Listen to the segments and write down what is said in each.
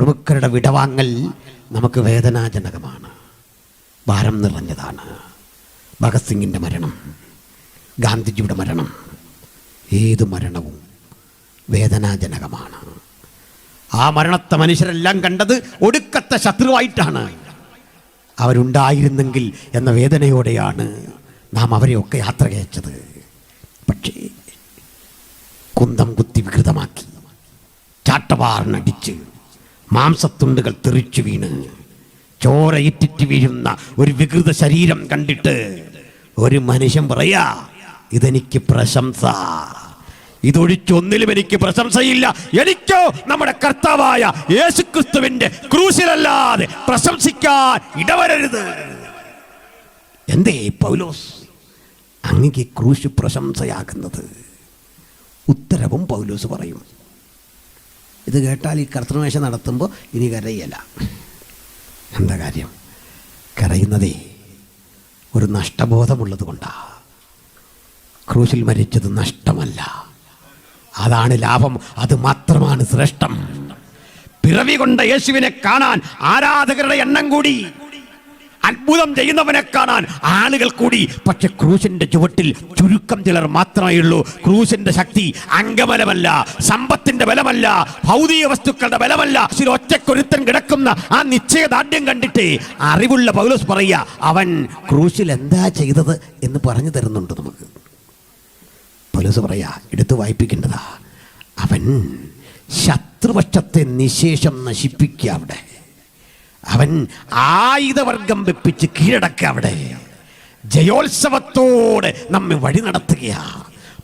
പ്രമുഖരുടെ വിടവാങ്ങൽ നമുക്ക് വേദനാജനകമാണ്, ഭാരം നിറഞ്ഞതാണ്. ഭഗത് സിംഗിൻ്റെ മരണം, ഗാന്ധിജിയുടെ മരണം, ഏത് മരണവും വേദനാജനകമാണ്. ആ മരണത്തെ മനുഷ്യരെല്ലാം കണ്ടത് ഒടുക്കത്തെ ശത്രുവായിട്ടാണ്. അവരുണ്ടായിരുന്നെങ്കിൽ എന്ന വേദനയോടെയാണ് നാം അവരെയൊക്കെ യാത്ര അയച്ചത്. പക്ഷേ കുന്തം കുത്തി വികൃതമാക്കി, ചാട്ടവാറിനടിച്ച് മാംസത്തുണ്ടുകൾ തെറിച്ചു വീണ് ചോര ഇറ്റിറ്റ് വീഴുന്ന ഒരു വികൃത ശരീരം കണ്ടിട്ട് ഒരു മനുഷ്യൻ പറയാ, ഇതെനിക്ക് പ്രശംസ, ഇതൊഴിച്ചൊന്നിലും എനിക്ക് പ്രശംസയില്ല, എനിക്കോ നമ്മുടെ കർത്താവായ യേശുക്രിസ്തുവിന്റെ ക്രൂശിലല്ലാതെ പ്രശംസിക്കാൻ ഇടവരരുത്. എന്തേ പൗലോസ് അങ്ങേക്ക് ക്രൂശ് പ്രശംസയാകുന്നത്? ഉത്തരവും പൗലോസ് പറയും. ഇത് കേട്ടാൽ ഈ കർത്തൃമേശ നടത്തുമ്പോൾ ഇനി കരയല്ല. എന്താ കാര്യം? കരയുന്നതേ ഒരു നഷ്ടബോധമുള്ളത് കൊണ്ടാണ്. ക്രൂശിൽ മരിച്ചത് നഷ്ടമല്ല, അതാണ് ലാഭം, അത് മാത്രമാണ് ശ്രേഷ്ഠം. പിറവി കൊണ്ട യേശുവിനെ കാണാൻ ആരാധകരുടെ എണ്ണം കൂടി, അത്ഭുതം ചെയ്യുന്നവനെ കാണാൻ ആളുകൾ കൂടി. പക്ഷെ ക്രൂശിന്റെ ചുവട്ടിൽ ചുരുക്കം ചിലർ മാത്രമേ ഉള്ളൂ. ക്രൂശിന്റെ ശക്തി അംഗബലമല്ല, സമ്പത്തിന്റെ ബലമല്ല, ഭൗതിക വസ്തുക്കളുടെ ബലമല്ല. ഒറ്റക്കൊരുത്തൻ കിടക്കുന്ന ആ നിശ്ചയദാർഢ്യം കണ്ടിട്ട് അറിവുള്ള പൗലോസ് പറയുക, അവൻ ക്രൂശിൽ എന്താ ചെയ്തത് എന്ന് പറഞ്ഞു തരുന്നുണ്ട് നമുക്ക്. പൗലോസ് പറയാ, എടുത്ത് വായിപ്പിക്കേണ്ടതാ, അവൻ ശത്രുപക്ഷത്തെ നിശേഷം നശിപ്പിക്കുക, അവിടെ അവൻ ആയുധവർഗം വെപ്പിച്ച് കീഴടക്കുക, അവിടെ ജയോത്സവത്തോടെ നമ്മെ വഴി നടത്തുകയാ.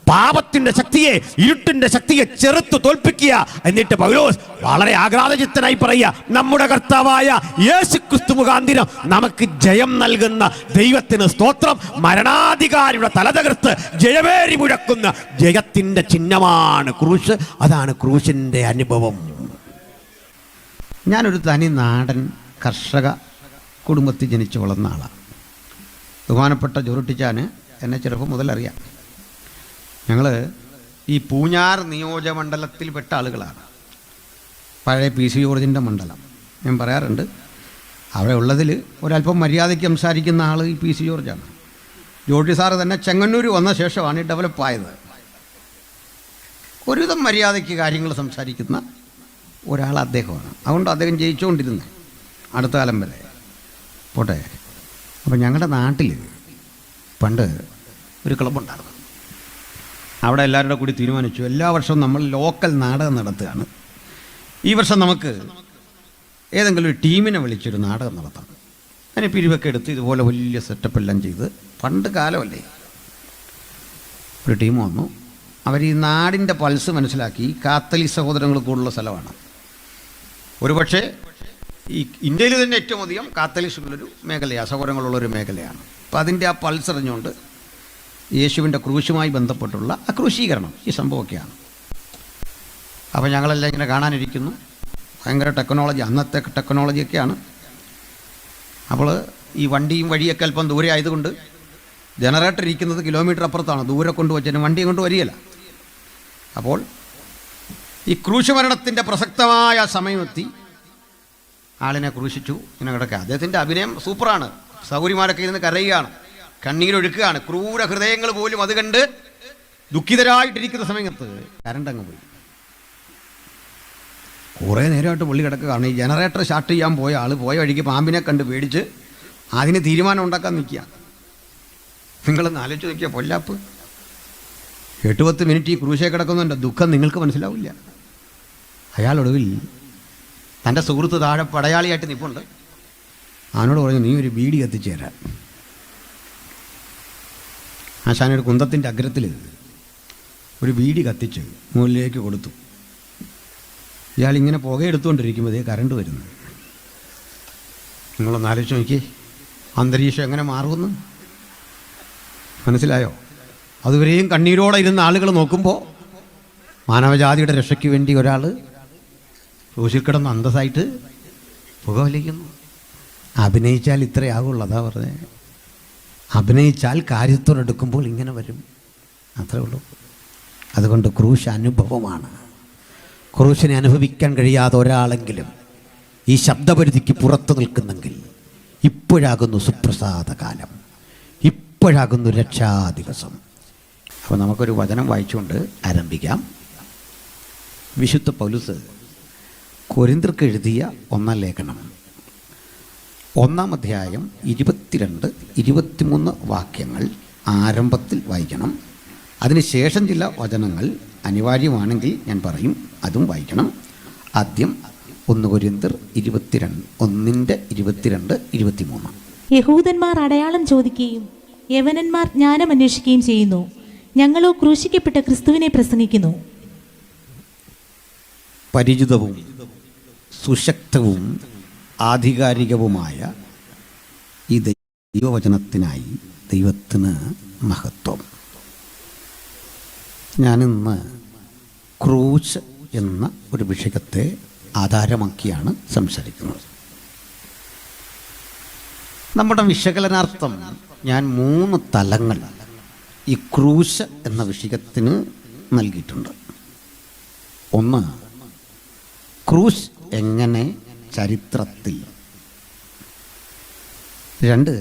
പാപത്തിന്റെ ശക്തിയെ, ഇരുട്ടിന്റെ ശക്തിയെ ചെറുത്തു തോൽപ്പിക്കുക. എന്നിട്ട് പൗലോസ് വളരെ ആഹ്ലാദചിത്തനായി പറയുക, നമ്മുടെ കർത്താവായ യേശുക്രിസ്തു മുഖാന്തരം നമുക്ക് ജയം നൽകുന്ന ദൈവത്തിന് സ്തോത്രം. മരണാധികാരിയുടെ തല തകർത്ത് ജയവേരി മുഴക്കുന്ന ജയത്തിന്റെ ചിഹ്നമാണ് ക്രൂശ്. അതാണ് ക്രൂശിന്റെ അനുഭവം. ഞാനൊരു തനി നാടൻ കർഷക കുടുംബത്തിൽ ജനിച്ചു വളർന്ന ആളാണ്. ബഹുമാനപ്പെട്ട ജോറുട്ടിച്ചാന് എന്നെ ചെറുപ്പം മുതൽ അറിയാം. ഞങ്ങൾ ഈ പൂഞ്ഞാർ നിയോജകമണ്ഡലത്തിൽപ്പെട്ട ആളുകളാണ്. പഴയ PC ജോർജിൻ്റെ മണ്ഡലം. ഞാൻ പറയാറുണ്ട്, അവിടെ ഉള്ളതിൽ ഒരല്പം മര്യാദയ്ക്ക് സംസാരിക്കുന്ന ആൾ ഈ PC ജോർജാണ്. ജോർജി സാറ് തന്നെ ചെങ്ങന്നൂർ വന്ന ശേഷമാണ് ഡെവലപ്പായത്. ഒരുവിധം മര്യാദയ്ക്ക് കാര്യങ്ങൾ സംസാരിക്കുന്ന ഒരാൾ അദ്ദേഹമാണ്. അതുകൊണ്ട് അദ്ദേഹം ജയിച്ചുകൊണ്ടിരുന്നത് അടുത്ത കാലം വരെ. പോട്ടെ. അപ്പോൾ ഞങ്ങളുടെ നാട്ടിൽ പണ്ട് ഒരു ക്ലബ്ബുണ്ടായിരുന്നു. അവിടെ എല്ലാവരുടെ കൂടി തീരുമാനിച്ചു, എല്ലാ വർഷവും നമ്മൾ ലോക്കൽ നാടകം നടത്തുകയാണ്. ഈ വർഷം നമുക്ക് ഏതെങ്കിലും ഒരു ടീമിനെ വിളിച്ചൊരു നാടകം നടത്താം. അതിന് പിരിവൊക്കെ എടുത്ത് ഇതുപോലെ വലിയ സെറ്റപ്പ് എല്ലാം ചെയ്ത്, പണ്ട് കാലമല്ലേ, ഒരു ടീം വന്നു. അവർ ഈ നാടിൻ്റെ പൾസ് മനസ്സിലാക്കി. കാത്തലിക് സഹോദരങ്ങൾ കൂടുതലുള്ള സ്ഥലമാണ്. ഒരുപക്ഷെ ഈ ഇന്ത്യയിൽ തന്നെ ഏറ്റവും അധികം കാത്തലിക്സുള്ളൊരു മേഖലയാണ്, സഹോദരങ്ങളുള്ളൊരു മേഖലയാണ്. അപ്പോൾ അതിൻ്റെ ആ പൾസ് അറിഞ്ഞുകൊണ്ട് യേശുവിൻ്റെ ക്രൂശുമായി ബന്ധപ്പെട്ടുള്ള ആ ക്രൂശീകരണം, ഈ സംഭവമൊക്കെയാണ്. അപ്പോൾ ഞങ്ങളെല്ലാം ഇങ്ങനെ കാണാനിരിക്കുന്നു. ഭയങ്കര ടെക്നോളജി, അന്നത്തെ ടെക്നോളജിയൊക്കെയാണ്. അപ്പോൾ ഈ വണ്ടിയും വഴിയൊക്കെ അല്പം ദൂരെ ആയതുകൊണ്ട് ജനറേറ്റർ ഇരിക്കുന്നത് കിലോമീറ്റർ അപ്പുറത്താണ്. ദൂരെ കൊണ്ടുവച്ചതിന് വണ്ടിയും കൊണ്ട് വരികയില്ല. അപ്പോൾ ഈ ക്രൂശ് മരണത്തിൻ്റെ പ്രസക്തമായ സമയമെത്തി. ആളിനെ ക്രൂശിച്ചു, ഇങ്ങനെ കിടക്കുക. അദ്ദേഹത്തിൻ്റെ അഭിനയം സൂപ്പറാണ്. സൗകര്യമാരൊക്കെ ഇരുന്ന് കരയുകയാണ്, കണ്ണീരൊഴുക്കുകയാണ്. ക്രൂര ഹൃദയങ്ങൾ പോലും അത് കണ്ട് ദുഃഖിതരായിട്ടിരിക്കുന്ന സമയത്ത് കരണ്ട് അങ്ങ് പോയി. കുറേ നേരമായിട്ട് പുള്ളി കിടക്കുകയാണ്. ഈ ജനറേറ്റർ സ്റ്റാർട്ട് ചെയ്യാൻ പോയ ആൾ പോയ വഴിക്ക് പാമ്പിനെ കണ്ട് പേടിച്ച് അതിന് തീരുമാനം ഉണ്ടാക്കാൻ നിൽക്കുക. നിങ്ങളൊന്ന് ആലോചിച്ച് നോക്കിയ പൊല്ലാപ്പ്. 8-10 മിനിറ്റ് ഈ ക്രൂശേ കിടക്കുന്നതിൻ്റെ ദുഃഖം നിങ്ങൾക്ക് മനസ്സിലാവില്ല. അയാളൊടുവിൽ തൻ്റെ സുഹൃത്ത് താഴെ പടയാളിയായിട്ട് നിൽപ്പുണ്ട്. അവനോട് പറഞ്ഞു, നീ ഒരു ബീഡി കത്തിച്ചു തരാൻ. ആശാനൊരു കുന്തത്തിൻ്റെ അഗ്രത്തിൽ ഒരു ബീഡി കത്തിച്ച് മുകളിലേക്ക് കൊടുത്തു. ഇയാളിങ്ങനെ പുകയെടുത്തുകൊണ്ടിരിക്കുമ്പോൾ കറണ്ട് വരുന്നു. നിങ്ങളൊന്ന് ആലോചിച്ച് നോക്കി, അന്തരീക്ഷം എങ്ങനെ മാറുമെന്ന് മനസ്സിലായോ? അതുവരെയും കണ്ണീരോടെ ഇരുന്ന ആളുകൾ നോക്കുമ്പോൾ മാനവജാതിയുടെ രക്ഷയ്ക്ക് വേണ്ടി ഒരാൾ ക്രൂശിൽ കിടന്ന് അന്തസ്സായിട്ട് പുക വലിക്കുന്നു. അഭിനയിച്ചാൽ ഇത്രയാകുള്ളൂ, അതാ പറഞ്ഞത്. അഭിനയിച്ചാൽ കാര്യത്തോടെടുക്കുമ്പോൾ ഇങ്ങനെ വരും, അത്രേ ഉള്ളൂ. അതുകൊണ്ട് ക്രൂശ് അനുഭവമാണ്. ക്രൂശിനെ അനുഭവിക്കാൻ കഴിയാത്ത ഒരാളെങ്കിലും ഈ ശബ്ദപരിധിക്ക് പുറത്തു നിൽക്കുന്നെങ്കിൽ ഇപ്പോഴാകുന്നു സുപ്രസാദകാലം, ഇപ്പോഴാകുന്നു രക്ഷാദിവസം. അപ്പോൾ നമുക്കൊരു വചനം വായിച്ചുകൊണ്ട് ആരംഭിക്കാം. വിശുദ്ധ പൗലോസ് കൊരിന്ത്യർക്ക് എഴുതിയ 1-ാം ലേഖനം 1-ാം അധ്യായം 22-23 വാക്യങ്ങൾ ആരംഭത്തിൽ വായിക്കണം. അതിനുശേഷം ചില വചനങ്ങൾ അനിവാര്യമാണെങ്കിൽ ഞാൻ പറയും, അതും വായിക്കണം. ആദ്യം 1 കൊരിന്ത്യർ 1:22-23. യഹൂദന്മാർ അടയാളം ചോദിക്കുകയും യവനന്മാർ ജ്ഞാനം അന്വേഷിക്കുകയും ചെയ്യുന്നു. ഞങ്ങളോ ക്രൂശിക്കപ്പെട്ട ക്രിസ്തുവിനെ പ്രസംഗിക്കുന്നു. പരിചിതവും സുശക്തവും ആധികാരികവുമായ ഈ ദൈവവചനത്തിനായി ദൈവത്തിന് മഹത്വം. ഞാനിന്ന് ക്രൂശ് എന്ന ഒരു വിഷയത്തെ ആധാരമാക്കിയാണ് സംസാരിക്കുന്നത്. നമ്മുടെ വിശകലനാർത്ഥം ഞാൻ 3 തലങ്ങൾ ഈ ക്രൂശ് എന്ന വിഷയത്തിന് നൽകിയിട്ടുണ്ട്. 1, ക്രൂശ് എങ്ങനെ ചരിത്രത്തിൽ. 2,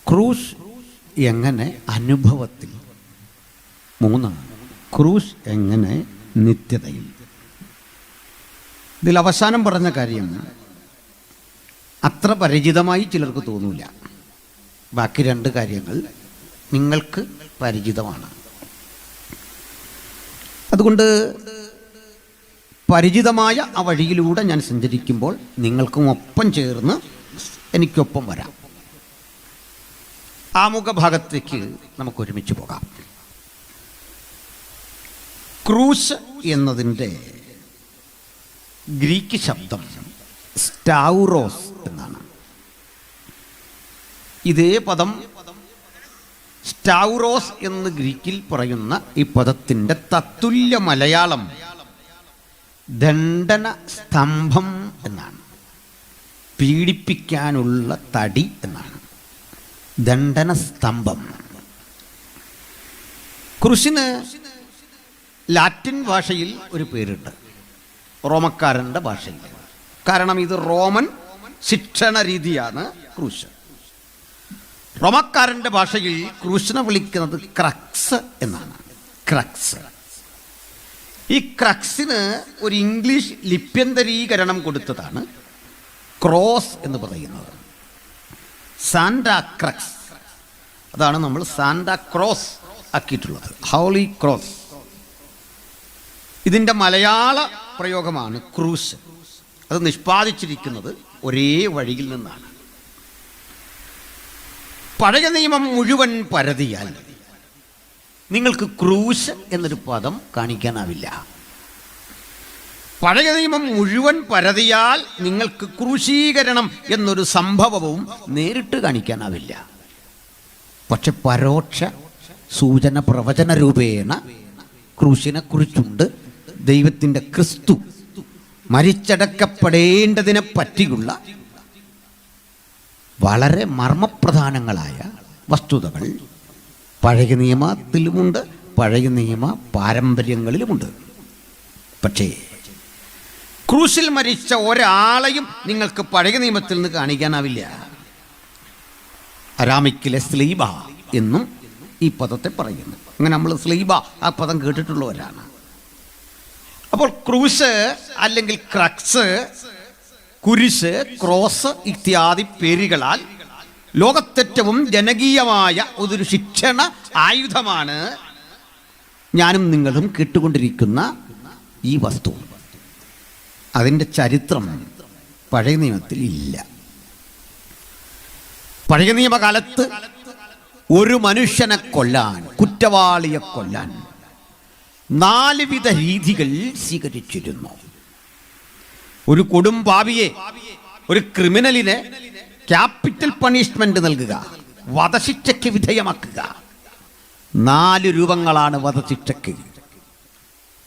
ക്രൂശ് എങ്ങനെ അനുഭവത്തിൽ. 3, ക്രൂശ് എങ്ങനെ നിത്യതയിൽ. ഇതിൽ അവസാനം പറഞ്ഞ കാര്യം അത്ര പരിചിതമായി ചിലർക്ക് തോന്നില്ല. ബാക്കി 2 കാര്യങ്ങൾ നിങ്ങൾക്ക് പരിചിതമാണ്. അതുകൊണ്ട് പരിചിതമായ ആ വഴിയിലൂടെ ഞാൻ സഞ്ചരിക്കുമ്പോൾ നിങ്ങൾക്കും ഒപ്പം ചേർന്ന് എനിക്കൊപ്പം വരാം. ആമുഖഭാഗത്തേക്ക് നമുക്ക് ഒരുമിച്ച് പോകാം. ക്രൂശ് എന്നതിൻ്റെ ഗ്രീക്ക് ശബ്ദം സ്റ്റൗറോസ് എന്നാണ്. ഇതേ പദം സ്റ്റൗറോസ് എന്ന് ഗ്രീക്കിൽ പറയുന്ന ഈ പദത്തിൻ്റെ തത്തുല്യ മലയാളം ദണ്ഡന സ്തംഭം എന്നാണ്. പീഡിപ്പിക്കാനുള്ള തടി എന്നാണ്. ദണ്ഡന സ്തംഭം. ക്രൂശിന് ലാറ്റിൻ ഭാഷയിൽ ഒരു പേരുണ്ട്, റോമക്കാരൻ്റെ ഭാഷയിൽ. കാരണം ഇത് റോമൻ ശിക്ഷണ രീതിയാണ് ക്രൂശ്. റോമക്കാരൻ്റെ ഭാഷയിൽ ക്രൂശിനെ വിളിക്കുന്നത് ക്രക്സ് എന്നാണ്. ക്രക്സ്. ഈ ക്രക്സിന് ഒരു ഇംഗ്ലീഷ് ലിപ്യന്തരീകരണം കൊടുത്തതാണ് ക്രോസ് എന്ന് പറയുന്നത്. സാന്റാ ക്രക്സ്, അതാണ് നമ്മൾ സാന്റാ ക്രോസ് ആക്കിയിട്ടുള്ളത്, ഹോളി ക്രോസ്. ഇതിൻ്റെ മലയാള പ്രയോഗമാണ് ക്രൂശ്. അത് നിഷ്പാദിച്ചിരിക്കുന്നത് ഒരേ വഴിയിൽ നിന്നാണ്. പഴയ നിയമം മുഴുവൻ പരതിയാൽ നിങ്ങൾക്ക് ക്രൂശ് എന്നൊരു പദം കാണിക്കാനാവില്ല. പഴയ നിയമം മുഴുവൻ പരതിയാൽ നിങ്ങൾക്ക് ക്രൂശീകരണം എന്നൊരു സംഭവവും നേരിട്ട് കാണിക്കാനാവില്ല. പക്ഷെ പരോക്ഷ സൂചന പ്രവചന രൂപേണ ക്രൂശിനെ കുറിച്ചുണ്ട്. ദൈവത്തിൻ്റെ ക്രിസ്തു മരിച്ചടക്കപ്പെടേണ്ടതിനെ പറ്റിയുള്ള വളരെ മർമ്മപ്രധാനങ്ങളായ വസ്തുതകൾ പഴയ നിയമത്തിലുമുണ്ട്, പഴയ നിയമ പാരമ്പര്യങ്ങളിലുമുണ്ട്. പക്ഷേ ക്രൂശിൽ മരിച്ച ഒരാളെയും നിങ്ങൾക്ക് പഴയ നിയമത്തിൽ നിന്ന് കാണിക്കാനാവില്ല. അരാമിക്കിലെ സ്ലീബ എന്നും ഈ പദത്തെ പറയുന്നു. അങ്ങനെ നമ്മൾ സ്ലീബ ആ പദം കേട്ടിട്ടുള്ളവരാണ്. അപ്പോൾ ക്രൂശ് അല്ലെങ്കിൽ ക്രക്സ്, കുരിശ്, ക്രോസ് ഇത്യാദി പേരുകളാൽ ലോകത്തേറ്റവും ജനകീയമായ ഒരു ശിക്ഷണ ആയുധമാണ് ഞാനും നിങ്ങളും കേട്ടുകൊണ്ടിരിക്കുന്ന ഈ വസ്തു. അതിൻ്റെ ചരിത്രം പഴയ നിയമത്തിൽ ഇല്ല. പഴയ നിയമകാലത്ത് ഒരു മനുഷ്യനെ കൊല്ലാൻ, കുറ്റവാളിയെ കൊല്ലാൻ 4 വിധ രീതികൾ സ്വീകരിച്ചിരുന്നു. ഒരു കൊടുംപാവിയെ, ഒരു ക്രിമിനലിനെ ക്യാപിറ്റൽ പണിഷ്മെന്റ് നൽകുക, വധശിക്ഷയ്ക്ക് വിധേയമാക്കുക. 4 രൂപങ്ങളാണ് വധശിക്ഷയ്ക്ക്.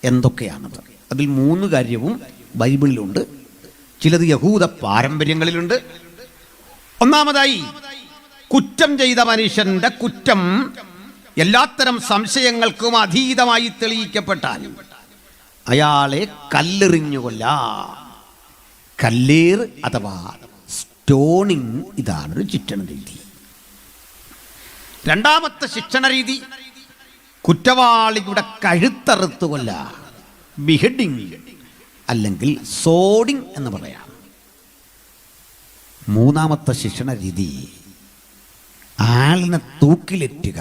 എന്തൊക്കെയാണത്? അതിൽ 3 കാര്യവും ബൈബിളിലുണ്ട്, ചിലത് യഹൂദ പാരമ്പര്യങ്ങളിലുണ്ട്. ഒന്നാമതായി, കുറ്റം ചെയ്ത മനുഷ്യന്റെ കുറ്റം എല്ലാത്തരം സംശയങ്ങൾക്കും അതീതമായി തെളിയിക്കപ്പെട്ടാൽ അയാളെ കല്ലെറിഞ്ഞു കൊല്ലാം. കല്ലേറ് അഥവാ സ്റ്റോണിങ്, ഇതാണൊരു ശിക്ഷണ രീതി. രണ്ടാമത്തെ ശിക്ഷണ രീതി കുറ്റവാളിയുടെ കഴുത്തറുത്ത് കൊല്ല, ബിഹെഡിങ് അല്ലെങ്കിൽ സോഡിങ് എന്ന് പറയാം. മൂന്നാമത്തെ ശിക്ഷണ രീതി ആളിനെ തൂക്കിലെറ്റുക,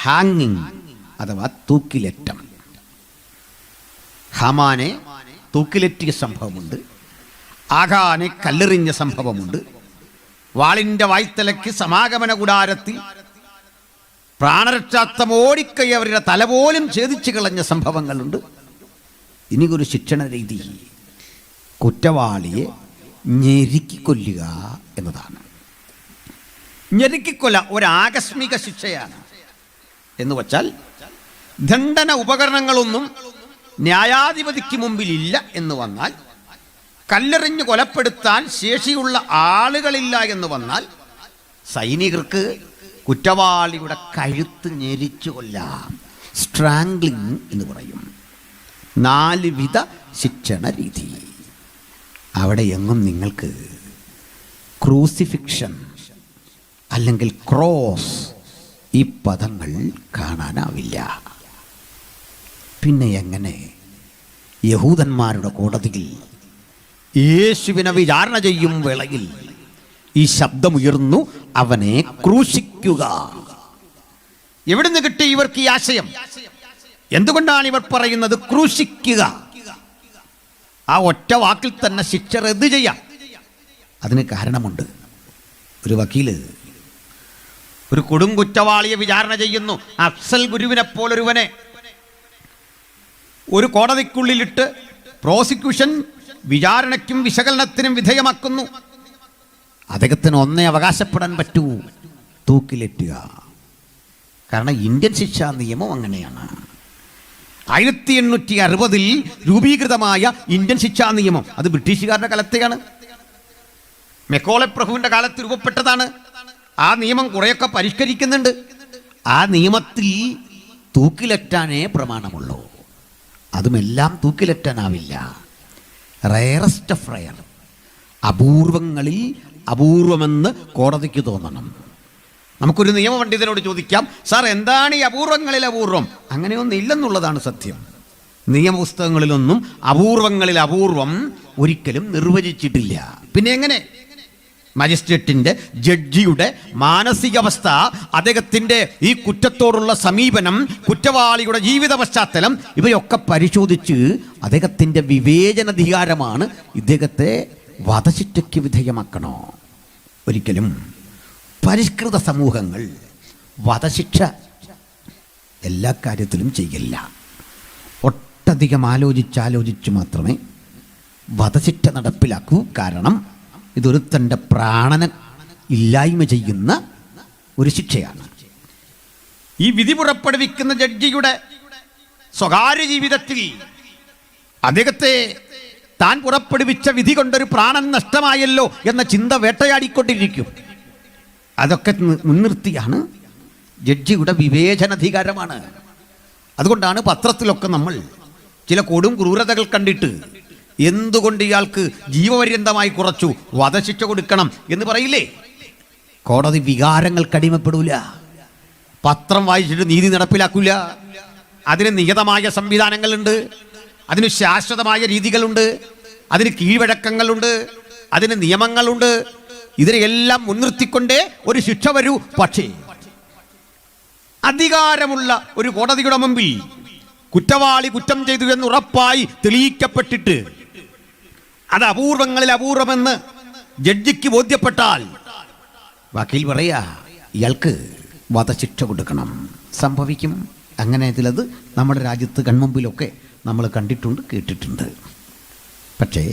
ഹാങ്ങിങ് അഥവാ തൂക്കിലേറ്റം. ഹമാനെ തൂക്കിലെറ്റിയ സംഭവമുണ്ട്, ആഖാനെ കല്ലെറിഞ്ഞ സംഭവമുണ്ട്, വാളിൻ്റെ വായ്ത്തലയ്ക്ക് സമാഗമന കൂടാരത്തിൽ പ്രാണരക്ഷാർത്ഥം ഓടിക്കൈ അവരുടെ തല പോലും ഛേദിച്ചു കളഞ്ഞ സംഭവങ്ങളുണ്ട്. ഇനി ഒരു ശിക്ഷണ രീതി കുറ്റവാളിയെ ഞെരുക്കിക്കൊല്ലുക എന്നതാണ്. ഞെരുക്കിക്കൊല്ല ഒരാകസ്മിക ശിക്ഷയാണ്. എന്ന് വച്ചാൽ ദണ്ഡന ഉപകരണങ്ങളൊന്നും ന്യായാധിപതിക്ക് മുമ്പിലില്ല എന്ന് വന്നാൽ, കല്ലെറിഞ്ഞ് കൊലപ്പെടുത്താൻ ശേഷിയുള്ള ആളുകളില്ല എന്ന് വന്നാൽ, സൈനികർക്ക് കുറ്റവാളിയുടെ കഴുത്ത് ഞെരിച്ചു കൊല്ലാം, സ്ട്രാംഗ്ലിംഗ് എന്ന് പറയും. 4 വിധ ശിക്ഷണ രീതി. അവിടെ എങ്ങും നിങ്ങൾക്ക് ക്രൂസിഫിക്ഷൻ അല്ലെങ്കിൽ ക്രോസ് ഈ പദങ്ങൾ കാണാനാവില്ല. പിന്നെ എങ്ങനെ യഹൂദന്മാരുടെ കോടതിയിൽ യേശുവിനെ വിചാരണ ചെയ്യും വേളയിൽ ഈ ശബ്ദമുയർന്നു, അവനെ ക്രൂശിക്കുക. എവിടുന്ന് കിട്ടി ഇവർക്ക് ഈ ആശയം? എന്തുകൊണ്ടാണ് ഇവർ പറയുന്നത് ക്രൂശിക്കുക? ആ ഒറ്റ വാക്കിൽ തന്നെ ശിക്ഷ റദ്ദ് ചെയ്യാം. അതിന് കാരണമുണ്ട്. ഒരു വക്കീല് ഒരു കൊടും കുറ്റവാളിയെ വിചാരണ ചെയ്യുന്നു. അഫ്സൽ ഗുരുവിനെ പോലൊരുവനെ ഒരു കോടതിക്കുള്ളിലിട്ട് പ്രോസിക്യൂഷൻ വിചാരണയ്ക്കും വിശകലനത്തിനും വിധേയമാക്കുന്നു. അദ്ദേഹത്തിന് ഒന്നേ അവകാശപ്പെടാൻ പറ്റൂ, തൂക്കിലേറ്റുക. കാരണം ഇന്ത്യൻ ശിക്ഷാ നിയമം അങ്ങനെയാണ്. 1860 രൂപീകൃതമായ ഇന്ത്യൻ ശിക്ഷാ നിയമം അത് ബ്രിട്ടീഷുകാരുടെ കാലത്തെയാണ്. മെക്കോളെ പ്രഭുവിൻ്റെ കാലത്ത് രൂപപ്പെട്ടതാണ്. ആ നിയമം കുറേയൊക്കെ പരിഷ്കരിക്കുന്നുണ്ട്. ആ നിയമത്തിൽ തൂക്കിലേറ്റാനേ പ്രമാണമുള്ളൂ. അതുമെല്ലാം തൂക്കിലേറ്റാനാവില്ല. റയറസ്റ്റ് ഓഫ് റയർ, അപൂർവങ്ങളിൽ അപൂർവമെന്ന് കോടതിക്ക് തോന്നണം. നമുക്കൊരു നിയമപണ്ഡിതനോട് ചോദിക്കാം, സാർ എന്താണ് ഈ അപൂർവങ്ങളിൽ അപൂർവം? അങ്ങനെയൊന്നും ഇല്ലെന്നുള്ളതാണ് സത്യം. നിയമപുസ്തകങ്ങളിലൊന്നും അപൂർവങ്ങളിൽ അപൂർവം ഒരിക്കലും നിർവചിച്ചിട്ടില്ല. പിന്നെ എങ്ങനെ? മജിസ്ട്രേറ്റിൻ്റെ, ജഡ്ജിയുടെ മാനസികാവസ്ഥ, അദ്ദേഹത്തിൻ്റെ ഈ കുറ്റത്തോടുള്ള സമീപനം, കുറ്റവാളിയുടെ ജീവിത പശ്ചാത്തലം, ഇവയൊക്കെ പരിശോധിച്ച് അദ്ദേഹത്തിൻ്റെ വിവേചനാധികാരമാണ് ഇദ്ദേഹത്തെ വധശിക്ഷയ്ക്ക് വിധേയമാക്കണോ. ഒരിക്കലും പരിഷ്കൃത സമൂഹങ്ങൾ വധശിക്ഷ എല്ലാ കാര്യത്തിലും ചെയ്യില്ല. ഒട്ടധികം ആലോചിച്ച് മാത്രമേ വധശിക്ഷ നടപ്പിലാക്കൂ. കാരണം ഇതൊരുത്തൻ്റെ പ്രാണന ഇല്ലായ്മ ചെയ്യുന്ന ഒരു ശിക്ഷയാണ്. ഈ വിധി പുറപ്പെടുവിക്കുന്ന ജഡ്ജിയുടെ സ്വകാര്യ ജീവിതത്തിൽ അദ്ദേഹത്തെ താൻ പുറപ്പെടുവിച്ച വിധി കൊണ്ടൊരു പ്രാണൻ നഷ്ടമായല്ലോ എന്ന ചിന്ത വേട്ടയാടിക്കൊണ്ടിരിക്കും. അതൊക്കെ മുൻനിർത്തിയാണ് ജഡ്ജിയുടെ വിവേചനാധികാരമാണ്. അതുകൊണ്ടാണ് പത്രത്തിലൊക്കെ നമ്മൾ ചില കൊടും ക്രൂരതകൾ കണ്ടിട്ട് എന്തുകൊണ്ട് ഇയാൾക്ക് ജീവപര്യന്തമായി കുറച്ചു, വധശിക്ഷ കൊടുക്കണം എന്ന് പറയില്ലേ? കോടതി വികാരങ്ങൾക്ക് അടിമപ്പെടൂല. പത്രം വായിച്ചിട്ട് നീതി നടപ്പിലാക്കൂല. അതിന് നിയതമായ സംവിധാനങ്ങളുണ്ട്, അതിന് ശാശ്വതമായ രീതികളുണ്ട്, അതിന് കീഴ്വഴക്കങ്ങളുണ്ട്, അതിന് നിയമങ്ങളുണ്ട്. ഇതിനെയെല്ലാം മുൻനിർത്തിക്കൊണ്ടേ ഒരു ശിക്ഷ വരൂ. പക്ഷേ അധികാരമുള്ള ഒരു കോടതിയുടെ മുമ്പിൽ കുറ്റവാളി കുറ്റം ചെയ്തു എന്ന് ഉറപ്പായി തെളിയിക്കപ്പെട്ടിട്ട് അത് അപൂർവങ്ങളിൽ അപൂർവമെന്ന് ജഡ്ജിക്ക് ബോധ്യപ്പെട്ടാൽ വക്കീൽ പറയാ, ഇയാൾക്ക് വധശിക്ഷ കൊടുക്കണം. സംഭവിക്കും. അങ്ങനെ ചിലത് നമ്മുടെ രാജ്യത്ത് കൺമുമ്പിലൊക്കെ നമ്മൾ കണ്ടിട്ടുണ്ട്, കേട്ടിട്ടുണ്ട്. പക്ഷേ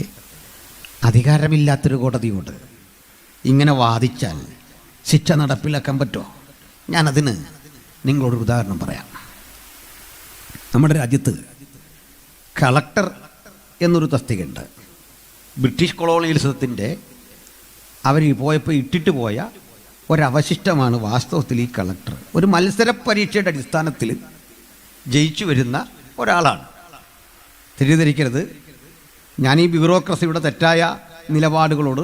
അധികാരമില്ലാത്തൊരു കോടതിയോട് ഇങ്ങനെ വാദിച്ചാൽ ശിക്ഷ നടപ്പിലാക്കാൻ പറ്റുമോ? ഞാനതിന് നിങ്ങളോടൊരു ഉദാഹരണം പറയാം. നമ്മുടെ രാജ്യത്ത് കളക്ടർ എന്നൊരു തസ്തികയുണ്ട്. ബ്രിട്ടീഷ് കൊളോണിയലിസത്തിൻ്റെ അവർ പോയപ്പോൾ ഇട്ടിട്ട് പോയ ഒരവശിഷ്ടമാണ് വാസ്തവത്തിൽ ഈ കളക്ടർ. ഒരു മത്സര പരീക്ഷയുടെ അടിസ്ഥാനത്തിൽ ജയിച്ചു വരുന്ന ഒരാളാണ്. തെറ്റിദ്ധരിക്കരുത്, ഞാൻ ഈ ബ്യൂറോക്രസിയുടെ തെറ്റായ നിലപാടുകളോട്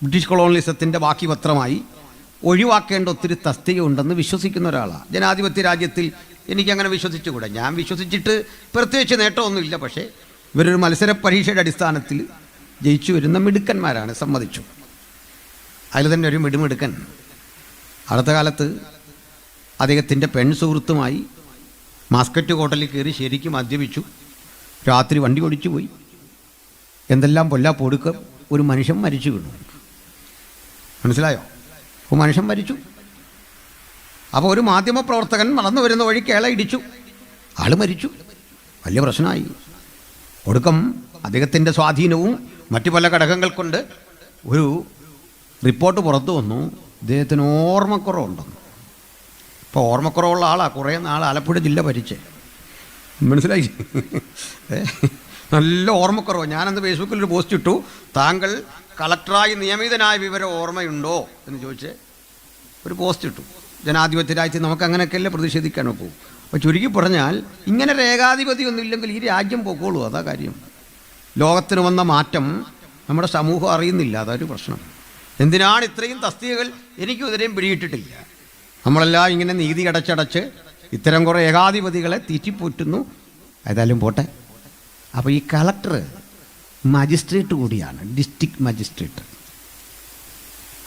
ബ്രിട്ടീഷ് കൊളോണിയലിസത്തിൻ്റെ ബാക്കി പത്രമായി ഒഴിവാക്കേണ്ട ഒത്തിരി തസ്തിക ഉണ്ടെന്ന് വിശ്വസിക്കുന്ന ഒരാളാണ്. ജനാധിപത്യ രാജ്യത്തിൽ എനിക്കങ്ങനെ വിശ്വസിച്ചുകൂടെ. ഞാൻ വിശ്വസിച്ചിട്ട് പ്രത്യേകിച്ച് നേട്ടമൊന്നുമില്ല. പക്ഷേ ഇവരൊരു മത്സര പരീക്ഷയുടെ അടിസ്ഥാനത്തിൽ ജയിച്ചു വരുന്ന മിടുക്കന്മാരാണ്, സമ്മതിച്ചു. അതിൽ തന്നെ ഒരു മിടുമിടുക്കൻ അടുത്ത കാലത്ത് അദ്ദേഹത്തിൻ്റെ പെൺ സുഹൃത്തുമായി മാസ്കറ്റ് ഹോട്ടലിൽ കയറി ശരിക്കും മദ്യപിച്ചു, രാത്രി വണ്ടി ഓടിച്ചു പോയി, എന്തെല്ലാം പൊടുക്ക ഒരു മനുഷ്യൻ മരിച്ചു വീണു. മനസ്സിലായോ? അപ്പോൾ മനുഷ്യൻ മരിച്ചു. അപ്പോൾ ഒരു മാധ്യമപ്രവർത്തകൻ നടന്നു വരുന്ന വഴിക്ക് അയാളെ ഇടിച്ചു, ആൾ മരിച്ചു. വലിയ പ്രശ്നമായി. ഒടുക്കം അദ്ദേഹത്തിൻ്റെ സ്വാധീനവും മറ്റു പല ഘടകങ്ങൾ കൊണ്ട് ഒരു റിപ്പോർട്ട് പുറത്തു വന്നു, ഇദ്ദേഹത്തിന് ഓർമ്മക്കുറവുണ്ടെന്ന്. ഇപ്പോൾ ഓർമ്മക്കുറവുള്ള ആളാണ്, കുറേ നാൾ ആലപ്പുഴ ജില്ല ഭരിച്ചേ. മനസ്സിലായി? നല്ല ഓർമ്മക്കുറവ്. ഞാനന്ന് ഫേസ്ബുക്കിലൊരു പോസ്റ്റ് ഇട്ടു, താങ്കൾ കളക്ടറായി നിയമിതനായ വിവരം ഓർമ്മയുണ്ടോ എന്ന് ചോദിച്ച് ഒരു പോസ്റ്റ് ഇട്ടു. ജനാധിപത്യ രാജ്യത്ത് നമുക്ക് അങ്ങനെയൊക്കെയല്ലേ പ്രതിഷേധിക്കാൻ ഒക്കൂ. അപ്പോൾ ചുരുക്കി പറഞ്ഞാൽ ഇങ്ങനെ രേഖാധിപതി ഒന്നുമില്ലെങ്കിൽ ഈ രാജ്യം പൊക്കോളൂ. അതാ കാര്യം. ലോകത്തിന് വന്ന മാറ്റം നമ്മുടെ സമൂഹം അറിയുന്നില്ല, അതൊരു പ്രശ്നം. എന്തിനാണ് ഇത്രയും തസ്തികകൾ? എനിക്കും ഇതുവരെയും പിടിയിട്ടിട്ടില്ല. നമ്മളെല്ലാം ഇങ്ങനെ നീതി അടച്ചടച്ച് ഇത്തരം കുറേ ഏകാധിപതികളെ തീറ്റിപ്പോറ്റുന്നു. ഏതായാലും പോട്ടെ. അപ്പോൾ ഈ കളക്ടർ മജിസ്ട്രേറ്റ് കൂടിയാണ്, ഡിസ്ട്രിക്ട് മജിസ്ട്രേറ്റ്.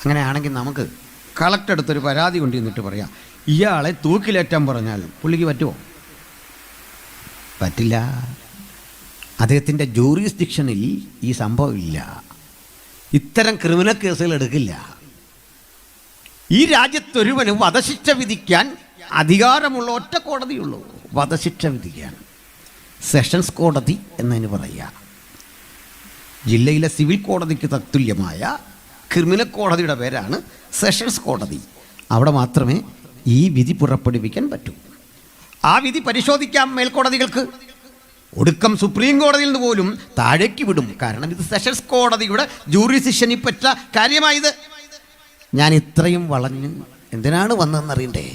അങ്ങനെയാണെങ്കിൽ നമുക്ക് കളക്ടർ അടുത്തൊരു പരാതി കൊണ്ടുവന്നിട്ട് പറയാം, ഇയാളെ തൂക്കിലേറ്റാൻ പറഞ്ഞാൽ പുള്ളിക്ക് പറ്റുമോ? പറ്റില്ല. അദ്ദേഹത്തിൻ്റെ ജൂറിസ്ഡിക്ഷനിൽ ഈ സംഭവം ഇല്ല. ഇത്തരം ക്രിമിനൽ കേസുകൾ എടുക്കില്ല. ഈ രാജ്യത്തൊരുവന് വധശിക്ഷ വിധിക്കാൻ അധികാരമുള്ള ഒറ്റ കോടതിയുള്ളൂ, വധശിക്ഷ വിധിക്കാൻ. സെഷൻസ് കോടതി എന്നതിന് പറയുക. ജില്ലയിലെ സിവിൽ കോടതിക്ക് തത്തുല്യമായ ക്രിമിനൽ കോടതിയുടെ പേരാണ് സെഷൻസ് കോടതി. അവിടെ മാത്രമേ ഈ വിധി പുറപ്പെടുവിക്കാൻ പറ്റൂ. ആ വിധി പരിശോധിക്കാം മേൽക്കോടതികൾക്ക്. ഒടുക്കം സുപ്രീം കോടതിയിൽ നിന്ന് പോലും താഴേക്ക് വിടും. കാരണം ഇത് സെഷൻസ് കോടതിയുടെ ജൂറിസ്ഡിക്ഷനിൽ പറ്റ കാര്യമായത്. ഞാൻ ഇത്രയും വളഞ്ഞ് എന്തിനാണ് വന്നതെന്നറിയണ്ടേ?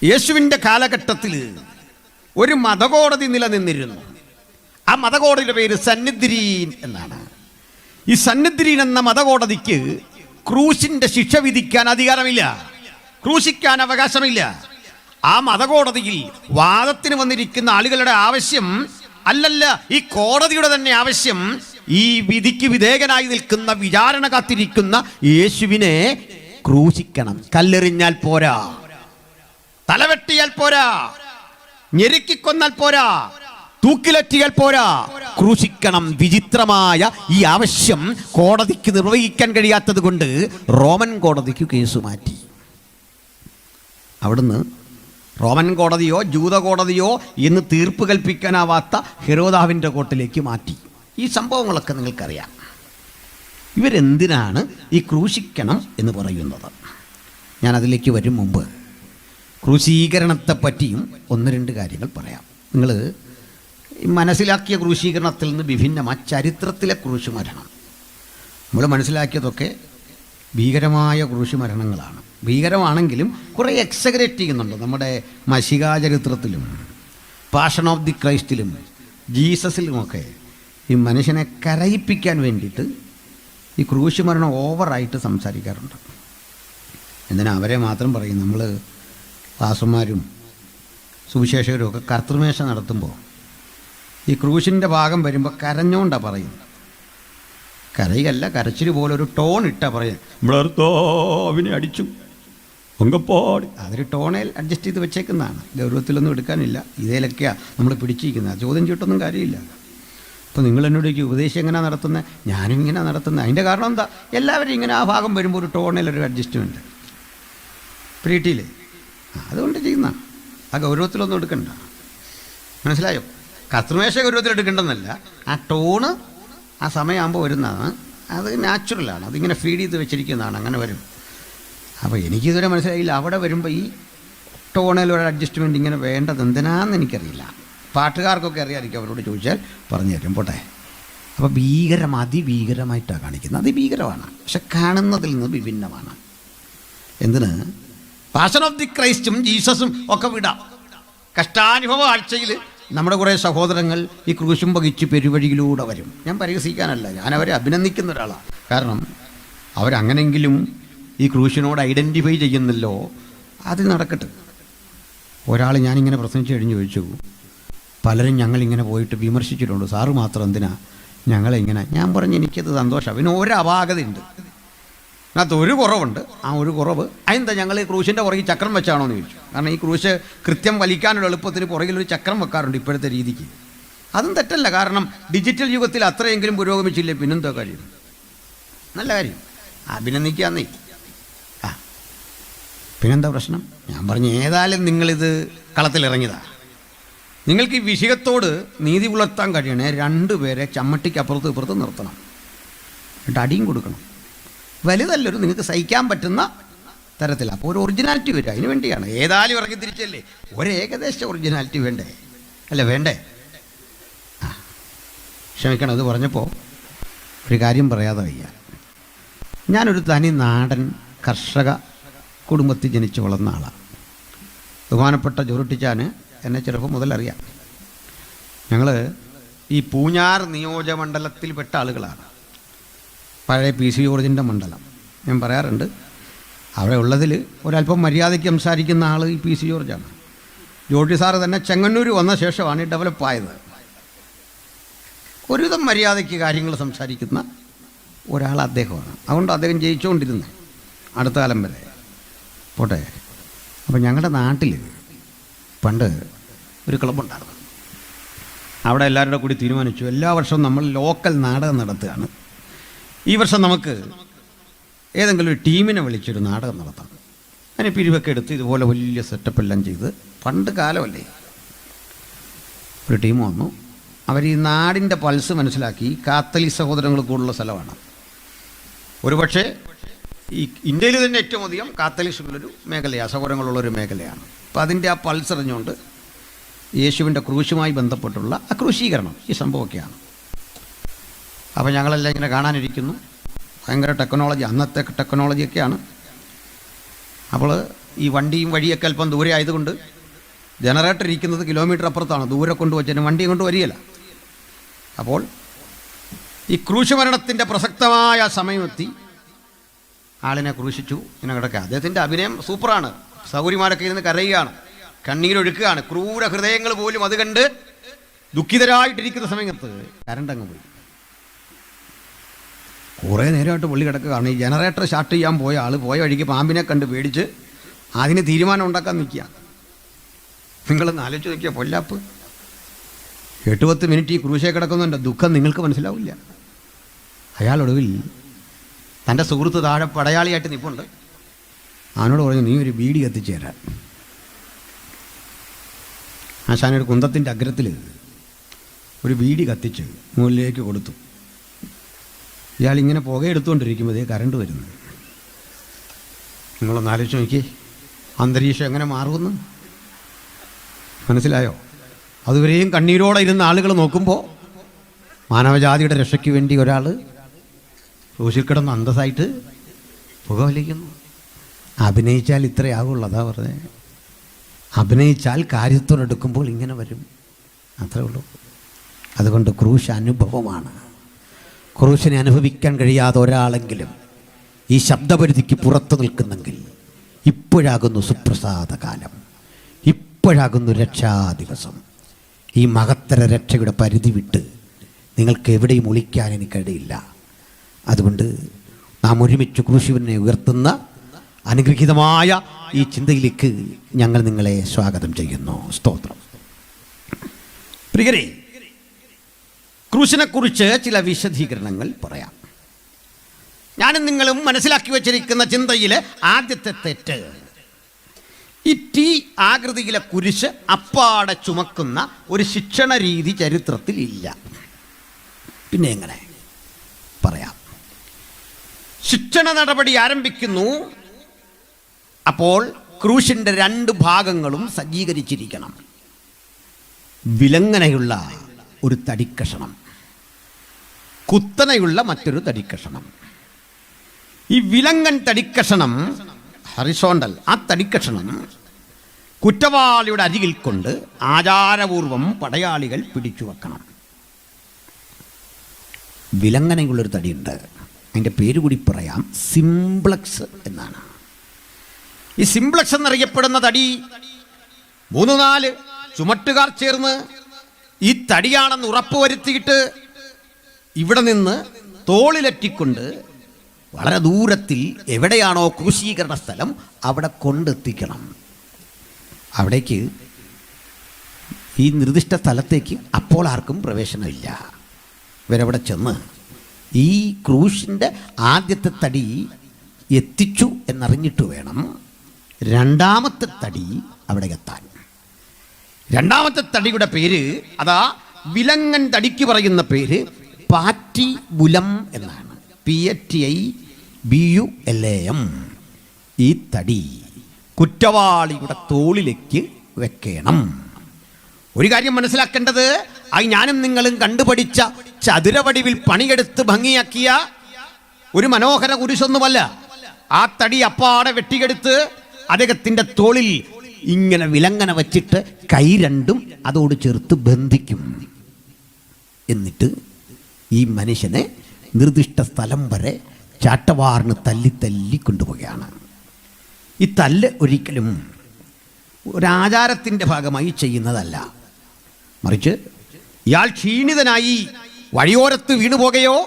യേശുവിൻ്റെ കാലഘട്ടത്തിൽ ഒരു മതകോടതി നിലനിന്നിരുന്നു. ആ മതകോടതിയുടെ പേര് സന്നിദ്രീൻ എന്നാണ്. ഈ സന്നിദ്രീൻ എന്ന മതകോടതിക്ക് ക്രൂശിൻ്റെ ശിക്ഷ വിധിക്കാൻ അധികാരമില്ല, ക്രൂശിക്കാൻ അവകാശമില്ല. ആ മതകോടതിയിൽ വാദത്തിന് വന്നിരിക്കുന്ന ആളുകളുടെ ആവശ്യം അല്ലല്ല, ഈ കോടതിയുടെ തന്നെ ആവശ്യം ഈ വിധിക്ക് വിധേയനായി നിൽക്കുന്ന വിചാരണ കാത്തിരിക്കുന്ന യേശുവിനെ ക്രൂശിക്കണം. കല്ലെറിഞ്ഞാൽ പോരാ, തലവെട്ടിയാൽ പോരാ, ഞെരുക്കിക്കൊന്നാൽ പോരാ, തൂക്കിലെറ്റിയാൽ പോരാ, ക്രൂശിക്കണം. വിചിത്രമായ ഈ ആവശ്യം കോടതിക്ക് നിർവഹിക്കാൻ കഴിയാത്തത് കൊണ്ട് റോമൻ കോടതിക്ക് കേസ് മാറ്റി. അവിടുന്ന് റോമൻ കോടതിയോ ജൂത കോടതിയോ എന്ന് തീർപ്പ് കൽപ്പിക്കാനാവാത്ത ഹെരോദാവിൻ്റെ കോർട്ടിലേക്ക് മാറ്റി. ഈ സംഭവങ്ങളൊക്കെ നിങ്ങൾക്കറിയാം. ഇവരെന്തിനാണ് ഈ ക്രൂശിക്കണം എന്ന് പറയുന്നത്? ഞാനതിലേക്ക് വരും മുമ്പ് ക്രൂശീകരണത്തെ പറ്റിയും ഒന്ന് രണ്ട് കാര്യങ്ങൾ പറയാം. നിങ്ങൾ മനസ്സിലാക്കിയ ക്രൂശീകരണത്തിൽ നിന്ന് വിഭിന്നമായ ചരിത്രത്തിലെ ക്രൂശ് മരണം നമ്മൾ മനസ്സിലാക്കിയതൊക്കെ ഭീകരമായ ക്രൂശ് മരണങ്ങളാണ്. ഭീകരമാണെങ്കിലും കുറേ എക്സഗ്രേറ്റ് ചെയ്യുന്നുണ്ട്. നമ്മുടെ മശികാ ചരിത്രത്തിലും പാഷൻ ഓഫ് ദി ക്രൈസ്റ്റിലും ജീസസിലുമൊക്കെ ഈ മനുഷ്യനെ കരയിപ്പിക്കാൻ വേണ്ടിയിട്ട് ഈ ക്രൂശ് മരണം ഓവറായിട്ട് സംസാരിക്കാറുണ്ട്. എന്തിനാ അവരെ മാത്രം പറയും? നമ്മൾ പാസ്റ്റർമാരും സുവിശേഷകരും ഒക്കെ കർത്തൃമേശ നടത്തുമ്പോൾ ഈ ക്രൂശിൻ്റെ ഭാഗം വരുമ്പോൾ കരഞ്ഞോണ്ടാണ് പറയുന്നത്. കരയല്ല, കരച്ചിൽ പോലെ ഒരു ടോൺ ഇട്ടാൽ പറയാം, നമ്മളെ അടിച്ചു പൊങ്കപ്പാടി. അതൊരു ടോണേൽ അഡ്ജസ്റ്റ് ചെയ്ത് വെച്ചേക്കുന്നതാണ്, ഗൗരവത്തിലൊന്നും എടുക്കാനില്ല. ഇതേലൊക്കെയാണ് നമ്മൾ പിടിച്ചിരിക്കുന്നത്. ചോദ്യം ചെയ്തിട്ടൊന്നും കാര്യമില്ല. അപ്പോൾ നിങ്ങൾ എന്നോട് ഉപദേശം എങ്ങനെയാണ് നടത്തുന്നത്? ഞാനും ഇങ്ങനെ നടത്തുന്നത്. അതിൻ്റെ കാരണം എന്താ? എല്ലാവരും ഇങ്ങനെ ആ ഭാഗം വരുമ്പോൾ ഒരു ടോണേലൊരു അഡ്ജസ്റ്റ്മെൻറ്റ് പ്രീട്ടിയില്ലേ, അതുകൊണ്ട് ചെയ്യുന്ന. ആ ഗൗരവത്തിലൊന്നും എടുക്കണ്ട. മനസ്സിലായോ? കർത്തൃമേശ ഗൗരവത്തിൽ എടുക്കേണ്ടെന്നല്ല, ആ ടോണ് ആ സമയമാകുമ്പോൾ വരുന്നതാണ്. അത് നാച്ചുറലാണ്, അതിങ്ങനെ ഫീഡ് ചെയ്ത് വെച്ചിരിക്കുന്നതാണ്, അങ്ങനെ വരും. അപ്പോൾ എനിക്കിതുവരെ മനസ്സിലായില്ല. അവിടെ വരുമ്പോൾ ഈ ടോണിലൊരു അഡ്ജസ്റ്റ്മെൻറ്റ് ഇങ്ങനെ വേണ്ടത് എന്തിനാണെന്ന് എനിക്കറിയില്ല. പാട്ടുകാർക്കൊക്കെ അറിയാമായിരിക്കും, അവരോട് ചോദിച്ചാൽ പറഞ്ഞു തരും. പോട്ടെ. അപ്പോൾ അതിഭീകരമായിട്ടാണ് കാണിക്കുന്നത്. അതിഭീകരമാണ്, പക്ഷെ കാണുന്നതിൽ നിന്ന് വിഭിന്നമാണ്. എന്തിന്? പാഷൻ ഓഫ് ദി ക്രൈസ്റ്റും ജീസസും ഒക്കെ വിടാം. കഷ്ടാനുഭവ ആഴ്ചയിൽ നമ്മുടെ കുറേ സഹോദരങ്ങൾ ഈ ക്രൂശും വഹിച്ച് പെരുവഴിയിലൂടെ വരും. ഞാൻ പരിഹസിക്കാനല്ല, ഞാൻ അവരെ അഭിനന്ദിക്കുന്ന ഒരാളാണ്. കാരണം അവരങ്ങനെങ്കിലും ഈ ക്രൂശിനോട് ഐഡൻറ്റിഫൈ ചെയ്യുന്നല്ലോ, അത് നടക്കട്ടെ. ഒരാൾ ഞാനിങ്ങനെ പ്രസംഗിച്ച് കഴിഞ്ഞ് ചോദിച്ചു, പലരും ഞങ്ങളിങ്ങനെ പോയിട്ട് വിമർശിച്ചിട്ടുണ്ട്, സാറ് മാത്രം എന്തിനാ ഞങ്ങളിങ്ങനെ. ഞാൻ പറഞ്ഞു എനിക്കത് സന്തോഷം, പിന്നെ ഒരു അപാകതയുണ്ട്, അതിനകത്ത് ഒരു കുറവുണ്ട്. ആ ഒരു കുറവ് അതെന്താ, ഞങ്ങൾ ഈ ക്രൂശിൻ്റെ പുറകിൽ ചക്രം വെച്ചാണോ എന്ന് ചോദിച്ചു. കാരണം ഈ ക്രൂശ് കൃത്യം വലിക്കാനുള്ള എളുപ്പത്തിന് പുറകിലൊരു ചക്രം വെക്കാറുണ്ട് ഇപ്പോഴത്തെ രീതിക്ക്. അതും തെറ്റല്ല, കാരണം ഡിജിറ്റൽ യുഗത്തിൽ അത്രയെങ്കിലും പുരോഗമിച്ചില്ലേ, പിന്നെന്താ കാര്യം, നല്ല കാര്യം, അഭിനന്ദിക്കാന്നേ. പിന്നെന്താ പ്രശ്നം? ഞാൻ പറഞ്ഞു ഏതായാലും നിങ്ങളിത് കളത്തിലിറങ്ങിയതാ, നിങ്ങൾക്ക് ഈ വിഷയത്തോട് നീതി പുലർത്താൻ കഴിയണേ, രണ്ടുപേരെ ചമ്മട്ടിക്ക് അപ്പുറത്തും ഇപ്പുറത്തും നിർത്തണം, എന്നിട്ട് അടിയും കൊടുക്കണം. വലുതല്ലൊരു നിങ്ങൾക്ക് സഹിക്കാൻ പറ്റുന്ന തരത്തിൽ. അപ്പോൾ ഒരു ഒറിജിനാലിറ്റി വരും, അതിന് വേണ്ടിയാണ്. ഏതായാലും ഇറങ്ങി തിരിച്ചല്ലേ, ഒരു ഏകദേശ ഒറിജിനാലിറ്റി വേണ്ടേ, അല്ലേ വേണ്ടേ? ക്ഷമിക്കണം, ഇത് പറഞ്ഞപ്പോൾ ഒരു കാര്യം പറയാതെ വയ്യ. ഞാനൊരു തനി നാടൻ കർഷക കുടുംബത്തിൽ ജനിച്ച് വളർന്ന ആളാണ്. ബഹുമാനപ്പെട്ട ജോറുട്ടിച്ചാൻ എന്നെ ചെറുപ്പം മുതൽ അറിയാം. ഞങ്ങൾ ഈ പൂഞ്ഞാർ നിയോജകമണ്ഡലത്തിൽപ്പെട്ട ആളുകളാണ്, പഴയ PC ജോർജിൻ്റെ മണ്ഡലം. ഞാൻ പറയാറുണ്ട്, അവിടെ ഉള്ളതിൽ ഒരല്പം മര്യാദയ്ക്ക് സംസാരിക്കുന്ന ആൾ ഈ PC ജോർജാണ്. ജോർജി സാറ് തന്നെ ചെങ്ങന്നൂർ വന്ന ശേഷമാണ് ഈ ഡെവലപ്പായത്. ഒരുവിധം മര്യാദയ്ക്ക് കാര്യങ്ങൾ സംസാരിക്കുന്ന ഒരാൾ അദ്ദേഹമാണ്. അതുകൊണ്ട് അദ്ദേഹം ജയിച്ചുകൊണ്ടിരുന്നത് അടുത്ത കാലം വരെ. പോട്ടെ. അപ്പോൾ ഞങ്ങളുടെ നാട്ടിൽ പണ്ട് ഒരു ക്ലബ്ബുണ്ടായിരുന്നു. അവിടെ എല്ലാവരുടെ കൂടി തീരുമാനിച്ചു, എല്ലാ വർഷവും നമ്മൾ ലോക്കൽ നാടകം നടത്തുകയാണ്, ഈ വർഷം നമുക്ക് ഏതെങ്കിലും ഒരു ടീമിനെ വിളിച്ചൊരു നാടകം നടത്തണം. അതിന് പിരിവൊക്കെ എടുത്ത് ഇതുപോലെ വലിയ സെറ്റപ്പ് എല്ലാം ചെയ്ത്, പണ്ട് കാലമല്ലേ, ഒരു ടീം വന്നു. അവർ ഈ നാടിൻ്റെ പൾസ് മനസ്സിലാക്കി. കാത്തലിക് സഹോദരങ്ങൾ കൂടുതലുള്ള സ്ഥലമാണ്. ഒരുപക്ഷെ ഈ ഇന്ത്യയിൽ തന്നെ ഏറ്റവും അധികം കാത്തലിക്സുള്ളൊരു മേഖലയാണ്, സഹോദരങ്ങളുള്ളൊരു മേഖലയാണ്. അപ്പോൾ അതിൻ്റെ ആ പൾസ് അറിഞ്ഞുകൊണ്ട് യേശുവിൻ്റെ ക്രൂശുമായി ബന്ധപ്പെട്ടുള്ള അക്രൂശീകരണം ഈ സംഭവമൊക്കെയാണ്. അപ്പോൾ ഞങ്ങളെല്ലാം ഇങ്ങനെ കാണാനിരിക്കുന്നു. ഭയങ്കര ടെക്നോളജി, അന്നത്തെ ടെക്നോളജിയൊക്കെയാണ്. അപ്പോൾ ഈ വണ്ടിയും വഴിയൊക്കെ അല്പം ദൂരെ ആയതുകൊണ്ട് ജനറേറ്റർ ഇരിക്കുന്നത് കിലോമീറ്റർ അപ്പുറത്താണ്, ദൂരെ കൊണ്ടുവച്ചതിന് വണ്ടി കൊണ്ട് വരികയില്ല. അപ്പോൾ ഈ ക്രൂശ് മരണത്തിൻ്റെ പ്രസക്തമായ സമയമെത്തി. ആളിനെ ക്രൂശിച്ചു, ഇങ്ങനെ കിടക്കുക. അദ്ദേഹത്തിൻ്റെ അഭിനയം സൂപ്പറാണ്. സൗകര്യമാരൊക്കെ ഇരുന്ന് കരയുകയാണ്, കണ്ണീരൊഴുക്കുകയാണ്. ക്രൂര ഹൃദയങ്ങൾ പോലും അത് കണ്ട് ദുഃഖിതരായിട്ടിരിക്കുന്ന സമയത്ത് കരണ്ട് അങ്ങ് പോയി. കുറേ നേരമായിട്ട് പുള്ളി കിടക്കുകയാണ്. ഈ ജനറേറ്റർ സ്റ്റാർട്ട് ചെയ്യാൻ പോയ ആൾ പോയ വഴിക്ക് പാമ്പിനെ കണ്ട് പേടിച്ച് അതിന് തീരുമാനം ഉണ്ടാക്കാൻ നിൽക്കുക. നിങ്ങളൊന്ന് ആലോചിച്ച് നോക്കിയാൽ പൊല്ലാപ്പ്. 8-10 മിനിറ്റ് ഈ ക്രൂശേ കിടക്കുന്നതിൻ്റെ ദുഃഖം നിങ്ങൾക്ക് മനസ്സിലാവില്ല. അയാളൊടുവിൽ തൻ്റെ സുഹൃത്ത് താഴെ പടയാളിയായിട്ട് നിൽപ്പുണ്ട്. അവനോട് പറഞ്ഞു, നീ ഒരു ബീഡി കത്തിച്ചു തരാൻ. ആശാനൊരു കുന്തത്തിൻ്റെ അഗ്രത്തിൽ ഒരു ബീഡി കത്തിച്ച് മുകളിലേക്ക് കൊടുത്തു. ഇയാളിങ്ങനെ പുകയെടുത്തുകൊണ്ടിരിക്കുമ്പോൾ ഇതേ കറണ്ട് വരുന്നു. നിങ്ങളൊന്ന് ആലോചിച്ച് നോക്കി, അന്തരീക്ഷം എങ്ങനെ മാറുമെന്ന് മനസ്സിലായോ? അതുവരെയും കണ്ണീരോടെ ഇരുന്ന ആളുകൾ നോക്കുമ്പോൾ മാനവജാതിയുടെ രക്ഷയ്ക്ക് വേണ്ടി ഒരാൾ ക്രൂശിൽ കിടന്ന് അന്തസ്സായിട്ട് പുക വലിക്കുന്നു. അഭിനയിച്ചാൽ ഇത്രയാകുള്ളൂ, അതാ പറഞ്ഞത്. അഭിനയിച്ചാൽ കാര്യത്തോടെടുക്കുമ്പോൾ ഇങ്ങനെ വരും, അത്രേ ഉള്ളൂ. അതുകൊണ്ട് ക്രൂശ് അനുഭവമാണ്. ക്രൂശിനെ അനുഭവിക്കാൻ കഴിയാത്ത ഒരാളെങ്കിലും ഈ ശബ്ദപരിധിക്ക് പുറത്തു നിൽക്കുന്നെങ്കിൽ ഇപ്പോഴാകുന്നു സുപ്രസാദ കാലം, ഇപ്പോഴാകുന്നു രക്ഷാദിവസം. ഈ മഹത്തര രക്ഷയുടെ പരിധി വിട്ട് നിങ്ങൾക്ക് എവിടെയും ഒളിക്കാൻ എനിക്കിടയില്ല. അതുകൊണ്ട് നാം ഒരുമിച്ച് ക്രൂശിനെ ഉയർത്തുന്ന അനുഗ്രഹീതമായ ഈ ചിന്തയിലേക്ക് ഞങ്ങൾ നിങ്ങളെ സ്വാഗതം ചെയ്യുന്നു. സ്തോത്രം. പ്രിയരേ, ക്രൂശിനെക്കുറിച്ച് ചില വിശദീകരണങ്ങൾ പറയാം. ഞാനും നിങ്ങളും മനസ്സിലാക്കി വച്ചിരിക്കുന്ന ചിന്തയിലെ ആദ്യത്തെ തെറ്റ്, ഈ T ആകൃതിയിലെ കുരിശ് അപ്പാടെ ചുമക്കുന്ന ഒരു ശിക്ഷണ രീതി ചരിത്രത്തിൽ ഇല്ല. പിന്നെ എങ്ങനെ പറയാം? ശിക്ഷണ നടപടി ആരംഭിക്കുന്നു. അപ്പോൾ ക്രൂശിൻ്റെ 2 ഭാഗങ്ങളും സജ്ജീകരിച്ചിരിക്കണം. വിലങ്ങനെയുള്ള ഒരു തടിക്കഷണം, കുത്തനെയുള്ള മറ്റൊരു തടിക്കഷണം. ഈ വിലങ്ങൻ തടിക്കഷണം ഹറിസോണ്ടൽ, ആ തടിക്കഷണം കുറ്റവാളിയുടെ അരികിൽ കൊണ്ട് ആചാരപൂർവം പടയാളികൾ പിടിച്ചു വെക്കണം. വിലങ്ങനയുള്ളൊരു തടിയുണ്ട്, അതിൻ്റെ പേര് കൂടി പറയാം, സിംപ്ലക്സ് എന്നാണ്. ഈ സിംപ്ലക്സ് എന്നറിയപ്പെടുന്ന തടി 3-4 ചുമട്ടുകാർ ചേർന്ന് ഈ തടിയാണെന്ന് ഉറപ്പുവരുത്തിയിട്ട് ഇവിടെ നിന്ന് തോളിലെറ്റിക്കൊണ്ട് വളരെ ദൂരത്തിൽ എവിടെയാണോ ക്രൂശീകരണ സ്ഥലം അവിടെ കൊണ്ടെത്തിക്കണം. അവിടേക്ക് ഈ നിർദ്ദിഷ്ട സ്ഥലത്തേക്ക് അപ്പോൾ ആർക്കും പ്രവേശനമില്ല. ഇവരവിടെ ചെന്ന് ഈ ക്രൂശിൻ്റെ ആദ്യത്തെ തടി എത്തിച്ചു എന്നറിഞ്ഞിട്ട് വേണം രണ്ടാമത്തെ തടി അവിടെ എത്താൻ. രണ്ടാമത്തെ തടിയുടെ പേര്, അതാ വിലങ്ങൻ തടിക്ക് പറയുന്ന പേര് പാറ്റിബുലം എന്നാണ്. PATIBULAM. ഈ തടി കുറ്റവാളിയുടെ തോളിലേക്ക് വെക്കണം. ഒരു കാര്യം മനസ്സിലാക്കേണ്ടത്, ഞാനും നിങ്ങളും കണ്ടുപഠിച്ച ചതുരവടിവിൽ പണിയെടുത്ത് ഭംഗിയാക്കിയ ഒരു മനോഹര കുരിശൊന്നുമല്ല. ആ തടി അപ്പാടെ വെട്ടിയെടുത്ത് അദ്ദേഹത്തിൻ്റെ തോളിൽ ഇങ്ങനെ വിലങ്ങനെ വച്ചിട്ട് കൈ രണ്ടും അതോട് ചേർത്ത് ബന്ധിക്കും. എന്നിട്ട് ഈ മനുഷ്യനെ നിർദ്ദിഷ്ട സ്ഥലം വരെ ചാട്ടവാറിന് തല്ലി കൊണ്ടുപോവുകയാണ്. ഈ തല്ല് ഒരിക്കലും ഒരാചാരത്തിൻ്റെ ഭാഗമായി ചെയ്യുന്നതല്ല, മറിച്ച് ഇയാൾ ക്ഷീണിതനായി വഴിയോരത്ത് വീണുപോകുകയോ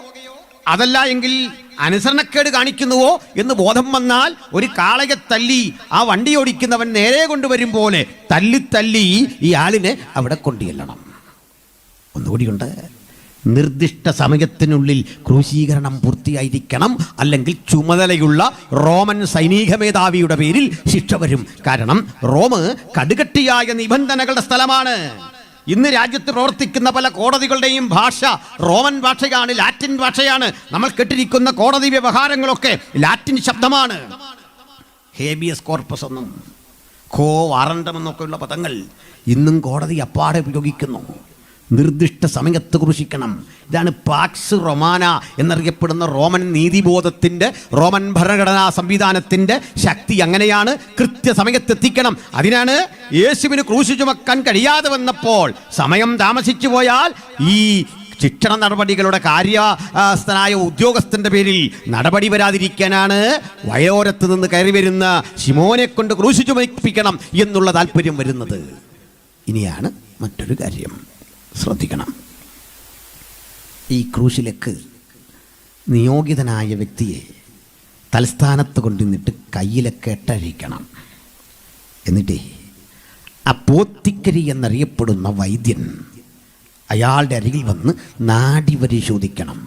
അതല്ല എങ്കിൽ അനുസരണക്കേട് കാണിക്കുന്നുവോ എന്ന് ബോധം വന്നാൽ ഒരു കാളയെ തല്ലി ആ വണ്ടി ഓടിക്കുന്നവൻ നേരെ കൊണ്ടുവരും പോലെ തല്ലി ഈ ആളിനെ അവിടെ കൊണ്ടുചെല്ലണം. ഒന്നുകൂടിയുണ്ട്, നിർദ്ദിഷ്ട സമയത്തിനുള്ളിൽ ക്രൂശീകരണം പൂർത്തിയായിരിക്കണം, അല്ലെങ്കിൽ ചുമതലയുള്ള റോമൻ സൈനിക മേധാവിയുടെ പേരിൽ ശിക്ഷ വരും. കാരണം റോം കടുകട്ടിയായ നിബന്ധനകളുടെ സ്ഥലമാണ്. ഇന്ന് രാജ്യത്ത് പ്രവർത്തിക്കുന്ന പല കോടതികളുടെയും ഭാഷ റോമൻ ഭാഷയാണ്, ലാറ്റിൻ ഭാഷയാണ്. നമ്മൾ കേട്ടിരിക്കുന്ന കോടതി വ്യവഹാരങ്ങളൊക്കെ ലാറ്റിൻ ശബ്ദമാണ്. ഹേബിയസ് കോർപ്പസ് എന്നും കോ വാറണ്ടം എന്നൊക്കെയുള്ള പദങ്ങൾ ഇന്നും കോടതി അപ്പാടെ ഉപയോഗിക്കുന്നു. നിർദ്ദിഷ്ട സമയത്ത് ക്രൂശിക്കണം. ഇതാണ് പാക്സ് റൊമാന എന്നറിയപ്പെടുന്ന റോമൻ നീതിബോധത്തിൻ്റെ, റോമൻ ഭരണഘടനാ സംവിധാനത്തിൻ്റെ ശക്തി. അങ്ങനെയാണ്, കൃത്യസമയത്തെത്തിക്കണം. അതിനാണ് യേശുവിന് ക്രൂശ് ചുമക്കാൻ കഴിയാതെ വന്നപ്പോൾ സമയം താമസിച്ചു പോയാൽ ഈ ശിക്ഷണ നടപടികളുടെ കാര്യസ്ഥനായ ഉദ്യോഗസ്ഥൻ്റെ പേരിൽ നടപടി വരാതിരിക്കാനാണ് വയോരത്ത് നിന്ന് കയറി വരുന്ന ശിമോനെ കൊണ്ട് ക്രൂശ് ചുമപ്പിക്കണം എന്നുള്ള താല്പര്യം വരുന്നത്. ഇനിയാണ് മറ്റൊരു കാര്യം, ശ്രദ്ധിക്കണം. ഈ ക്രൂശിലേക്ക് നിയോഗിതനായ വ്യക്തിയെ തലസ്ഥാനത്ത് കൊണ്ടുവന്നിട്ട് കയ്യിലെ കെട്ടഴിക്കണം. എന്നിട്ട് ആ പോത്തിക്കരി എന്നറിയപ്പെടുന്ന വൈദ്യൻ അയാളുടെ അരികിൽ വന്ന് നാഡി പരിശോധിക്കണം.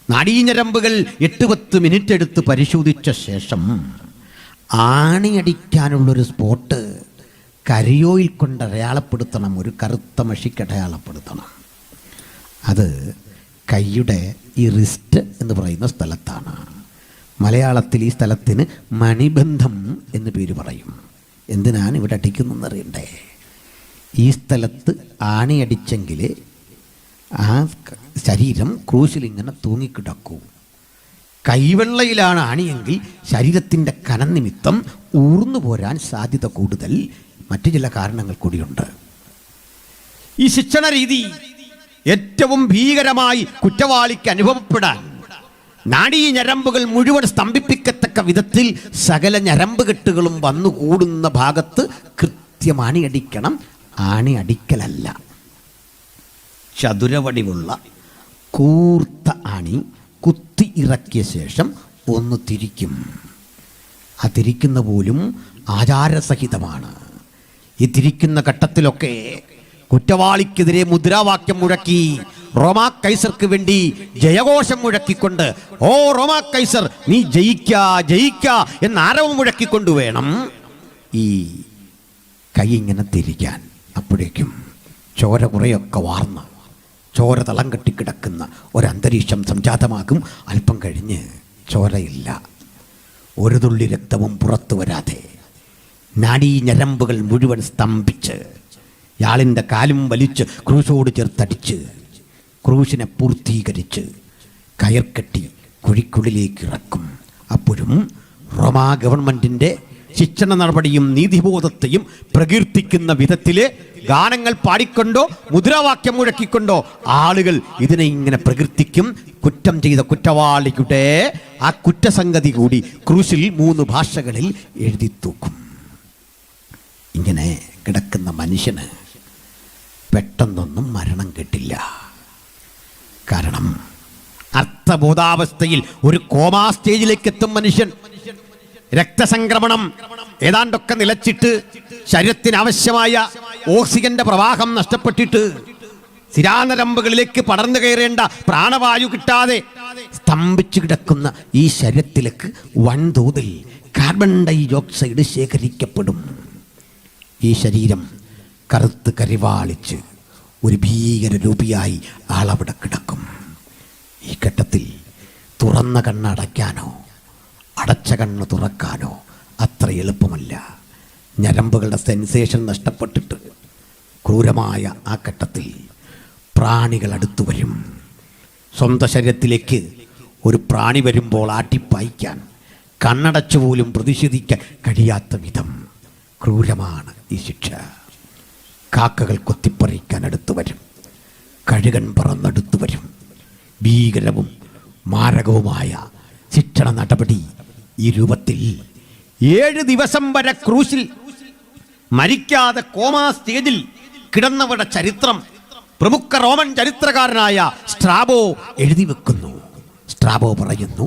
നാഡീഞരമ്പുകൾ 8-10 മിനിറ്റ് എടുത്ത് പരിശോധിച്ച ശേഷം ആണിയടിക്കാനുള്ളൊരു സ്പോട്ട് കരിയോയിൽ കൊണ്ട് അടയാളപ്പെടുത്തണം, ഒരു കറുത്ത മഷിക്കടയാളപ്പെടുത്തണം. അത് കൈയുടെ ഈ റിസ്റ്റ് എന്ന് പറയുന്ന സ്ഥലത്താണ്. മലയാളത്തിൽ ഈ സ്ഥലത്തിന് മണിബന്ധം എന്ന് പേര് പറയും. എന്തിനാണ് ഇവിടെ അടിക്കുന്നതെന്നറിയണ്ടേ? ഈ സ്ഥലത്ത് ആണിയടിച്ചെങ്കിൽ ആ ശരീരം ക്രൂശിലിങ്ങനെ തൂങ്ങിക്കിടക്കൂ. കൈവെള്ളയിലാണ് ആണിയെങ്കിൽ ശരീരത്തിൻ്റെ കനം നിമിത്തം ഊർന്നു പോരാൻ സാധ്യത കൂടുതൽ. മറ്റു ചില കാരണങ്ങൾ കൂടിയുണ്ട്. ഈ ശിക്ഷണ രീതി ഏറ്റവും ഭീകരമായി കുറ്റവാളിക്ക് അനുഭവപ്പെടാൻ നാഡീ ഞരമ്പുകൾ മുഴുവൻ സ്തംഭിപ്പിക്കത്തക്ക വിധത്തിൽ സകല ഞരമ്പ് കെട്ടുകളും വന്നുകൂടുന്ന ഭാഗത്ത് കൃത്യം ആണിയടിക്കണം. ആണി അടിക്കലല്ല, ചതുരവടിവുള്ള കൂർത്ത ആണി കുത്തി ഇറക്കിയ ശേഷം ഒന്ന് തിരിക്കും. ആ തിരിക്കുന്ന പോലും ആചാരസഹിതമാണ്. ഈ തിരിക്കുന്ന ഘട്ടത്തിലൊക്കെ കുറ്റവാളിക്കെതിരെ മുദ്രാവാക്യം മുഴക്കി, റോമാ കൈസർക്ക് വേണ്ടി ജയഘോഷം മുഴക്കിക്കൊണ്ട്, ഓ റോമാ കൈസർ നീ ജയിക്ക എന്ന ആരവം മുഴക്കിക്കൊണ്ട് വേണം ഈ കൈ ഇങ്ങനെ തിരിക്കാൻ. അപ്പോഴേക്കും ചോര കുറയൊക്കെ വാർന്ന് ചോര തളം കെട്ടിക്കിടക്കുന്ന ഒരന്തരീക്ഷം സംജാതമാകും. അല്പം കഴിഞ്ഞ് ചോരയില്ല, ഒരു തുള്ളി രക്തവും പുറത്തു വരാതെ നാഡീ ഞരമ്പുകൾ മുഴുവൻ സ്തംഭിച്ച് ഇയാളിൻ്റെ കാലും വലിച്ച് ക്രൂശോട് ചേർത്തടിച്ച് ക്രൂശിനെ പൂർത്തീകരിച്ച് കയർക്കെട്ടി കുഴിക്കുള്ളിലേക്ക് ഇറക്കും. അപ്പോഴും റോമാ ഗവൺമെൻറ്റിൻ്റെ ശിക്ഷണ നടപടിയും നീതിബോധത്തെയും പ്രകീർത്തിക്കുന്ന വിധത്തിലെ ഗാനങ്ങൾ പാടിക്കൊണ്ടോ മുദ്രാവാക്യം മുഴക്കിക്കൊണ്ടോ ആളുകൾ ഇതിനെ ഇങ്ങനെ പ്രകീർത്തിക്കും. കുറ്റം ചെയ്ത കുറ്റവാളിയുടെ ആ കുറ്റസംഗതി കൂടി ക്രൂശിൽ 3 ഭാഷകളിൽ എഴുതി തൂക്കും. ഇങ്ങനെ കിടക്കുന്ന മനുഷ്യന് പെട്ടെന്നൊന്നും മരണം കിട്ടില്ല. കാരണം അർത്ഥബോധാവസ്ഥയിൽ ഒരു കോമാ സ്റ്റേജിലേക്ക് എത്തും മനുഷ്യൻ. രക്തസംക്രമണം ഏതാണ്ടൊക്കെ നിലച്ചിട്ട് ശരീരത്തിന് ആവശ്യമായ ഓക്സിജന്റെ പ്രവാഹം നഷ്ടപ്പെട്ടിട്ട് സിരാനരമ്പുകളിലേക്ക് പടർന്നു കയറേണ്ട പ്രാണവായു കിട്ടാതെ സ്തംഭിച്ചു കിടക്കുന്ന ഈ ശരീരത്തിലേക്ക് വൻതോതിൽ കാർബൺ ഡൈഓക്സൈഡ് ശേഖരിക്കപ്പെടും. ഈ ശരീരം കറുത്ത് കരിവാളിച്ച് ഒരു ഭീകര രൂപിയായി ആളവിടെ കിടക്കും. ഈ ഘട്ടത്തിൽ തുറന്ന കണ്ണ് അടയ്ക്കാനോ അടച്ച കണ്ണ് തുറക്കാനോ അത്ര എളുപ്പമല്ല. ഞരമ്പുകളുടെ സെൻസേഷൻ നഷ്ടപ്പെട്ടിട്ട് ക്രൂരമായ ആ ഘട്ടത്തിൽ പ്രാണികൾ അടുത്തു വരും. സ്വന്തം ശരീരത്തിലേക്ക് ഒരു പ്രാണി വരുമ്പോൾ ആട്ടിപ്പായിക്കാൻ കണ്ണടച്ചു പോലും പ്രതിഷേധിക്കാൻ കഴിയാത്ത വിധം ക്രൂരമാണ് ഈ ശിക്ഷ. കാക്കകൾ കൊത്തിപ്പറിക്കാൻ അടുത്തു വരും. കഴുകൻ പറന്നടുത്തു വരും. ഭീകരവും മാരകവുമായ ശിക്ഷണ നടപടി ഈ രൂപത്തിൽ 7 ദിവസം വരെ ക്രൂശിൽ മരിക്കാതെ കോമാ സ്റ്റേജിൽ കിടന്നവരുടെ ചരിത്രം പ്രമുഖ റോമൻ ചരിത്രകാരനായ സ്ട്രാബോ എഴുതി വെക്കുന്നു. സ്ട്രാബോ പറയുന്നു,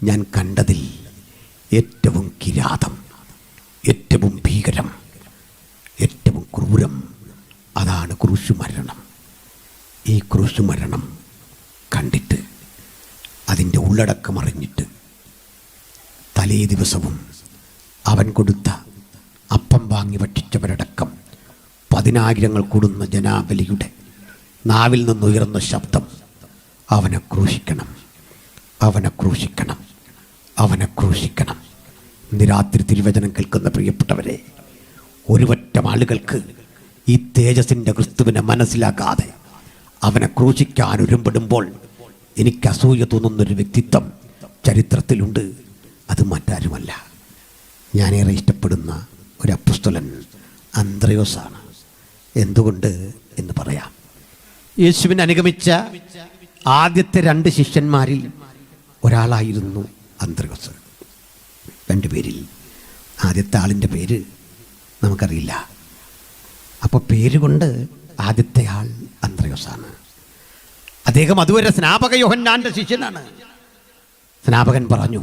ഞാൻ കണ്ടതിൽ ഏറ്റവും കിരാതം, ഏറ്റവും ഭീകരം, ഏറ്റവും ക്രൂരം അതാണ് ക്രൂശുമരണം. ഈ ക്രൂശുമരണം കണ്ടിട്ട് അതിൻ്റെ ഉള്ളടക്കം അറിഞ്ഞിട്ട് തലേ ദിവസവും അവൻ കൊടുത്ത അപ്പം വാങ്ങി ഭക്ഷിച്ചവരടക്കം 10,000 കൂടുന്ന ജനാബലിയുടെ നാവിൽ നിന്നുയർന്ന ശബ്ദം, അവനെ ക്രൂശിക്കണം, അവനെ ക്രൂശിക്കണം, അവനെ ക്രൂശിക്കണം. ഇന്ന് രാത്രി തിരുവചനം കേൾക്കുന്ന പ്രിയപ്പെട്ടവരെ, ഒരുപറ്റം ആളുകൾക്ക് ഈ തേജസ്സിൻ്റെ ക്രിസ്തുവിനെ മനസ്സിലാക്കാതെ അവനെ ക്രൂശിക്കാൻ ഒരുമ്പെടുമ്പോൾ എനിക്ക് അസൂയ തോന്നുന്നൊരു വ്യക്തിത്വം ചരിത്രത്തിലുണ്ട്. അത് മറ്റാരുമല്ല, ഞാനേറെ ഇഷ്ടപ്പെടുന്ന ഒരു അപ്പോസ്തലൻ അന്ത്രയോസാണ്. എന്തുകൊണ്ട് എന്ന് പറയാം. യേശുവിനെ അനുഗമിച്ച ആദ്യത്തെ 2 ശിഷ്യന്മാരിൽ ഒരാളായിരുന്നു അന്ത്രയോസ്. 2 പേരിൽ ആദ്യത്തെ ആളിൻ്റെ പേര് നമുക്കറിയില്ല. അപ്പോൾ പേരുകൊണ്ട് ആദ്യത്തെ ആൾ അന്ത്രയോസാണ്. അദ്ദേഹം അതുവരെ സ്നാപക യോഹന്നാന്റെ ശിഷ്യനാണ്. സ്നാപകൻ പറഞ്ഞു,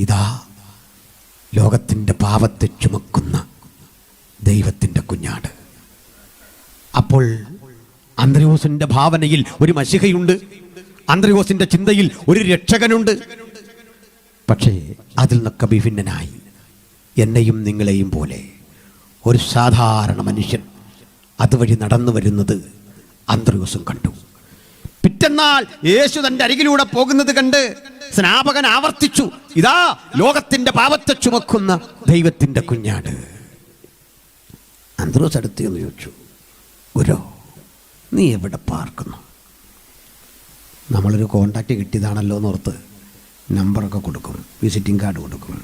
ഇതാ ലോകത്തിൻ്റെ പാപത്തെ ചുമക്കുന്ന ദൈവത്തിൻ്റെ കുഞ്ഞാട്. അപ്പോൾ അന്ത്രയോസിൻ്റെ ഭാവനയിൽ ഒരു മശിഹയുണ്ട്, അന്ത്രയോസിൻ്റെ ചിന്തയിൽ ഒരു രക്ഷകനുണ്ട്. പക്ഷേ അതിൽ നിന്നൊക്കെ വിഭിന്നനായി എന്നെയും നിങ്ങളെയും പോലെ ഒരു സാധാരണ മനുഷ്യൻ അതുവഴി നടന്നു വരുന്നത് അന്ത്രയോസും കണ്ടു. പിറ്റന്നാൾ യേശു തൻ്റെ അരികിലൂടെ പോകുന്നത് കണ്ട് സ്നാപകൻ ആവർത്തിച്ചു, ഇതാ ലോകത്തിൻ്റെ പാപത്തെ ചുമക്കുന്ന ദൈവത്തിൻ്റെ കുഞ്ഞാട്. അന്ത്രയോസ് അടുത്ത് എന്ന് ചോദിച്ചു, ഗുരു, നീ എവിടെ പാർക്കുന്നു? നമ്മളൊരു കോണ്ടാക്റ്റ് കിട്ടിയതാണല്ലോ എന്നോർത്ത് നമ്പറൊക്കെ കൊടുക്കും, വിസിറ്റിംഗ് കാർഡ് കൊടുക്കും.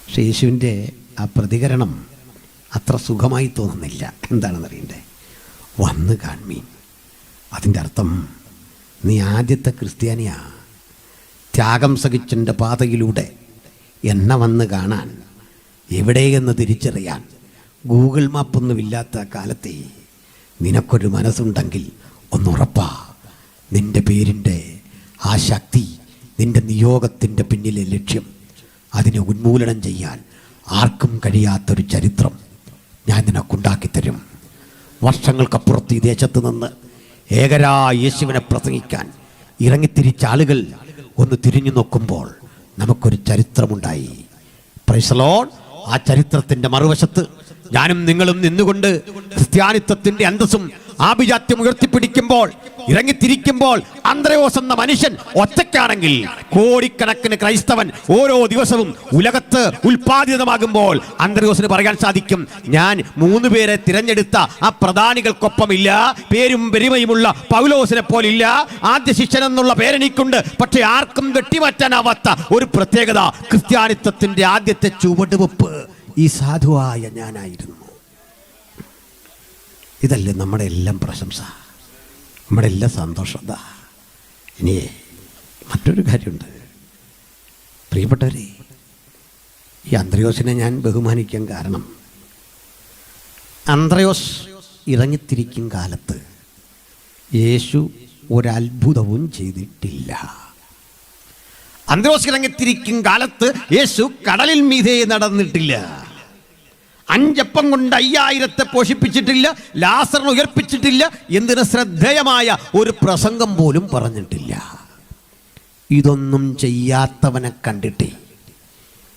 പക്ഷേ യേശുവിൻ്റെ ആ പ്രതികരണം അത്ര സുഖമായി തോന്നുന്നില്ല. എന്താണെന്നറിയണ്ടേ? വന്ന് കാൺമീൻ. അതിൻ്റെ അർത്ഥം നീ ആദ്യത്തെ ക്രിസ്ത്യാനിയാ. ത്യാഗം സഹിച്ചൻ്റെ പാതയിലൂടെ എന്നെ വന്ന് കാണാൻ, എവിടെയെന്ന് തിരിച്ചറിയാൻ ഗൂഗിൾ മാപ്പൊന്നുമില്ലാത്ത കാലത്തെ നിനക്കൊരു മനസ്സുണ്ടെങ്കിൽ ഒന്നുറപ്പാ, നിൻ്റെ പേരിൻ്റെ ആ ശക്തി, നിൻ്റെ നിയോഗത്തിൻ്റെ പിന്നിലെ ലക്ഷ്യം, അതിനെ ഉന്മൂലനം ചെയ്യാൻ ആർക്കും കഴിയാത്തൊരു ചരിത്രം ഞാൻ നിനക്കുണ്ടാക്കിത്തരും. വർഷങ്ങൾക്കപ്പുറത്ത് ഈ ദേശത്ത് നിന്ന് ഏകരായ യേശുവിനെ പ്രസംഗിക്കാൻ ഇറങ്ങിത്തിരിച്ച ആളുകൾ ഒന്ന് തിരിഞ്ഞു നോക്കുമ്പോൾ നമുക്കൊരു ചരിത്രമുണ്ടായി. Praise the Lord. ആ ചരിത്രത്തിൻ്റെ മറുവശത്ത് ഞാനും നിങ്ങളും നിന്നുകൊണ്ട് ക്രിസ്ത്യാനിത്വത്തിൻ്റെ അന്തസ്സും ആഭിജാത്യം ഉയർത്തിപ്പിടിക്കുമ്പോൾ ഇറങ്ങിത്തിരിക്കുമ്പോൾ അന്ത്രയോസ് എന്ന മനുഷ്യൻ ഒറ്റയ്ക്കാണെങ്കിൽ കോടിക്കണക്കിന് ക്രൈസ്തവൻ ഓരോ ദിവസവും ഉലകത്ത് ഉൽപാദിതമാകുമ്പോൾ അന്ത്രയോസിന് പറയാൻ സാധിക്കും, ഞാൻ 3 പേരെ തിരഞ്ഞെടുത്ത ആ പ്രധാനികൾക്കൊപ്പമില്ല, പേരും പെരുമയുമുള്ള പൗലോസിനെ പോലില്ല, ആദ്യ ശിഷ്യൻ എന്നുള്ള പേരെനിക്കുണ്ട്, പക്ഷെ ആർക്കും വെട്ടിമാറ്റാനാവാത്ത ഒരു പ്രത്യേകത, ക്രിസ്ത്യാനിത്വത്തിന്റെ ആദ്യത്തെ ചുവടുവെപ്പ് ഈ സാധുവായ ഞാനായിരുന്നു. ഇതല്ലേ നമ്മുടെ എല്ലാം പ്രശംസ, നമ്മുടെ എല്ലാം സന്തോഷം. ഇനി മറ്റൊരു കാര്യമുണ്ട് പ്രിയപ്പെട്ടവരെ, ഈ അന്ത്രയോസിനെ ഞാൻ ബഹുമാനിക്കാൻ കാരണം, അന്ത്രയോസ് ഇറങ്ങിത്തിരിക്കും കാലത്ത് യേശു ഒരത്ഭുതവും ചെയ്തിട്ടില്ല. അന്ത്രയോസ് ഇറങ്ങിത്തിരിക്കും കാലത്ത് യേശു കടലിൽ മീതെ നടന്നിട്ടില്ല. 5 അപ്പം കൊണ്ട് 5000 പോഷിപ്പിച്ചിട്ടില്ല. ലാസറിനെ ഉയർപ്പിച്ചിട്ടില്ല. എന്തിന് ശ്രദ്ധേയമായ ഒരു പ്രസംഗം പോലും പറഞ്ഞിട്ടില്ല. ഇതൊന്നും ചെയ്യാത്തവനെ കണ്ടിട്ടേ,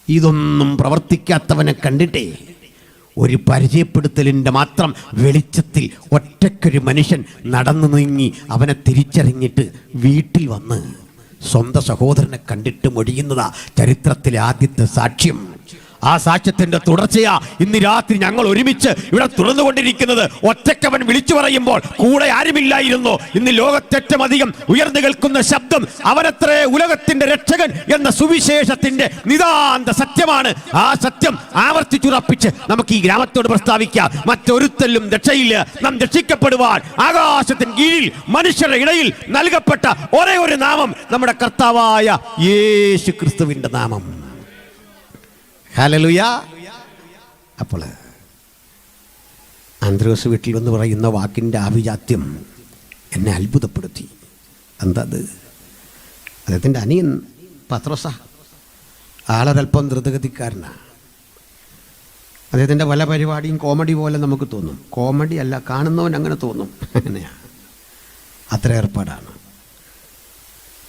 ഇതൊന്നും പ്രവർത്തിക്കാത്തവനെ കണ്ടിട്ടേ, ഒരു പരിചയപ്പെടുത്തലിൻ്റെ മാത്രം വെളിച്ചത്തിൽ ഒറ്റയ്ക്കൊരു മനുഷ്യൻ നടന്നു നീങ്ങി അവനെ തിരിച്ചറിഞ്ഞിട്ട് വീട്ടിൽ വന്ന് സ്വന്തം സഹോദരനെ കണ്ടിട്ട് മൊഴിയുന്നതാ ചരിത്രത്തിലെ ആദ്യത്തെ സാക്ഷ്യം. ആ സാക്ഷ്യത്തിന്റെ തുടർച്ചയാ ഇന്ന് രാത്രി ഞങ്ങൾ ഒരുമിച്ച് ഇവിടെ തുറന്നുകൊണ്ടിരിക്കുന്നത്. ഒറ്റയ്ക്കവൻ വിളിച്ചു പറയുമ്പോൾ കൂടെ ആരുമില്ലായിരുന്നു. ഇന്ന് ലോകത്തേറ്റവും അധികം ഉയർന്നു കേൾക്കുന്ന ശബ്ദം അവനത്രേ ഉലകത്തിന്റെ രക്ഷകൻ എന്ന സുവിശേഷത്തിന്റെ നിതാന്ത സത്യമാണ്. ആ സത്യം ആവർത്തിച്ചുറപ്പിച്ച് നമുക്ക് ഈ ഗ്രാമത്തോട് പ്രസ്താവിക്കാം. മറ്റൊരുത്തലും രക്ഷയില്ല. നാം രക്ഷിക്കപ്പെടുവാൻ ആകാശത്തിന് കീഴിൽ മനുഷ്യരുടെ ഇടയിൽ നൽകപ്പെട്ട ഒരേ ഒരു നാമം നമ്മുടെ കർത്താവായ യേശു ക്രിസ്തുവിന്റെ നാമം. ഹല്ലേലൂയ. അപ്പോൾ അന്ത്രയോസ് വീട്ടിൽ വന്ന് പറയുന്ന വാക്കിൻ്റെ ആഭിജാത്യം എന്നെ അത്ഭുതപ്പെടുത്തി. എന്താ അത്? അദ്ദേഹത്തിൻ്റെ അനിയൻ പത്രോസ ആളൊരൽപ്പം ദ്രുതഗതിക്കാരനാണ്. അദ്ദേഹത്തിൻ്റെ പല പരിപാടിയും കോമഡി പോലെ നമുക്ക് തോന്നും. കോമഡി അല്ല, കാണുന്നവൻ അങ്ങനെ തോന്നും. അങ്ങനെയാണ്, അത്ര ഏർപ്പാടാണ്.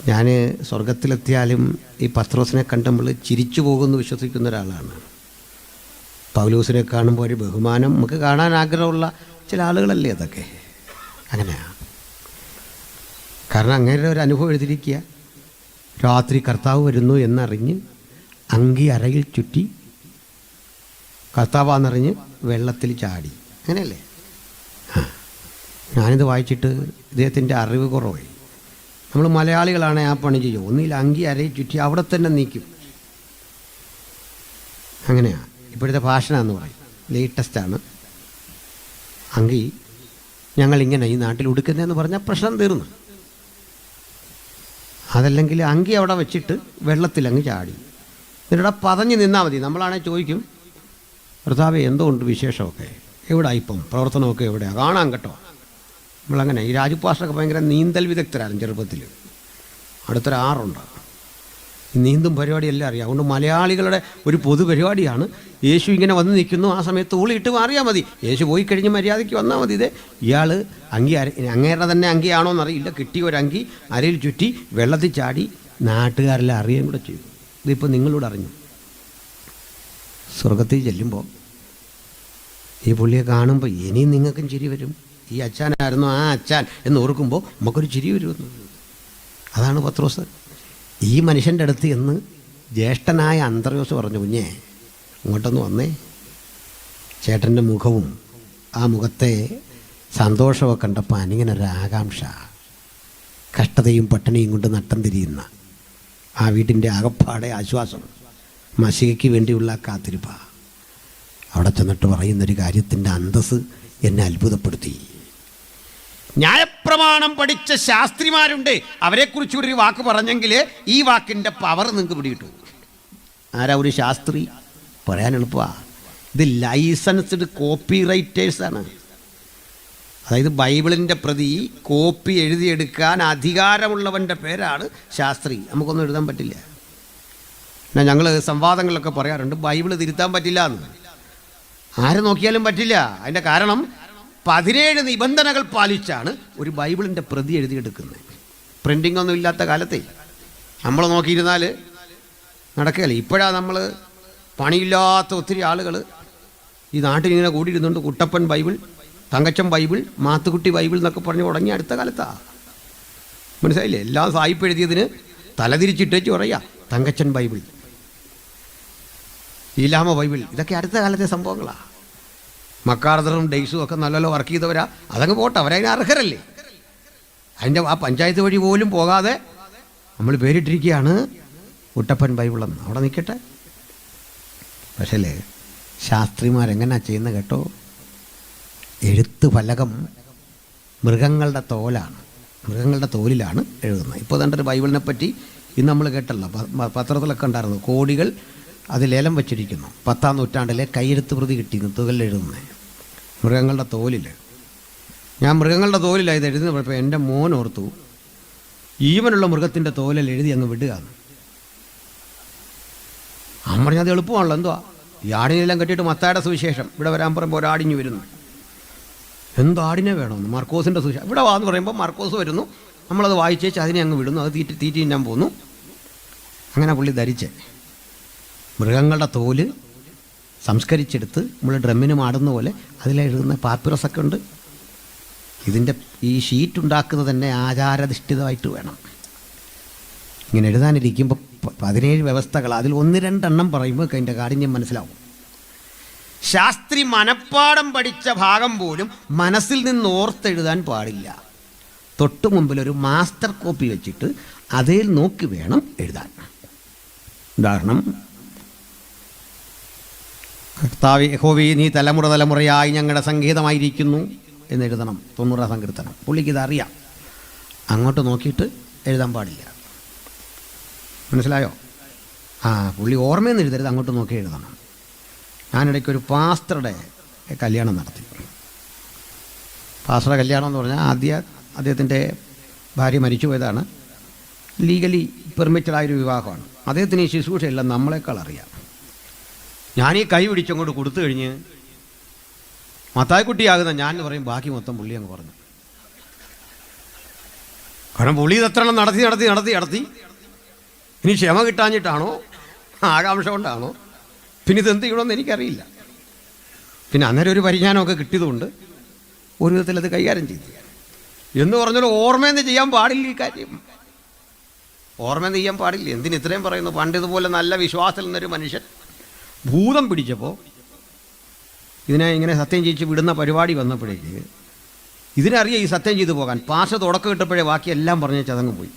ഞാൻ സ്വർഗത്തിലെത്തിയാലും ഈ പത്രോസിനെ കണ്ടുമ്പോൾ ചിരിച്ചു പോകുമെന്ന് വിശ്വസിക്കുന്ന ഒരാളാണ്. പൗലോസിനെ കാണുമ്പോൾ ഒരു ബഹുമാനം, നമുക്ക് കാണാൻ ആഗ്രഹമുള്ള ചില ആളുകളല്ലേ അതൊക്കെ. അങ്ങനെയാണ്. കാരണം അങ്ങനെ ഒരു അനുഭവം എഴുതിയിരിക്കുക. രാത്രി കർത്താവ് വരുന്നു എന്നറിഞ്ഞ് അങ്കി അരയിൽ ചുറ്റി കർത്താവാന്നറിഞ്ഞ് വെള്ളത്തിൽ ചാടി. അങ്ങനെയല്ലേ? ഞാനിത് വായിച്ചിട്ട് ഇദ്ദേഹത്തിൻ്റെ അറിവ് കുറവായി. നമ്മൾ മലയാളികളാണ് ആ പണി ചെയ്യും. ഒന്നിൽ അങ്കി അരയിൽ ചുറ്റി അവിടെ തന്നെ നീക്കും. അങ്ങനെയാണ് ഇപ്പോഴത്തെ ഫാഷനാന്ന് പറയും. ലേറ്റസ്റ്റാണ് അങ്കി. ഞങ്ങളിങ്ങനെ ഈ നാട്ടിൽ ഉടുക്കുന്നതെന്ന് പറഞ്ഞാൽ പ്രശ്നം തീർന്നു. അതല്ലെങ്കിൽ അങ്കി അവിടെ വെച്ചിട്ട് വെള്ളത്തിലങ്ങ് ചാടി എന്നിട്ട് പതഞ്ഞ് നിന്നാൽ മതി. നമ്മളാണെങ്കിൽ ചോദിക്കും, കർത്താവേ എന്തുകൊണ്ട് വിശേഷമൊക്കെ, എവിടെ ഇപ്പം പ്രവർത്തനമൊക്കെ എവിടെയാണ്, കാണാൻ കേട്ടോ. നമ്മളങ്ങനെ ഈ രാജുപാസ്റ്റൊക്കെ ഭയങ്കര നീന്തൽ വിദഗ്ധരാണ്. ചെറുപ്പത്തിൽ അടുത്തൊരു ആറുണ്ട്, നീന്തും പരിപാടിയെല്ലാം അറിയാം. അതുകൊണ്ട് മലയാളികളുടെ ഒരു പൊതു പരിപാടിയാണ്. യേശു ഇങ്ങനെ വന്ന് നിൽക്കുന്നു, ആ സമയത്ത് ഊളിയിട്ട് മാറിയാൽ മതി. യേശു പോയി കഴിഞ്ഞ് മര്യാദയ്ക്ക് വന്നാൽ മതി. ഇതേ ഇയാൾ അങ്കി അങ്ങേരുടെ തന്നെ അങ്കിയാണോ എന്നറിയില്ല, കിട്ടിയ ഒരു അങ്കി അരയിൽ ചുറ്റി വെള്ളത്തിൽ ചാടി നാട്ടുകാരെല്ലാം അറിയുകയും കൂടെ ചെയ്തു. ഇതിപ്പോൾ നിങ്ങളോട് അറിഞ്ഞു. സ്വർഗത്തിൽ ചെല്ലുമ്പോൾ ഈ പുള്ളിയെ കാണുമ്പോൾ ഇനിയും നിങ്ങൾക്കും ചിരി വരും. ഈ അച്ഛനായിരുന്നു ആ അച്ഛൻ എന്ന് ഓർക്കുമ്പോൾ നമുക്കൊരു ചിരി വരുമെന്ന്. അതാണ് പത്രോസ്. ഈ മനുഷ്യൻ്റെ അടുത്ത് എന്ന് ജ്യേഷ്ഠനായ അന്ത്രയോസ് പറഞ്ഞു, കുഞ്ഞേ ഇങ്ങോട്ടൊന്ന് വന്നേ. ചേട്ടൻ്റെ മുഖവും ആ മുഖത്തെ സന്തോഷമൊക്കെ കണ്ടപ്പോൾ അനിങ്ങനൊരു ആകാംക്ഷ, കഷ്ടതയും പട്ടിണിയും കൊണ്ട് നട്ടം തിരിയുന്ന ആ വീട്ടിൻ്റെ ആകപ്പാടെ ആശ്വാസം, മഷികയ്ക്ക് വേണ്ടിയുള്ള കാത്തിരിപ്പ. അവിടെ ചെന്നിട്ട് പറയുന്നൊരു കാര്യത്തിൻ്റെ അന്തസ്സ് എന്നെ അത്ഭുതപ്പെടുത്തി. ന്യായപ്രമാണം പഠിച്ച ശാസ്ത്രിമാരുണ്ട്, അവരെക്കുറിച്ച് ഒരു വാക്ക് പറഞ്ഞെങ്കിൽ ഈ വാക്കിൻ്റെ പവർ നിങ്ങൾക്ക് പിടികിട്ടു. ആരാ ഒരു ശാസ്ത്രി? പറയാൻ എളുപ്പമാണ്. ഇത് ലൈസൻസ്ഡ് കോപ്പി റൈറ്റേഴ്സാണ്. അതായത് ബൈബിളിൻ്റെ പ്രതി കോപ്പി എഴുതിയെടുക്കാൻ അധികാരമുള്ളവൻ്റെ പേരാണ് ശാസ്ത്രി. നമുക്കൊന്നും എഴുതാൻ പറ്റില്ല. എന്നാൽ ഞങ്ങൾ സംവാദങ്ങളിലൊക്കെ പറയാറുണ്ട് ബൈബിള് തിരുത്താൻ പറ്റില്ല എന്ന്. ആരെ നോക്കിയാലും പറ്റില്ല. അതിൻ്റെ കാരണം 17 നിബന്ധനകൾ പാലിച്ചാണ് ഒരു ബൈബിളിൻ്റെ പ്രതി എഴുതിയെടുക്കുന്നത്. പ്രിൻറ്റിംഗ് ഒന്നും ഇല്ലാത്ത കാലത്തെ നമ്മൾ നോക്കിയിരുന്നാൽ നടക്കുകയല്ലേ. ഇപ്പോഴാണ് നമ്മൾ പണിയില്ലാത്ത ഒത്തിരി ആളുകൾ ഈ നാട്ടിലിങ്ങനെ കൂടിയിരുന്നുകൊണ്ട് Kuttappan Bible, Thankachan Bible, Mathukutty Bible എന്നൊക്കെ പറഞ്ഞ് തുടങ്ങി അടുത്ത കാലത്താണ്. മനസ്സിലായില്ലേ? എല്ലാം സായിപ്പ് എഴുതിയതിന് തലതിരിച്ചിട്ടേച്ച് പറയാ തങ്കച്ചൻ ബൈബിൾ, ഈലാമ ബൈബിൾ, ഇതൊക്കെ അടുത്ത കാലത്തെ സംഭവങ്ങളാണ്. മക്കാർദറും ഡെയ്സും ഒക്കെ നല്ലല്ലോ വർക്ക് ചെയ്തവരാ, അതങ്ങ് പോട്ടെ, അവരതിന് അർഹരല്ലേ. അതിൻ്റെ ആ പഞ്ചായത്ത് വഴി പോലും പോകാതെ നമ്മൾ പേരിട്ടിരിക്കുകയാണ് കുട്ടപ്പൻ ബൈബിളെന്ന്. അവിടെ നിൽക്കട്ടെ. പക്ഷേ ശാസ്ത്രിമാരെങ്ങനെയാണ് ചെയ്യുന്നത് കേട്ടോ? എഴുത്ത് ഫലകം മൃഗങ്ങളുടെ തോലാണ്, മൃഗങ്ങളുടെ തോലിലാണ് എഴുതുന്നത്. ഇപ്പോൾ തണ്ടൊരു ബൈബിളിനെ പറ്റി ഇന്ന് നമ്മൾ കേട്ടല്ലോ, പത്രത്തിലൊക്കെ ഉണ്ടായിരുന്നു, കോടികൾ അത് ലേലം വെച്ചിരിക്കുന്നു. 10-ാം നൂറ്റാണ്ടിലെ കൈയെഴുത്ത് പ്രതി കിട്ടിയിരുന്നു തുകലിൽ എഴുതുന്നത് മൃഗങ്ങളുടെ തോലിൽ. ഞാൻ മൃഗങ്ങളുടെ തോലിലാണ് ഇത് എഴുതുന്നപ്പോൾ എൻ്റെ മോൻ ഓർത്തു ജീവനുള്ള മൃഗത്തിൻ്റെ തോലിൽ എഴുതി അങ്ങ് വിടുകയാണ്. അവൻ പറഞ്ഞത് എളുപ്പമാണല്ലോ, എന്തുവാ ഈ ആടിനെല്ലാം കെട്ടിയിട്ട് മത്തായുടെ സുവിശേഷം ഇവിടെ വരാൻ പറയുമ്പോൾ ഒരാടിഞ്ഞു വരുന്നു, എന്താടിനെ വേണമെന്ന് മർക്കോസിൻ്റെ സുവിശേഷം ഇവിടെ വാന്ന് പറയുമ്പോൾ മർക്കോസ് വരുന്നു, നമ്മളത് വായിച്ചേച്ച് അതിനെ അങ്ങ് വിടുന്നു, അത് തീറ്റി തിന്നാൻ പോകുന്നു. അങ്ങനെ പുള്ളി ധരിച്ച് മൃഗങ്ങളുടെ തോല് സംസ്കരിച്ചെടുത്ത് നമ്മൾ ഡ്രമ്മിന് മാടുന്ന പോലെ അതിലെഴുതുന്ന പാപ്പിറസൊക്കെ ഉണ്ട്. ഇതിൻ്റെ ഈ ഷീറ്റ് ഉണ്ടാക്കുന്നത് തന്നെ ആചാരാധിഷ്ഠിതമായിട്ട് വേണം. ഇങ്ങനെ എഴുതാനിരിക്കുമ്പോൾ 17 വ്യവസ്ഥകൾ, അതിൽ 1-2 എണ്ണം പറയുമ്പോൾ അതിൻ്റെ കാഠിന്യം മനസ്സിലാവും. ശാസ്ത്രി മനപ്പാഠം പഠിച്ച ഭാഗം പോലും മനസ്സിൽ നിന്ന് ഓർത്തെഴുതാൻ പാടില്ല. തൊട്ടു മുമ്പിൽ ഒരു മാസ്റ്റർ കോപ്പി വെച്ചിട്ട് അതിൽ നോക്കി വേണം എഴുതാൻ. ഉദാഹരണം, കർത്താവേ യഹോവേ നീ തലമുറ തലമുറയായി ഞങ്ങളുടെ സംഗീതമായിരിക്കുന്നു എന്നെഴുതണം. 90 സങ്കീർത്തനം. പുള്ളിക്ക് ഇതറിയാം, അങ്ങോട്ട് നോക്കിയിട്ട് എഴുതാൻ പാടില്ല. മനസ്സിലായോ? പുള്ളി ഓർമ്മയെന്ന് എഴുതരുത്, അങ്ങോട്ട് നോക്കി എഴുതണം. ഞാനിടയ്ക്കൊരു പാസ്റ്ററുടെ കല്യാണം നടത്തി. പാസ്റ്ററുടെ കല്യാണം എന്ന് പറഞ്ഞാൽ അദ്ദേഹത്തിൻ്റെ ഭാര്യ മരിച്ചു പോയതാണ്. ലീഗലി പെർമിറ്റഡായൊരു വിവാഹമാണ്. അദ്ദേഹത്തിന് ഈ ശുശ്രൂഷയെല്ലാം നമ്മളെക്കാൾ അറിയാം. ഞാൻ ഈ കൈ പിടിച്ചങ്ങോട്ട് കൊടുത്തു കഴിഞ്ഞ് മത്തായിക്കുട്ടിയാകുന്ന ഞാൻ എന്ന് പറയും, ബാക്കി മൊത്തം പുള്ളി അങ്ങ് പറഞ്ഞു. കാരണം പുള്ളി ഇതെത്രണ്ണം നടത്തി ഇനി ക്ഷമ കിട്ടാഞ്ഞിട്ടാണോ ആകാംക്ഷ കൊണ്ടാണോ പിന്നെ ഇതെന്ത് ചെയ്യണമെന്ന് എനിക്കറിയില്ല. പിന്നെ അന്നേരം ഒരു പരിജ്ഞാനമൊക്കെ കിട്ടിയതുകൊണ്ട് ഒരു വിധത്തിൽ അത് കൈകാര്യം ചെയ്തു. എന്ന് പറഞ്ഞാൽ ഓർമ്മയെന്ന് ചെയ്യാൻ പാടില്ല. ഈ കാര്യം ഓർമ്മയെന്ന് ചെയ്യാൻ പാടില്ല. എന്തിന് ഇത്രയും പറയുന്നു? പണ്ടിതുപോലെ നല്ല വിശ്വാസത്തിൽ നിന്നൊരു മനുഷ്യൻ ഭൂതം പിടിച്ചപ്പോൾ ഇതിനെ ഇങ്ങനെ സത്യം ചെയ്യിച്ച് വിടുന്ന പരിപാടി വന്നപ്പോഴേക്ക് ഇതിനറിയാം ഈ സത്യം ചെയ്തു പോകാൻ. പാഷ തുടക്കം കിട്ടപ്പോഴേ ബാക്കി എല്ലാം പറഞ്ഞ് ചതങ്ങ് പോയി.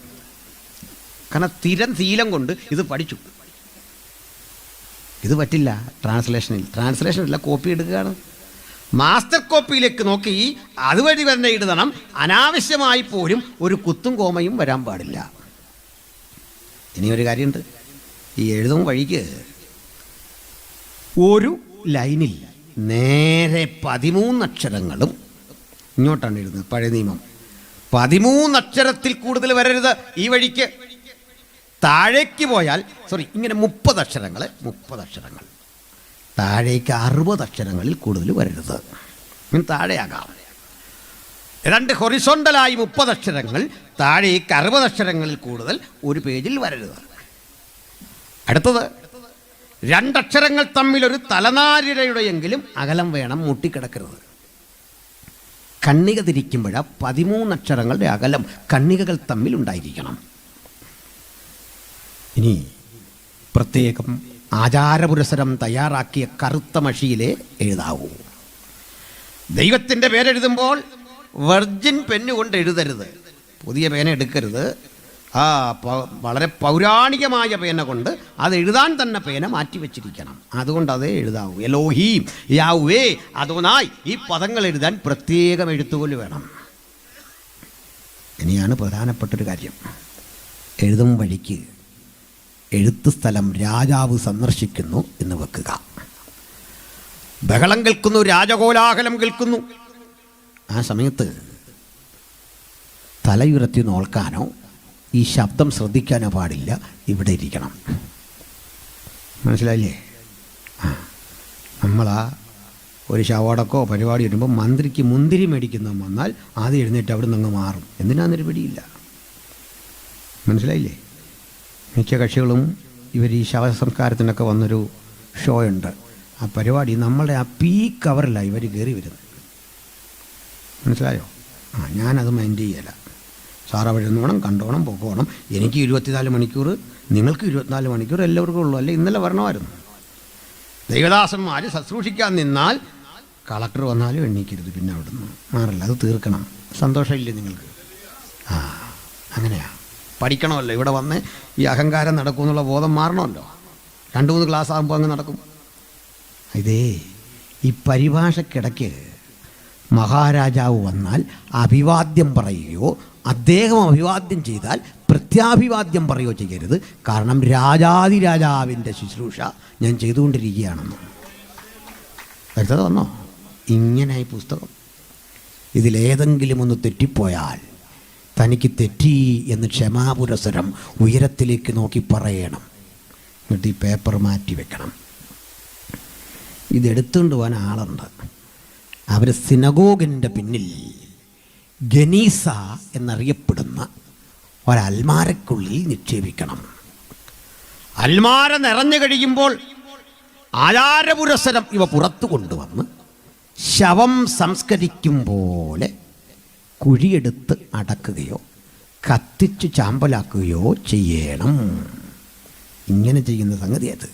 കാരണം ശീലം കൊണ്ട് ഇത് പഠിച്ചു. ഇത് പറ്റില്ല ട്രാൻസ്ലേഷനില്ല, കോപ്പി എടുക്കുകയാണ്. മാസ്റ്റർ കോപ്പിയിലേക്ക് നോക്കി അതുവഴി തന്നെ എഴുതണം. അനാവശ്യമായി പോലും ഒരു കുത്തും കോമയും വരാൻ പാടില്ല. ഇനിയൊരു കാര്യമുണ്ട്, ഈ എഴുതും വഴിക്ക് ഒരു ലൈനിൽ നേരെ 13 അക്ഷരങ്ങളും ഇങ്ങോട്ടാണ് എഴുതുന്നത്. പഴയ നിയമം 13 അക്ഷരത്തിൽ കൂടുതൽ വരരുത്. ഈ വഴിക്ക് താഴേക്ക് പോയാൽ ഇങ്ങനെ 30 അക്ഷരങ്ങൾ താഴേക്ക് 60 അക്ഷരങ്ങളിൽ കൂടുതൽ വരരുത്. ഇങ്ങനെ താഴെയാകാം. ഏതാണ്ട് ഹൊറിസോണ്ടലായി 30 അക്ഷരങ്ങൾ, താഴേക്ക് 60 അക്ഷരങ്ങളിൽ കൂടുതൽ ഒരു പേജിൽ വരരുത്. അടുത്തത് 2 അക്ഷരങ്ങൾ തമ്മിലൊരു തലനാരിഴയുടെയെങ്കിലും അകലം വേണം, മുട്ടിക്കിടക്കരുത്. കണ്ണിക തിരിക്കുമ്പോഴ 13 അക്ഷരങ്ങളുടെ അകലം കണ്ണികകൾ തമ്മിൽ ഉണ്ടായിരിക്കണം. ഇനി പ്രത്യേകം ആചാരപുരസരം തയ്യാറാക്കിയ കറുത്ത മഷിയിലെ എഴുതാവൂ. ദൈവത്തിൻ്റെ പേരെഴുതുമ്പോൾ വെർജിൻ പെന്നുകൊണ്ട് എഴുതരുത്. പുതിയ പേന എടുക്കരുത്. വളരെ പൗരാണികമായ പേന കൊണ്ട് അത് എഴുതാൻ തന്നെ പേന മാറ്റി വെച്ചിരിക്കണം. അതുകൊണ്ട് അതേ എഴുതാവൂ. എലോഹീം, യാഹ്വേ, അദോനായ്, ഈ പദങ്ങൾ എഴുതാൻ പ്രത്യേകം എഴുത്തുകൊല് വേണം. ഇനിയാണ് പ്രധാനപ്പെട്ടൊരു കാര്യം. എഴുതും വഴിക്ക് എഴുത്ത് സ്ഥലം രാജാവ് സന്ദർശിക്കുന്നു എന്ന് വെക്കുക. ബഹളം കേൾക്കുന്നു, രാജകോലാഹലം കേൾക്കുന്നു. ആ സമയത്ത് തലയുയർത്തി നോക്കാനോ ഈ ശബ്ദം ശ്രദ്ധിക്കാനോ പാടില്ല. ഇവിടെ ഇരിക്കണം. മനസ്സിലായില്ലേ? നമ്മളാ ഒരു ശവടക്കോ പരിപാടി വരുമ്പോൾ മന്ത്രിക്ക് മുന്തിരി മേടിക്കുന്ന വന്നാൽ ആദ്യം എഴുന്നേറ്റ് അവിടെ നിന്ന് മാറും. എന്തിനാന്നൊരു പിടിയില്ല. മനസ്സിലായില്ലേ? മിക്ക കക്ഷികളും ഇവർ ഈ ശവസംസ്കാരത്തിനൊക്കെ വന്നൊരു ഷോ ഉണ്ട്. ആ പരിപാടി നമ്മളുടെ ആ പീക്ക് അവറിലാണ് ഇവർ കയറി വരുന്നത്. മനസ്സിലായോ? ഞാനത് മൈൻഡ് ചെയ്യല. സാറ് അവിടെ വേണം, കണ്ടോണം, പോകണം. എനിക്ക് 24 മണിക്കൂർ, നിങ്ങൾക്ക് 24 മണിക്കൂർ, എല്ലാവർക്കും ഉള്ളൂ. അല്ലേ ഇന്നലെ വരണമായിരുന്നു. ദൈവദാസന്മാർ ശുശ്രൂഷിക്കാൻ നിന്നാൽ കളക്ടർ വന്നാലും എണ്ണീക്കരുത്. പിന്നെ അവിടുന്ന് മാറില്ല, അത് തീർക്കണം. സന്തോഷമില്ലേ നിങ്ങൾക്ക്? അങ്ങനെയാ. പഠിക്കണമല്ലോ. ഇവിടെ വന്ന് ഈ അഹങ്കാരം നടക്കുമെന്നുള്ള ബോധം മാറണമല്ലോ. 2-3 ക്ലാസ് ആകുമ്പോൾ അങ്ങ് നടക്കും. ഇതേ ഈ പരിഭാഷക്കിടയ്ക്ക് മഹാരാജാവ് വന്നാൽ അഭിവാദ്യം പറയുകയോ അദ്ദേഹം അഭിവാദ്യം ചെയ്താൽ പ്രത്യാഭിവാദ്യം പറയുകയോ ചെയ്യരുത്. കാരണം രാജാതിരാജാവിൻ്റെ ശുശ്രൂഷ ഞാൻ ചെയ്തുകൊണ്ടിരിക്കുകയാണെന്ന്. വ്യക്തത വന്നോ? ഇങ്ങനെ ഈ പുസ്തകം. ഇതിലേതെങ്കിലും ഒന്ന് തെറ്റിപ്പോയാൽ തനിക്ക് തെറ്റി എന്ന് ക്ഷമാപുരസരം ഉയരത്തിലേക്ക് നോക്കി പറയണം. എന്നിട്ട് ഈ പേപ്പർ മാറ്റി വെക്കണം. ഇതെടുത്തുകൊണ്ട് പോകാൻ ആളുണ്ട്. അവർ സിനഗോഗിൻ്റെ പിന്നിൽ ഗനീസ എന്നറിയപ്പെടുന്ന ഒരൽമാരക്കുള്ളിൽ നിക്ഷേപിക്കണം. അൽമാര നിറഞ്ഞു കഴിയുമ്പോൾ ആചാരപുരസരം ഇവ പുറത്തു കൊണ്ടുവന്ന് ശവം സംസ്കരിക്കും പോലെ കുഴിയെടുത്ത് അടക്കുകയോ കത്തിച്ച് ചാമ്പലാക്കുകയോ ചെയ്യണം. ഇങ്ങനെ ചെയ്യുന്ന സംഗതി അത്.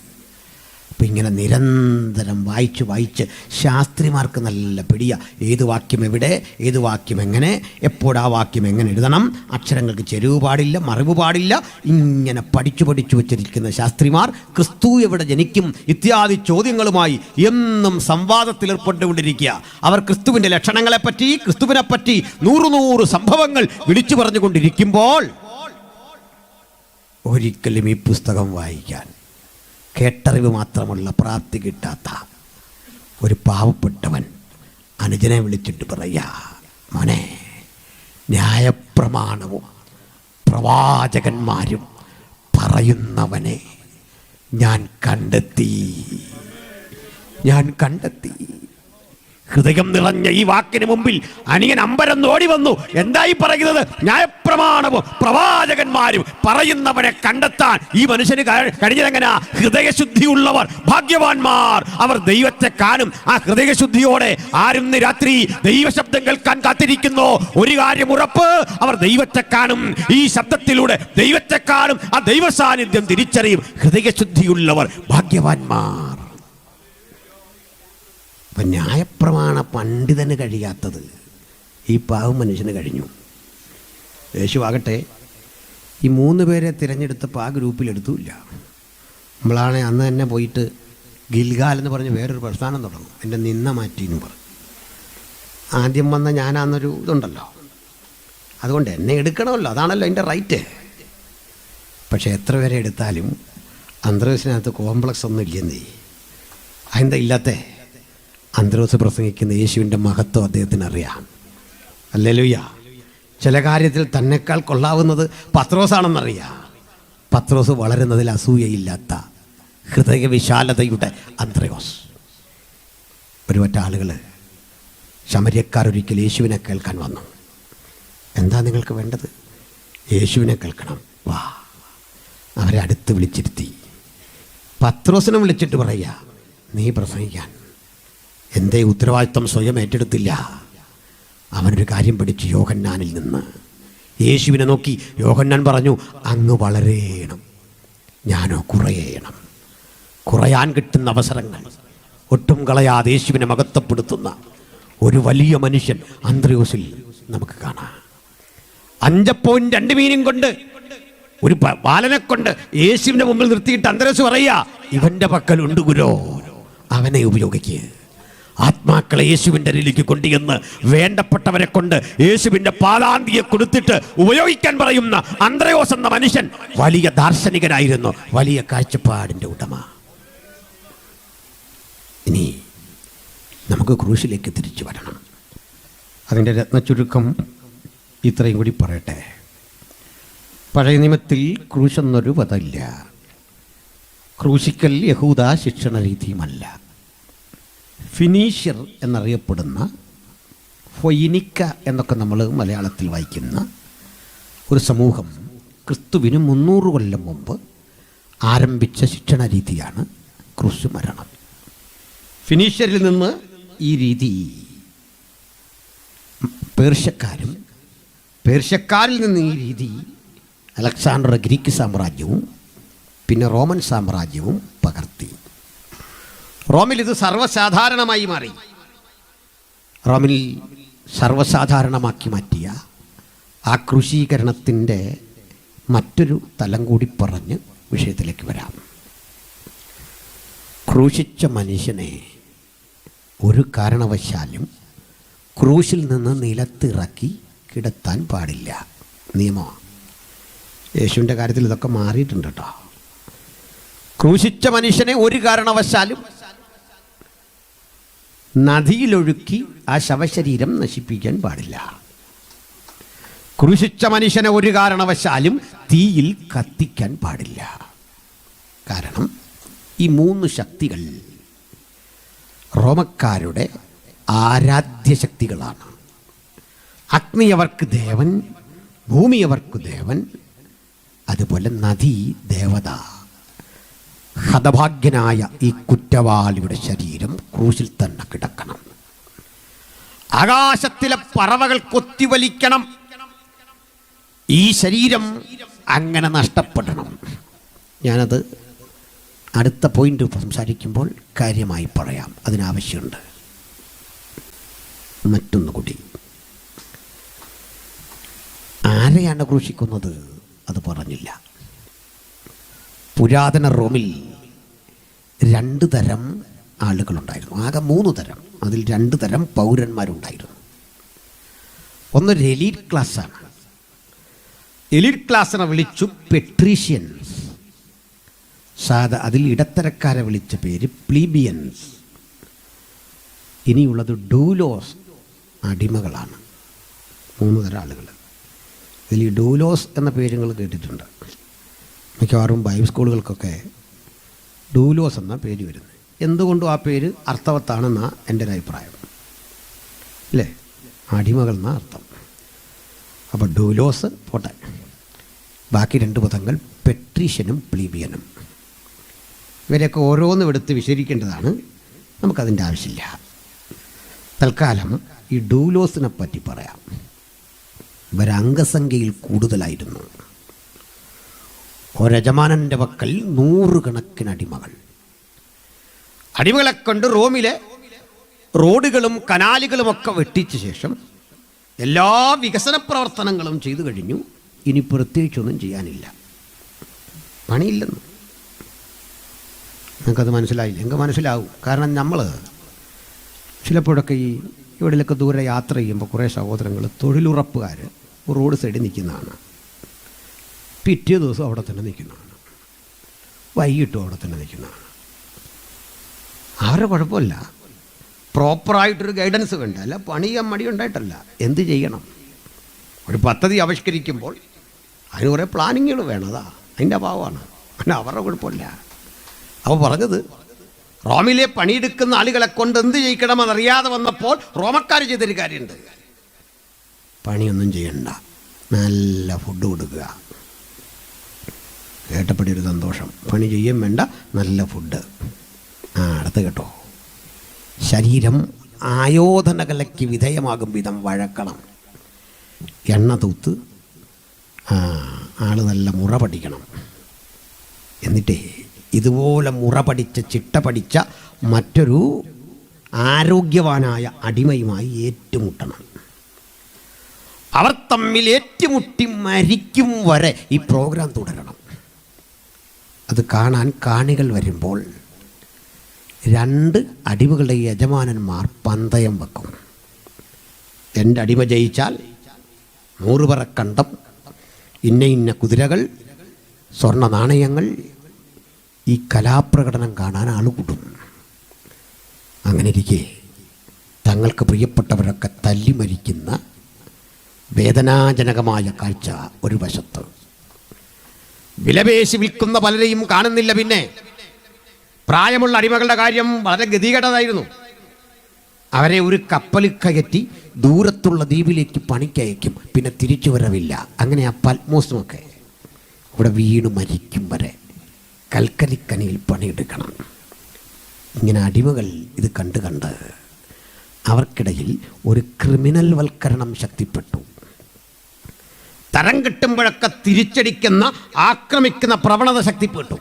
അപ്പം ഇങ്ങനെ നിരന്തരം വായിച്ച് ശാസ്ത്രിമാർക്ക് നല്ല പിടിയ. ഏത് വാക്യം എവിടെ, ഏത് വാക്യം എങ്ങനെ, എപ്പോഴാ വാക്യം എങ്ങനെ എഴുതണം, അക്ഷരങ്ങൾക്ക് ചെരുവ് പാടില്ല, മറിവ് പാടില്ല. ഇങ്ങനെ പഠിച്ചു വച്ചിരിക്കുന്ന ശാസ്ത്രിമാർ ക്രിസ്തു എവിടെ ജനിക്കും ഇത്യാദി ചോദ്യങ്ങളുമായി എന്നും സംവാദത്തിൽ ഏർപ്പെട്ടുകൊണ്ടിരിക്കുക. അവർ ക്രിസ്തുവിൻ്റെ ലക്ഷണങ്ങളെപ്പറ്റി, ക്രിസ്തുവിനെപ്പറ്റി 100 സംഭവങ്ങൾ വിളിച്ചു പറഞ്ഞുകൊണ്ടിരിക്കുമ്പോൾ ഒരിക്കലും ഈ പുസ്തകം വായിക്കാൻ കേട്ടറിവ് മാത്രമുള്ള പ്രാപ്തി കിട്ടാത്ത ഒരു പാവപ്പെട്ടവൻ അനുജനെ വിളിച്ചിട്ട് പറയാ, മോനെ, ന്യായപ്രമാണവും പ്രവാചകന്മാരും പറയുന്നവനെ ഞാൻ കണ്ടെത്തി. ഹൃദയം നിറഞ്ഞ ഈ വാക്കിന് മുമ്പിൽ അനിയൻ അമ്പരന്ന് ഓടി വന്നു. എന്തായി പറയുന്നത്? ന്യായപ്രമാണവും പ്രവാചകന്മാരും പറയുന്നവനെ കണ്ടെത്താൻ ഈ മനുഷ്യന് കഴിഞ്ഞതെങ്ങനാ? ഹൃദയശുദ്ധിയുള്ളവർ ഭാഗ്യവാന്മാർ, അവർ ദൈവത്തെ കാണും. ആ ഹൃദയശുദ്ധിയോടെ ആരും രാത്രി ദൈവശബ്ദം കേൾക്കാൻ കാത്തിരിക്കുന്നു. ഒരു കാര്യം ഉറപ്പ്, അവർ ദൈവത്തെ കാണും. ഈ ശബ്ദത്തിലൂടെ ദൈവത്തെ കാണും. ആ ദൈവ സാന്നിധ്യം തിരിച്ചറിയും. ഹൃദയശുദ്ധിയുള്ളവർ ഭാഗ്യവാന്മാർ. അപ്പം ന്യായപ്രമാണ പണ്ഡിതന് കഴിയാത്തത് ഈ പാവം മനുഷ്യന് കഴിഞ്ഞു. യേശുവാകട്ടെ ഈ 3 പേരെ തിരഞ്ഞെടുത്തപ്പോൾ ആ ഗ്രൂപ്പിലെടുത്തുമില്ല. നമ്മളാണെ അന്ന് തന്നെ പോയിട്ട് ഗിൽഗാൽ എന്ന് പറഞ്ഞ് വേറൊരു പ്രസ്ഥാനം തുടങ്ങും. എൻ്റെ നിന്ന മാറ്റി എന്ന് പറഞ്ഞു. ആദ്യം വന്ന ഞാനാന്നൊരു ഇതുണ്ടല്ലോ, അതുകൊണ്ട് എന്നെ എടുക്കണമല്ലോ, അതാണല്ലോ എൻ്റെ റൈറ്റ്. പക്ഷേ എത്ര പേരെ എടുത്താലും അന്ത്രോസിനകത്ത് കോംപ്ലക്സ് ഒന്നും ഇല്ലെന്നേ. അതെന്താ ഇല്ലാത്തേ? അന്ത്രോസ് പ്രസംഗിക്കുന്ന യേശുവിൻ്റെ മഹത്വം അദ്ദേഹത്തിന് അറിയാം. ഹല്ലേലൂയ. ചില കാര്യത്തിൽ തന്നെക്കാൾ കൊള്ളാവുന്നത് പത്രോസാണെന്നറിയാം. പത്രോസ് വളരുന്നതിൽ അസൂയയില്ലാത്ത ഹൃദയവിശാലതയുടെ അന്ത്രയോസ്. ഒരുപറ്റ ആളുകൾ ശമര്യക്കാരൊരിക്കൽ യേശുവിനെ കേൾക്കാൻ വന്നു. എന്താ നിങ്ങൾക്ക് വേണ്ടത്? യേശുവിനെ കേൾക്കണം, വാ. അവരെ അടുത്ത് വിളിച്ചിരുത്തി. പത്രോസിനെ വിളിച്ചിട്ട് പറയുക, നീ പ്രസംഗിക്കാൻ. എന്തേ ഉത്തരവാദിത്വം സ്വയം ഏറ്റെടുത്തില്ല? അവനൊരു കാര്യം പഠിച്ചു യോഹന്നാനിൽ നിന്ന്. യേശുവിനെ നോക്കി യോഹന്നാൻ പറഞ്ഞു, അങ്ങ് വളരേണം, ഞാനോ കുറയണം. കുറയാൻ കിട്ടുന്ന അവസരങ്ങൾ ഒട്ടും കളയാതെ യേശുവിനെ മഹത്വപ്പെടുത്തുന്ന ഒരു വലിയ മനുഷ്യൻ അന്ത്രയോസിൽ നമുക്ക് കാണാം. 5 മീനും കൊണ്ട്, ഒരു ബാലനെ കൊണ്ട് യേശുവിൻ്റെ മുമ്പിൽ നിർത്തിയിട്ട് അന്ത്രയോസ് പറയുക, ഇവൻ്റെ പക്കലുണ്ട് ഗുരോ, അവനെ ഉപയോഗിക്കുക. ആത്മാക്കളെ യേശുവിൻ്റെ അരികിലേക്ക് കൊണ്ടുവന്ന് വേണ്ടപ്പെട്ടവരെ കൊണ്ട് യേശുവിൻ്റെ പാദാന്തിയെ കൊടുത്തിട്ട് ഉപയോഗിക്കാൻ പറയുന്ന അന്ത്രയോസ് എന്ന മനുഷ്യൻ വലിയ ദാർശനികനായിരുന്നു, വലിയ കാഴ്ചപ്പാടിൻ്റെ ഉടമ. ഇനി നമുക്ക് ക്രൂശിലേക്ക് തിരിച്ചു വരണം. അതിൻ്റെ രത്നച്ചുരുക്കം ഇത്രയും കൂടി പറയട്ടെ. പഴയ നിയമത്തിൽ ക്രൂശെന്നൊരു പദമില്ല. ക്രൂശിക്കൽ യഹൂദ ശിക്ഷണ രീതിയുമല്ല. ഫിനീഷ്യർ എന്നറിയപ്പെടുന്ന ഫൊയിനിക്ക എന്നൊക്കെ നമ്മൾ മലയാളത്തിൽ വായിക്കുന്ന ഒരു സമൂഹം ക്രിസ്തുവിന് 300 കൊല്ലം മുമ്പ് ആരംഭിച്ച ശിക്ഷണ രീതിയാണ് ക്രൂശ് മരണം. ഫിനീഷ്യരിൽ നിന്ന് ഈ രീതി പേർഷ്യക്കാരും പേർഷ്യക്കാരിൽ നിന്ന് ഈ രീതി അലക്സാണ്ടർ ഗ്രീക്ക് സാമ്രാജ്യവും പിന്നെ റോമൻ സാമ്രാജ്യവും പകർത്തി. റോമിൽ ഇത് സർവ്വസാധാരണമായി മാറി. റോമിൽ സർവ്വസാധാരണമാക്കി മാറ്റിയ ആ ക്രൂശീകരണത്തിൻ്റെ മറ്റൊരു തലം കൂടി പറഞ്ഞ് വിഷയത്തിലേക്ക് വരാം. ക്രൂശിച്ച മനുഷ്യനെ ഒരു കാരണവശാലും ക്രൂശിൽ നിന്ന് നിലത്തിറക്കി കിടത്താൻ പാടില്ല. നിയമമാണ്. യേശുവിൻ്റെ കാര്യത്തിൽ ഇതൊക്കെ മാറിയിട്ടുണ്ട് കേട്ടോ. ക്രൂശിച്ച മനുഷ്യനെ ഒരു കാരണവശാലും നദിയിലൊഴുക്കി ആ ശവശരീരം നശിപ്പിക്കാൻ പാടില്ല. ക്രൂശിച്ച മനുഷ്യനെ ഒരു കാരണവശാലും തീയിൽ കത്തിക്കാൻ പാടില്ല. കാരണം ഈ 3 ശക്തികൾ റോമക്കാരുടെ ആരാധ്യ ശക്തികളാണ്. അഗ്നി അവർക്ക് ദേവൻ, ഭൂമി അവർക്ക് ദേവൻ, അതുപോലെ നദി ദേവത. ഹതഭാഗ്യനായ ഈ കുറ്റവാളിയുടെ ശരീരം ക്രൂശിൽ തന്നെ കിടക്കണം. ആകാശത്തിലെ പറവകൾ കൊത്തിവലിക്കണം. ഈ ശരീരം അങ്ങനെ നഷ്ടപ്പെടണം. ഞാനത് അടുത്ത പോയിന്റ് സംസാരിക്കുമ്പോൾ കാര്യമായി പറയാം. അതിനാവശ്യമുണ്ട്. മറ്റൊന്നുകൂടി, ആരെയാണ് ക്രൂശിക്കുന്നത് അത് പറഞ്ഞില്ല. പുരാതന റോമിൽ 2 തരം ആളുകളുണ്ടായിരുന്നു. ആകെ 3 തരം. അതിൽ 2 തരം പൗരന്മാരുണ്ടായിരുന്നു. ഒന്ന് എലീറ്റ് ക്ലാസ്സാണ്. എലീറ്റ് ക്ലാസ്സിനെ വിളിച്ചു പെട്രീഷ്യൻസ്. അതിൽ ഇടത്തരക്കാരെ വിളിച്ച പേര് പ്ലീബിയൻസ്. ഇനിയുള്ളത് ഡൂലോസ്, അടിമകളാണ്. 3 തരം ആളുകൾ. ഇതിൽ ഈ ഡൂലോസ് എന്ന പേര് നിങ്ങൾ കേട്ടിട്ടുണ്ട്. മിക്കവാറും ബൈബിൾ സ്കൂളുകൾക്കൊക്കെ ഡൂലോസ് എന്ന പേര് വരുന്നത്. എന്തുകൊണ്ടും ആ പേര് അർത്ഥവത്താണെന്നാണ് എൻ്റെ ഒരു അഭിപ്രായം. അല്ലേ? അടിമകൾ എന്ന അർത്ഥം. അപ്പോൾ ഡൂലോസ് പോട്ടെ. ബാക്കി 2 പദങ്ങൾ പെട്രീഷ്യനും പ്ലീബിയനും. ഇവരെയൊക്കെ ഓരോന്നും എടുത്ത് വിശദീകരിക്കേണ്ടതാണ്. നമുക്കതിൻ്റെ ആവശ്യമില്ല. തൽക്കാലം ഈ ഡൂലോസിനെ പറ്റി പറയാം. ഇവരംഗസംഖ്യയിൽ കൂടുതലായിരുന്നു. ഒരജമാനൻ്റെ പക്കൽ 100 കണക്കിന് അടിമകൾ. അടിമകളെ കൊണ്ട് റോമിലെ റോഡുകളും കനാലുകളുമൊക്കെ വെട്ടിച്ച ശേഷം എല്ലാ വികസന പ്രവർത്തനങ്ങളും ചെയ്തു കഴിഞ്ഞു. ഇനി പ്രത്യേകിച്ചൊന്നും ചെയ്യാനില്ല, പണിയില്ലെന്ന്. നിങ്ങൾക്കത് മനസ്സിലായില്ല? എനിക്ക് മനസ്സിലാവും. കാരണം നമ്മൾ ചിലപ്പോഴൊക്കെ ഇവിടെയൊക്കെ ദൂരെ യാത്ര ചെയ്യുമ്പോൾ കുറേ സഹോദരങ്ങൾ തൊഴിലുറപ്പുകാർ റോഡ് സൈഡിൽ നിൽക്കുന്നതാണ്. പിറ്റേ ദിവസം അവിടെ തന്നെ നിൽക്കുന്നതാണ്, വൈകിട്ടും അവിടെ തന്നെ നിൽക്കുന്നതാണ്. അവരുടെ കുഴപ്പമില്ല, പ്രോപ്പറായിട്ടൊരു ഗൈഡൻസ് വേണ്ട. അല്ല പണിയാൻ മടി ഉണ്ടായിട്ടല്ല, എന്ത് ചെയ്യണം. ഒരു പദ്ധതി ആവിഷ്കരിക്കുമ്പോൾ അതിന് കുറേ പ്ലാനിങ്ങുകൾ വേണതാ, അതിൻ്റെ അഭാവമാണ്. പിന്നെ അവരുടെ കുഴപ്പമില്ല. അപ്പോൾ പറഞ്ഞത്, റോമിലെ പണിയെടുക്കുന്ന ആളുകളെ കൊണ്ട് എന്ത് ചെയ്യിക്കണമെന്നറിയാതെ വന്നപ്പോൾ റോമക്കാർ ചെയ്തൊരു കാര്യമുണ്ട്. പണിയൊന്നും ചെയ്യണ്ട, നല്ല ഫുഡ് കൊടുക്കുക. കേട്ടപ്പടി ഒരു സന്തോഷം. പണി ചെയ്യും വേണ്ട, നല്ല ഫുഡ്. അടുത്ത് കേട്ടോ, ശരീരം ആയോധനകലയ്ക്ക് വിധേയമാകും വിധം വഴക്കണം. എണ്ണ തൂത്ത് ആള് നല്ല മുറ പഠിക്കണം. എന്നിട്ടേ ഇതുപോലെ മുറ പഠിച്ച ചിട്ട പഠിച്ച മറ്റൊരു ആരോഗ്യവാനായ അടിമയുമായി ഏറ്റുമുട്ടണം. അവർ തമ്മിൽ ഏറ്റുമുട്ടി മരിക്കും വരെ ഈ പ്രോഗ്രാം തുടരണം. അത് കാണാൻ കാണികൾ വരുമ്പോൾ 2 അടിമകളുടെ യജമാനന്മാർ പന്തയം വെക്കും. എൻ്റെ അടിമ ജയിച്ചാൽ 100 പറ കണ്ടം, ഇന്ന ഇന്ന കുതിരകൾ, സ്വർണ്ണ നാണയങ്ങൾ. ഈ കലാപ്രകടനം കാണാൻ ആൾ കൂടും. അങ്ങനെ ഇരിക്കെ തങ്ങൾക്ക് പ്രിയപ്പെട്ടവരൊക്കെ തല്ലി മരിക്കുന്ന വേദനാജനകമായ കാഴ്ച ഒരു വശത്ത്. വിലപേശി വിൽക്കുന്ന പലരെയും കാണുന്നില്ല. പിന്നെ പ്രായമുള്ള അടിമകളുടെ കാര്യം വളരെ ഗതികേടായിരുന്നു. അവരെ ഒരു കപ്പലിൽ കയറ്റി ദൂരത്തുള്ള ദ്വീപിലേക്ക് പണിക്കയക്കും. പിന്നെ തിരിച്ചു വരവില്ല. അങ്ങനെ ആ പത്മോസുമൊക്കെ ഇവിടെ വീണ് മരിക്കും വരെ കൽക്കരിക്കനിയിൽ പണിയെടുക്കണം. ഇങ്ങനെ അടിമകൾ ഇത് കണ്ട് അവർക്കിടയിൽ ഒരു ക്രിമിനൽ വൽക്കരണം ശക്തിപ്പെട്ടു. തരം കിട്ടുമ്പോഴൊക്കെ തിരിച്ചടിക്കുന്ന, ആക്രമിക്കുന്ന പ്രവണത ശക്തിപ്പെട്ടു.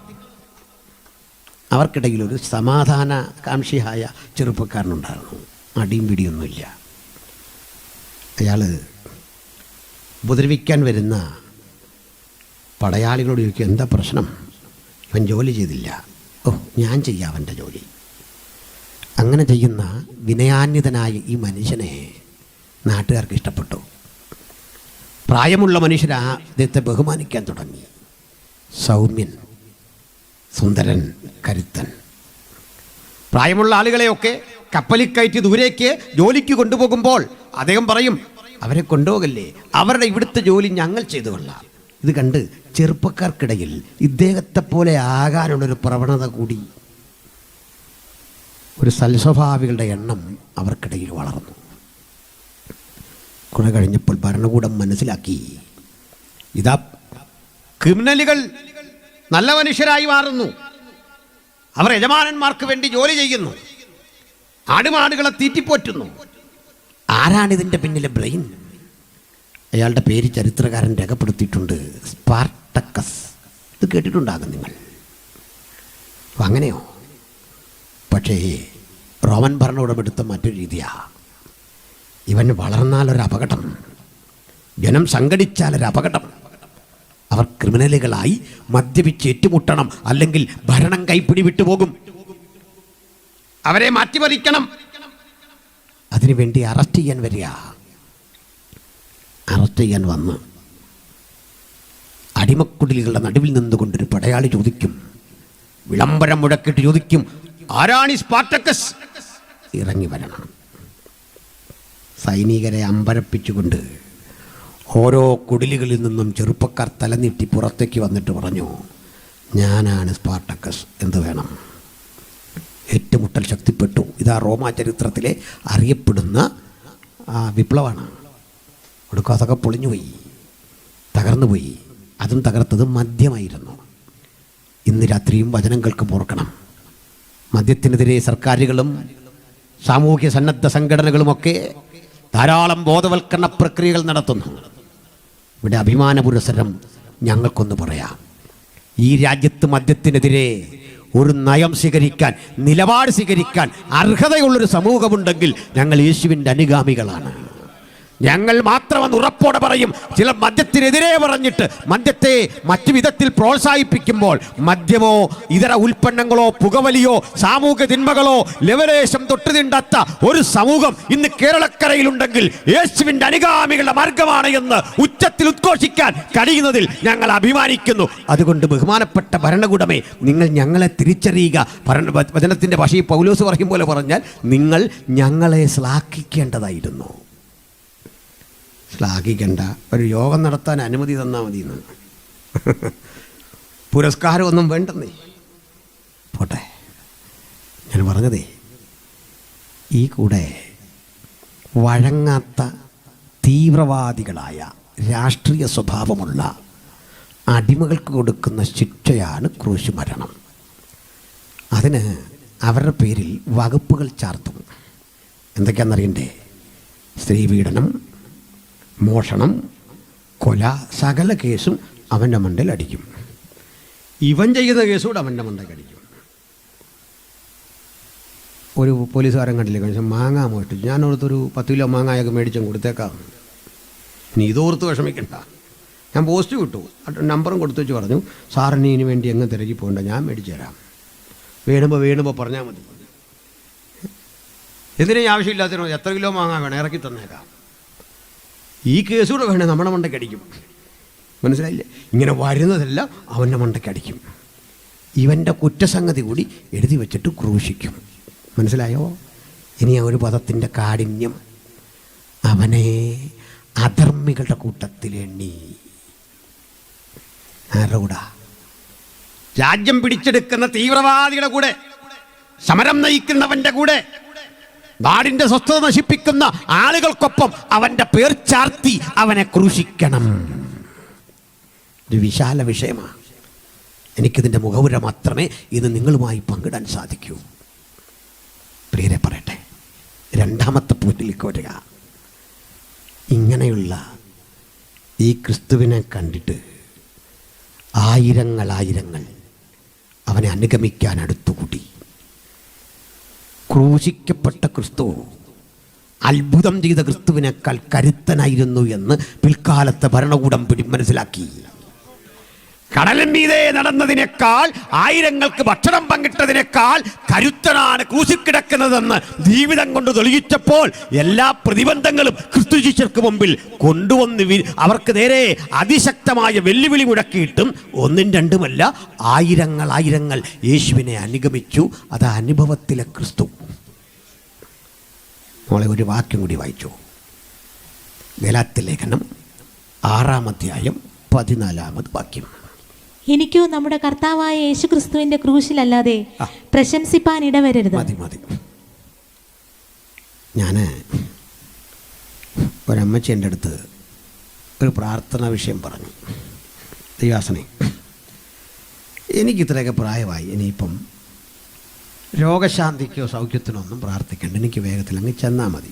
അവർക്കിടയിൽ ഒരു സമാധാനകാംക്ഷിയായ ചെറുപ്പക്കാരനുണ്ടായിരുന്നു. അടിയും പിടിയൊന്നുമില്ല. അയാൾ ഉപദ്രവിക്കാൻ വരുന്ന പടയാളികളോട് ചോദിക്കും, എന്താ പ്രശ്നം? ഇവൻ ജോലി ചെയ്തില്ല. ഓ, ഞാൻ ചെയ്യാം അവൻ്റെ ജോലി. അങ്ങനെ ചെയ്യുന്ന വിനയാന്വിതനായ ഈ മനുഷ്യനെ നാട്ടുകാർക്ക് ഇഷ്ടപ്പെട്ടു. പ്രായമുള്ള മനുഷ്യർ അദ്ദേഹത്തെ ബഹുമാനിക്കാൻ തുടങ്ങി. സൗമ്യൻ, സുന്ദരൻ, കരുത്തൻ. പ്രായമുള്ള ആളുകളെയൊക്കെ കപ്പലിൽ കയറ്റി ദൂരേക്ക് ജോലിക്ക് കൊണ്ടുപോകുമ്പോൾ അദ്ദേഹം പറയും, അവരെ കൊണ്ടുപോകല്ലേ, അവരുടെ ഇവിടുത്തെ ജോലി ഞങ്ങൾ ചെയ്തു കൊള്ളാം. ഇത് കണ്ട് ചെറുപ്പക്കാർക്കിടയിൽ ഇദ്ദേഹത്തെ പോലെ ആകാനുള്ളൊരു പ്രവണത കൂടി. ഒരു സൽസ്വഭാവികളുടെ എണ്ണം അവർക്കിടയിൽ വളർന്നു. കുറെ കഴിഞ്ഞപ്പോൾ ഭരണകൂടം മനസ്സിലാക്കി, ഇതാ ക്രിമിനലുകൾ നല്ല മനുഷ്യരായി മാറുന്നു, അവർ യജമാനന്മാർക്ക് വേണ്ടി ജോലി ചെയ്യുന്നു, ആടുമാടുകളെ തീറ്റിപ്പോറ്റുന്നു. ആരാണിതിൻ്റെ പിന്നിലെ ബ്രെയിൻ? അയാളുടെ പേര് ചരിത്രകാരൻ രേഖപ്പെടുത്തിയിട്ടുണ്ട്, സ്പാർട്ടക്കസ്. ഇത് കേട്ടിട്ടുണ്ടാകും നിങ്ങൾ. അപ്പം അങ്ങനെയോ? പക്ഷേ റോമൻ ഭരണകൂടം എടുത്ത മറ്റൊരു രീതിയാണ്. ഇവൻ വളർന്നാലൊരപകടം, ജനം സംഘടിച്ചാലൊരപകടം. അവർ ക്രിമിനലുകളായി മദ്യപിച്ച് ഏറ്റുമുട്ടണം, അല്ലെങ്കിൽ ഭരണം കൈപ്പിടി വിട്ടുപോകും. അവരെ മാറ്റിമറിക്കണം. അതിനുവേണ്ടി അറസ്റ്റ് ചെയ്യാൻ വരിക. അറസ്റ്റ് ചെയ്യാൻ വന്ന് അടിമക്കുടിലുകളുടെ നടുവിൽ നിന്നുകൊണ്ടൊരു പടയാളി ചോദിക്കും, വിളംബരം മുടക്കിയിട്ട് ചോദിക്കും, ആരാണി സ്പാർട്ടക്കസ്? ഇറങ്ങി വരണം. സൈനികരെ അമ്പരപ്പിച്ചുകൊണ്ട് ഓരോ കുടിലുകളിൽ നിന്നും ചെറുപ്പക്കാർ തലനീട്ടി പുറത്തേക്ക് വന്നിട്ട് പറഞ്ഞു, ഞാനാണ് സ്പാർട്ടക്കസ്, എന്ത് വേണം? ഏറ്റുമുട്ടൽ ശക്തിപ്പെട്ടു. ഇതാ റോമാ ചരിത്രത്തിലെ അറിയപ്പെടുന്ന വിപ്ലവമാണ്. ഒടുക്കം അതൊക്കെ പൊളിഞ്ഞുപോയി, തകർന്നുപോയി. അതും തകർത്തത് മദ്യമായിരുന്നു. ഇന്ന് രാത്രിയും വചനം കേൾക്കുമ്പോൾ ഓർക്കണം, മദ്യത്തിനെതിരെ സർക്കാരുകളും സാമൂഹ്യ സന്നദ്ധ സംഘടനകളുമൊക്കെ ധാരാളം ബോധവൽക്കരണ പ്രക്രിയകൾ നടത്തുന്നു. ഇവിടെ അഭിമാന പുരസ്സരം ഞങ്ങൾക്കൊന്ന് പറയാം. ഈ രാജ്യത്ത് മദ്യത്തിനെതിരെ ഒരു നയം സ്വീകരിക്കാൻ, നിലപാട് സ്വീകരിക്കാൻ അർഹതയുള്ളൊരു സമൂഹമുണ്ടെങ്കിൽ ഞങ്ങൾ യേശുവിൻ്റെ അനുഗാമികളാണ്. ഞങ്ങൾ മാത്രമെന്ന് ഉറപ്പോടെ പറയും. ചില മദ്യത്തിനെതിരെ പറഞ്ഞിട്ട് മദ്യത്തെ മറ്റു വിധത്തിൽ പ്രോത്സാഹിപ്പിക്കുമ്പോൾ മദ്യമോ ഇതര ഉൽപ്പന്നങ്ങളോ പുകവലിയോ സാമൂഹ്യ തിന്മകളോ ലെവലേശം തൊട്ടു തിണ്ടാത്ത ഒരു സമൂഹം ഇന്ന് കേരളക്കരയിലുണ്ടെങ്കിൽ യേശുവിൻ്റെ അനുഗാമികളുടെ മാർഗമാണ് എന്ന് ഉച്ചത്തിൽ ഉദ്ഘോഷിക്കാൻ കഴിയുന്നതിൽ ഞങ്ങൾ അഭിമാനിക്കുന്നു. അതുകൊണ്ട് ബഹുമാനപ്പെട്ട ഭരണകൂടമേ, നിങ്ങൾ ഞങ്ങളെ തിരിച്ചറിയുക. വചനത്തിൻ്റെ ഭാഷയിൽ പൗലോസ് പറയും പോലെ പറഞ്ഞാൽ, നിങ്ങൾ ഞങ്ങളെ ശ്ലാഘിക്കേണ്ടതായിരുന്നു. ശ്ലാഘിക്കണ്ട, ഒരു യോഗം നടത്താൻ അനുമതി തന്നാൽ മതി എന്ന്. പുരസ്കാരമൊന്നും വേണ്ടെന്നേ. പോട്ടെ, ഞാൻ പറഞ്ഞതേ, ഈ കൂടെ വഴങ്ങാത്ത തീവ്രവാദികളായ രാഷ്ട്രീയ സ്വഭാവമുള്ള അടിമകൾക്ക് കൊടുക്കുന്ന ശിക്ഷയാണ് ക്രൂശ് മരണം. അതിന് അവരുടെ പേരിൽ വകുപ്പുകൾ ചാർത്തും. എന്തൊക്കെയാണെന്നറിയണ്ടേ? സ്ത്രീപീഡനം, മോഷണം, കൊല, സകല കേസും അവൻ്റെ മണ്ടയിൽ അടിക്കും. ഇവൻ ചെയ്യുന്ന കേസുകൂടെ അവൻ്റെ മണ്ടയ്ക്ക് അടിക്കും. ഒരു പോലീസുകാരൻ കണ്ടില്ലേ കഴിഞ്ഞ മാങ്ങ മോഷ്ടിച്ചു. ഞാൻ ഓർത്തൊരു 10 കിലോ മാങ്ങയൊക്കെ മേടിച്ചും കൊടുത്തേക്കാം. ഇനി ഇതോർത്ത് വിഷമിക്കണ്ട. ഞാൻ പോസ്റ്റ് വിട്ടു, നമ്പറും കൊടുത്തു വെച്ച് പറഞ്ഞു, സാറിന് ഇതിന് വേണ്ടി എങ്ങ് തിരക്കി പോകണ്ട, ഞാൻ മേടിച്ചു തരാം. വേണുമ്പോൾ പറഞ്ഞാൽ മതി. എന്തിനും ആവശ്യമില്ലാത്തതിനോ എത്ര കിലോ മാങ്ങ വേണം ഇറക്കി തന്നേക്കാം. ഈ കേസുകൂടെ വേണേ നമ്മുടെ മണ്ടയ്ക്ക് അടിക്കും. മനസ്സിലായില്ലേ? ഇങ്ങനെ വരുന്നതെല്ലാം അവൻ്റെ മണ്ടയ്ക്ക് അടിക്കും. ഇവൻ്റെ കുറ്റസംഗതി കൂടി എഴുതി വെച്ചിട്ട് ക്രൂശിക്കും. മനസ്സിലായോ? ഇനി ആ ഒരു പദത്തിൻ്റെ കാഠിന്യം, അവനെ അധർമ്മികളുടെ കൂട്ടത്തിൽ എണ്ണി. ആരുടെ കൂടെ? രാജ്യം പിടിച്ചെടുക്കുന്ന തീവ്രവാദികളുടെ കൂടെ, സമരം നയിക്കുന്നവൻ്റെ കൂടെ, നാടിൻ്റെ സ്വസ്ഥത നശിപ്പിക്കുന്ന ആളുകൾക്കൊപ്പം അവൻ്റെ പേർ ചാർത്തി അവനെ ക്രൂശിക്കണം. ഒരു വിശാല വിഷയമാണ്. എനിക്കിതിൻ്റെ മുഖവുര മാത്രമേ ഇത് നിങ്ങളുമായി പങ്കിടാൻ സാധിക്കൂ. പ്രിയരെ പറയട്ടെ, രണ്ടാമത്തെ പോയിന്റിലേക്ക് വരിക. ഇങ്ങനെയുള്ള ഈ ക്രിസ്തുവിനെ കണ്ടിട്ട് ആയിരങ്ങൾ അവനെ അനുഗമിക്കാൻ അടുത്തുകൂടി. ക്രൂശിക്കപ്പെട്ട ക്രിസ്തു അത്ഭുതം ചെയ്ത ക്രിസ്തുവിനേക്കാൾ കരുത്തനായിരുന്നു എന്ന് പിൽക്കാലത്തെ ഭരണകൂടം മനസ്സിലാക്കി. കടലിൻ മീതെ നടന്നതിനേക്കാൾ, ആയിരങ്ങൾക്ക് ഭക്ഷണം പങ്കിട്ടതിനേക്കാൾ കരുത്തനാണ് ക്രൂശിൽ കിടക്കുന്നതെന്ന് ജീവിതം കൊണ്ട് തെളിയിച്ചപ്പോൾ എല്ലാ പ്രതിബന്ധങ്ങളും ക്രിസ്തു ശിഷ്യർക്ക് മുമ്പിൽ കൊണ്ടുവന്ന് അവർക്ക് നേരെ അതിശക്തമായ വെല്ലുവിളി മുഴക്കിയിട്ടും ഒന്നും രണ്ടുമല്ല, ആയിരങ്ങൾ യേശുവിനെ അനുഗമിച്ചു. അത് അനുഭവത്തിലെ ക്രിസ്തു. മോളെ ഒരു വാക്യം കൂടി വായിച്ചു. ഗലാത്യ ലേഖനം 6-ാം അധ്യായം 14-ാമത് വാക്യം. എനിക്കോ നമ്മുടെ കർത്താവായ യേശുക്രിസ്തുവിന്റെ ക്രൂശിലല്ലാതെ പ്രശംസിപ്പാൻ ഇടവരരുത്. മതി. ഞാൻ ഒരമ്മച്ചി എൻ്റെ അടുത്ത് ഒരു പ്രാർത്ഥനാ വിഷയം പറഞ്ഞു. ദൈവാസനെ, എനിക്കിത്രയൊക്കെ പ്രായമായി, ഇനിയിപ്പം രോഗശാന്തിക്കോ സൗഖ്യത്തിനോ ഒന്നും പ്രാർത്ഥിക്കേണ്ട, എനിക്ക് വേഗത്തിൽ അങ്ങ് ചെന്നാൽ മതി.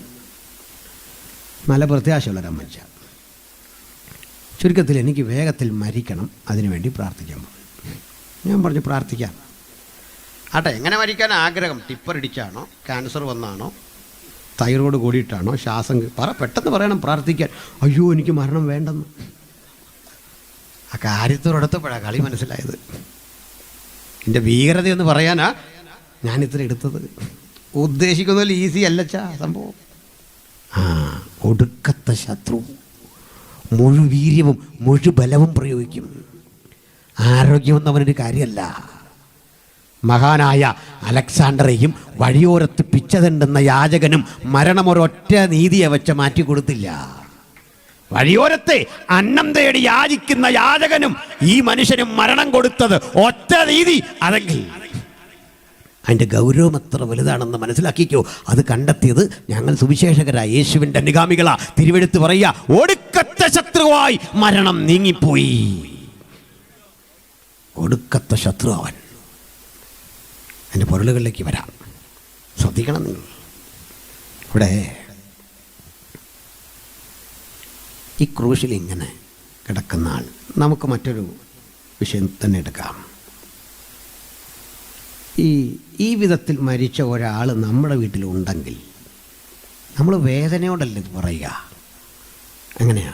നല്ല പ്രത്യാശയുള്ളൊരമ്മച്ച. ചുരുക്കത്തിൽ എനിക്ക് വേഗത്തിൽ മരിക്കണം, അതിനുവേണ്ടി പ്രാർത്ഥിക്കാൻ പറഞ്ഞു. ഞാൻ പറഞ്ഞു പ്രാർത്ഥിക്കാം. ആട്ടെ, എങ്ങനെ മരിക്കാൻ ആഗ്രഹം? ടിപ്പർ ഇടിച്ചാണോ, ക്യാൻസർ വന്നാണോ, തൈറോയ്ഡ് കൂടിയിട്ടാണോ, ശ്വാസം പെട്ടെന്ന് പറയണം പ്രാർത്ഥിക്കാൻ. അയ്യോ എനിക്ക് മരണം വേണ്ടെന്ന്. ആ കാര്യത്തോടെടുത്തപ്പോഴാണ് കളി മനസ്സിലായത്. എൻ്റെ ഭീകരതയെന്ന് പറയാനാ ഞാനിത്ര എടുത്തത്. ഉദ്ദേശിക്കുന്നതിൽ ഈസി അല്ലച്ചാ സംഭവം. ഒടുക്കത്തെ ശത്രു മുഴുവീര്യവും മുഴുബലവും പ്രയോഗിക്കും. ആരോഗ്യമൊന്നും അവനൊരു കാര്യമല്ല. മഹാനായ അലക്സാണ്ടറെയും വഴിയോരത്ത് പിച്ചതണ്ടെന്ന യാചകനും മരണം ഒരൊറ്റ നീതിയെ വെച്ച് മാറ്റിക്കൊടുത്തില്ല. വഴിയോരത്തെ അന്നം തേടി യാചിക്കുന്ന യാചകനും ഈ മനുഷ്യനും മരണം കൊടുത്തത് ഒറ്റ നീതി. അതെങ്കിൽ അതിൻ്റെ ഗൗരവം എത്ര വലുതാണെന്ന് മനസ്സിലാക്കിക്കോ. അത് കണ്ടെത്തിയത് ഞങ്ങൾ സുവിശേഷകരായ യേശുവിൻ്റെ അനുഗാമികളാ. തിരുവെഴുത്ത് പറയുക, ഒടുക്കത്തെ ശത്രുവായി മരണം നീങ്ങിപ്പോയി. ഒടുക്കത്തെ ശത്രു അവൻ. അതിൻ്റെ പൊരുളുകളിലേക്ക് വരാം, ശ്രദ്ധിക്കണം നിങ്ങൾ. ഇവിടെ ഈ ക്രൂശിൽ ഇങ്ങനെ കിടക്കുന്ന ആൾ, നമുക്ക് മറ്റൊരു വിഷയം തന്നെ എടുക്കാം. ഈ വിധത്തിൽ മരിച്ച ഒരാൾ നമ്മുടെ വീട്ടിലുണ്ടെങ്കിൽ നമ്മൾ വേദനയോടല്ല ഇത് പറയുക. എങ്ങനെയാ?